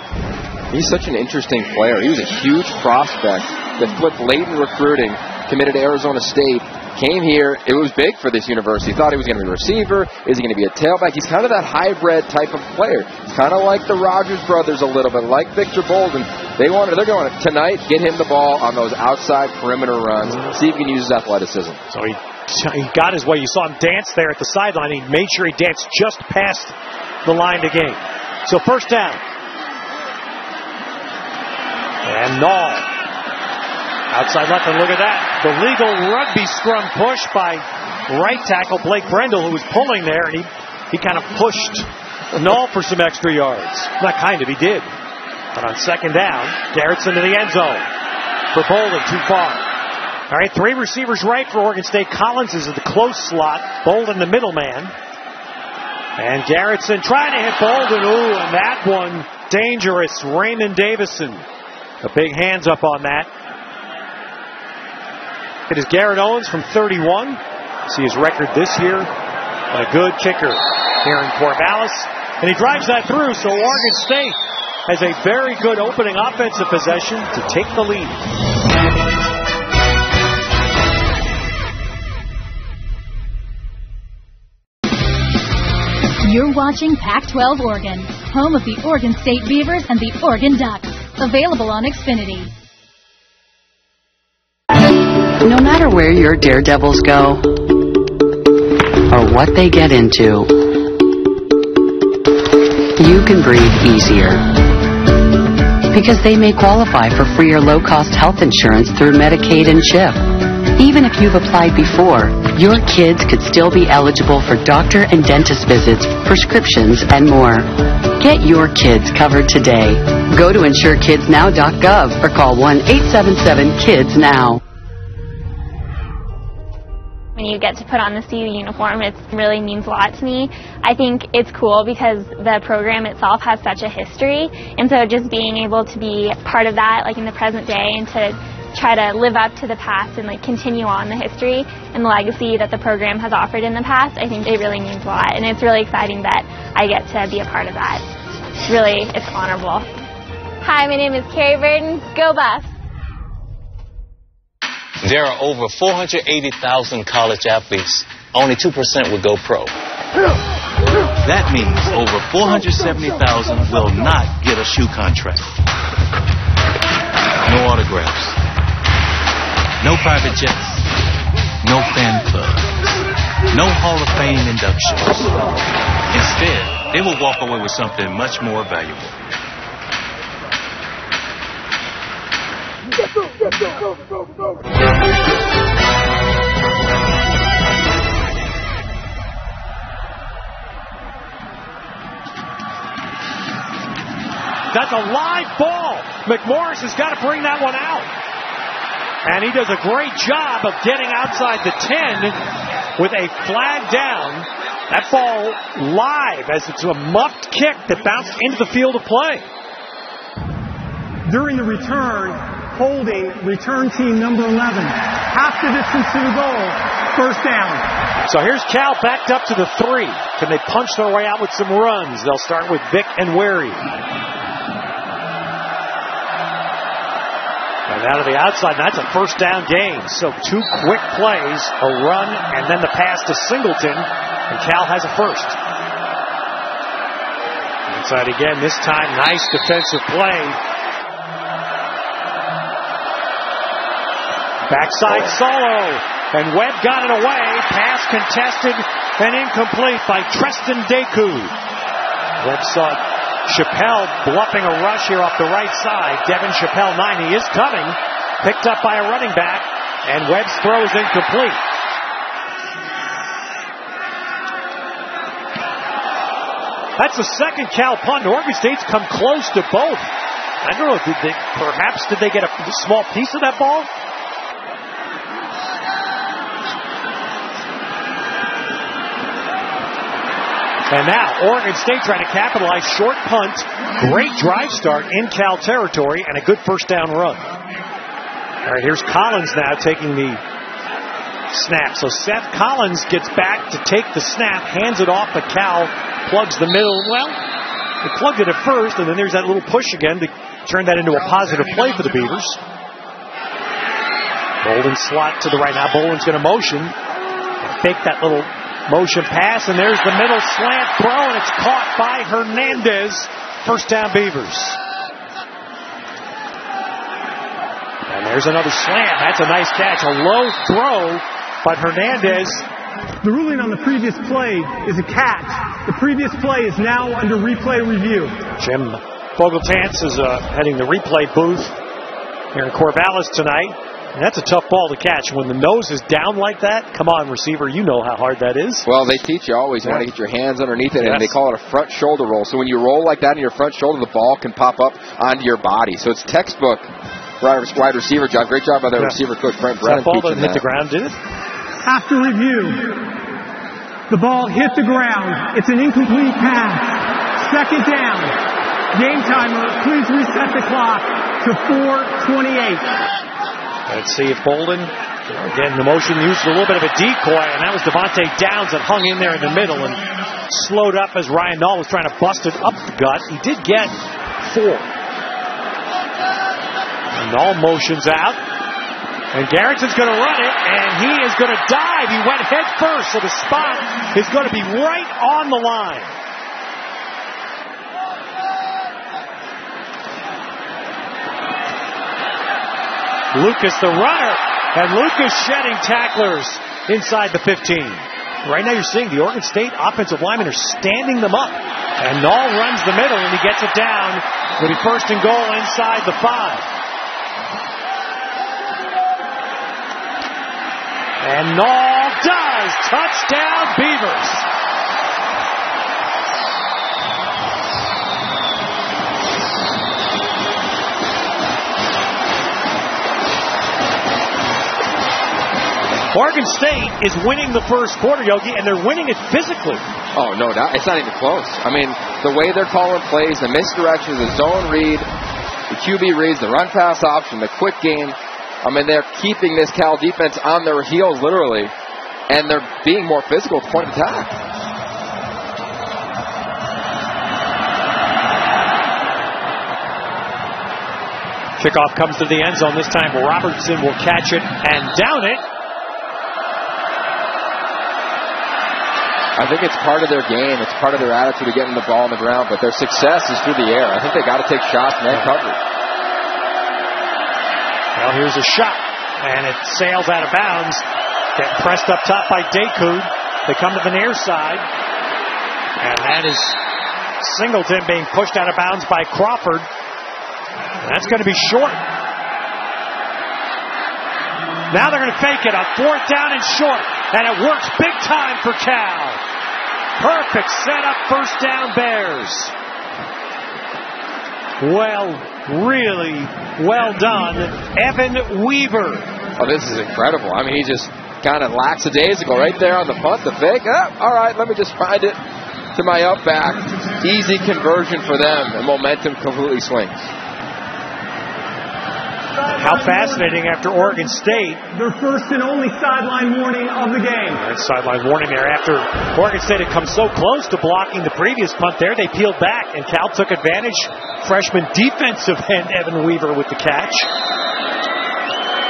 He's such an interesting player. He was a huge prospect that flipped late in recruiting, committed to Arizona State, came here. It was big for this university. Thought he was going to be a receiver. Is he going to be a tailback? He's kind of that hybrid type of player. Kind of like the Rogers brothers a little bit, like Victor Bolden. They're going to tonight get him the ball on those outside perimeter runs. See if he can use his athleticism. So he got his way. You saw him dance there at the sideline. He made sure he danced just past the line to gain. So first down. And Nall. Outside left, and look at that. The legal rugby scrum push by right tackle Blake Brendel, who was pulling there, and he kind of pushed Nall for some extra yards. Not kind of, he did. But on second down, Garrettson to the end zone. For Bolden, too far. All right, 3 receivers right for Oregon State. Collins is at the close slot. Bolden the middleman. And Garrettson trying to hit Bolden. Ooh, and that one dangerous. Raymond Davison. The big hands up on that. It is Garrett Owens from 31. See his record this year. And a good kicker here in Corvallis. And he drives that through, so Oregon State has a very good opening offensive possession to take the lead. You're watching Pac-12 Oregon, home of the Oregon State Beavers and the Oregon Ducks. Available on Xfinity. No matter where your daredevils go, or what they get into, you can breathe easier. Because they may qualify for free or low-cost health insurance through Medicaid and CHIP. Even if you've applied before, your kids could still be eligible for doctor and dentist visits, prescriptions, and more. Get your kids covered today. Go to insurekidsnow.gov or call 1-877-KIDS-NOW. When you get to put on the CU uniform, it really means a lot to me. I think it's cool because the program itself has such a history, and so just being able to be part of that, like in the present day, and to try to live up to the past and like continue on the history and the legacy that the program has offered in the past, I think it really means a lot, and it's really exciting that I get to be a part of that. It's honorable. Hi, my name is Carrie Burton. Go Buffs! There are over 480,000 college athletes. Only 2% will go pro. That means over 470,000 will not get a shoe contract. No autographs. No private jets. No fan clubs. No Hall of Fame inductions. Instead, they will walk away with something much more valuable. That's a live ball. McMorris has got to bring that one out. And he does a great job of getting outside the 10 with a flag down. That ball live as it's a muffed kick that bounced into the field of play. During the return, holding return team number 11. Half the distance to the goal. First down. So here's Cal backed up to the 3. Can they punch their way out with some runs? They'll start with Vic and Wary. And out of the outside, that's a first down gain. So 2 quick plays, a run, and then the pass to Singleton. And Cal has a first. Inside again, this time, nice defensive play. Backside solo, and Webb got it away. Pass contested and incomplete by Treston Deku. Webb saw Chappelle bluffing a rush here off the right side. Devin Chappelle, 9, he is coming. Picked up by a running back, and Webb's throw is incomplete. That's the second Cal punt. Oregon State's come close to both. I don't know, did they get a small piece of that ball? And now, Oregon State trying to capitalize. Short punt. Great drive start in Cal territory and a good first down run. All right, here's Collins now taking the snap. So Seth Collins gets back to take the snap, hands it off, but Cal plugs the middle. Well, they plugged it at first, and then there's that little push again to turn that into a positive play for the Beavers. Bolden slot to the right. Now Bolden's going to motion. Fake that little motion pass, and there's the middle slant throw, and it's caught by Hernandez. First down, Beavers. And there's another slam. That's a nice catch. A low throw, but Hernandez. The ruling on the previous play is a catch. The previous play is now under replay review. Jim Fogeltantz is heading the replay booth here in Corvallis tonight. And that's a tough ball to catch. When the nose is down like that, come on, receiver, you know how hard that is. Well, they teach you always you want to get your hands underneath it, and they call it a front shoulder roll. So when you roll like that in your front shoulder, the ball can pop up onto your body. So it's textbook wide receiver job. Great job by the receiver coach, Brent Brennan. That ball didn't hit the ground, did it? After review, the ball hit the ground. It's an incomplete pass. Second down. Game timer, please reset the clock to 4:28. Let's see if Bolden, again, the motion used a little bit of a decoy, and that was Devontae Downs that hung in there in the middle and slowed up as Ryan Nall was trying to bust it up the gut. He did get 4. And Nall motions out, and Garrettson's going to run it, and he is going to dive. He went head first, so the spot is going to be right on the line. Lucas the runner, and Lucas shedding tacklers inside the 15. Right now you're seeing the Oregon State offensive linemen are standing them up. And Nall runs the middle, and he gets it down. It'll be first and goal inside the 5. And Nall does. Touchdown, Beavers. Oregon State is winning the first quarter, Yogi, and they're winning it physically. Oh, no doubt. It's not even close. I mean, the way they're calling plays, the misdirection, the zone read, the QB reads, the run-pass option, the quick game. I mean, they're keeping this Cal defense on their heels, literally, and they're being more physical at the point of attack. Kickoff comes to the end zone. This time Robertson will catch it and down it. I think it's part of their game. It's part of their attitude of getting the ball on the ground, but their success is through the air. I think they got to take shots man coverage. Well, here's a shot, and it sails out of bounds. Getting pressed up top by Deku. They come to the near side, and that is Singleton being pushed out of bounds by Crawford. And that's going to be short. Now they're going to fake it on 4th down and short, and it works big time for Cal. Perfect setup, first down Bears. Well, really well done, Evan Weaver. Oh, this is incredible. I mean, he just kind of lackadaisical right there on the punt, the fake. All right, let me just find it to my up back. Easy conversion for them, and momentum completely swings. How fascinating after Oregon State. Their first and only sideline warning of the game. That sideline warning there after Oregon State had come so close to blocking the previous punt there. They peeled back, and Cal took advantage. Freshman defensive end Evan Weaver with the catch.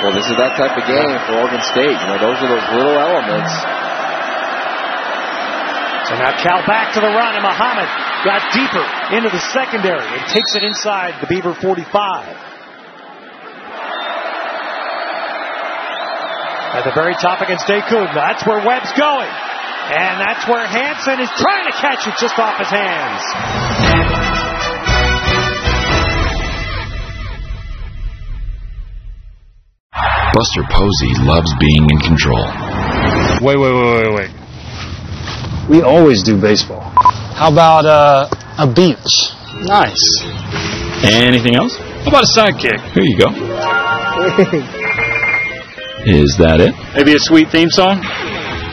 Well, this is that type of game for Oregon State. You know, those are those little elements. So now Cal back to the run, and Muhammad got deeper into the secondary and takes it inside the Beaver 45. At the very top against Deku. That's where Webb's going. And that's where Hansen is trying to catch it just off his hands. Buster Posey loves being in control. Wait. We always do baseball. How about a beach? Nice. Anything else? How about a sidekick? Here you go. Is that it? Maybe a sweet theme song?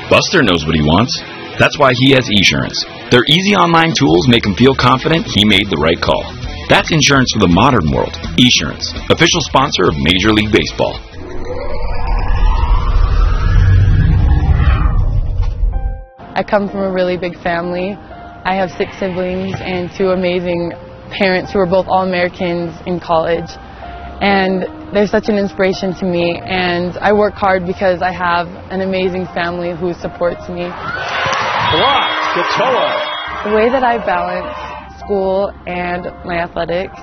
Buster knows what he wants. That's why he has Esurance. Their easy online tools make him feel confident he made the right call. That's insurance for the modern world. Esurance, official sponsor of Major League Baseball. I come from a really big family. I have 6 siblings and 2 amazing parents who are both All-Americans in college. And They're such an inspiration to me, and I work hard because I have an amazing family who supports me. Block, Katoa. The way that I balance school and my athletics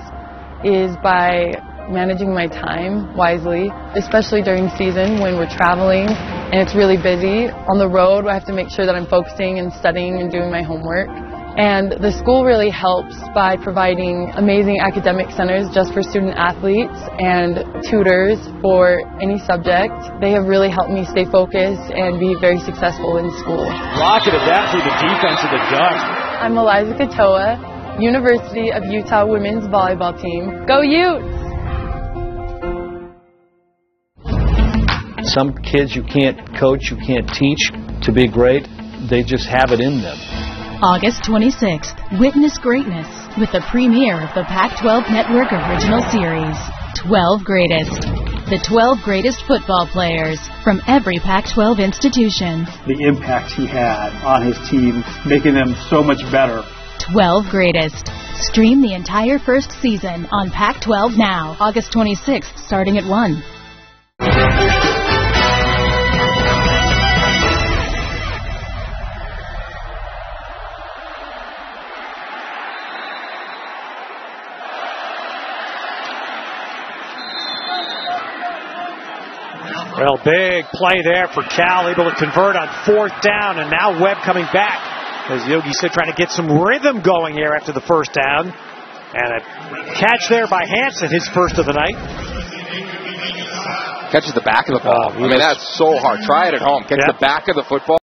is by managing my time wisely, especially during season when we're traveling and it's really busy. On the road, I have to make sure that I'm focusing and studying and doing my homework. And the school really helps by providing amazing academic centers just for student athletes and tutors for any subject. They have really helped me stay focused and be very successful in school. Rocketed that through the defense of the Ducks. I'm Eliza Katoa, University of Utah Women's Volleyball Team. Go Utes! Some kids you can't coach, you can't teach to be great. They just have it in them. August 26th, witness greatness with the premiere of the Pac-12 Network original series, 12 Greatest. The 12 greatest football players from every Pac-12 institution. The impact he had on his team, making them so much better. 12 Greatest. Stream the entire first season on Pac-12 Now, August 26th, starting at 1. Well, big play there for Cal, able to convert on 4th down, and now Webb coming back. As Yogi said, trying to get some rhythm going here after the first down. And a catch there by Hansen, his first of the night. Catches the back of the ball. I mean, that's so hard. Try it at home. Catch the back of the football.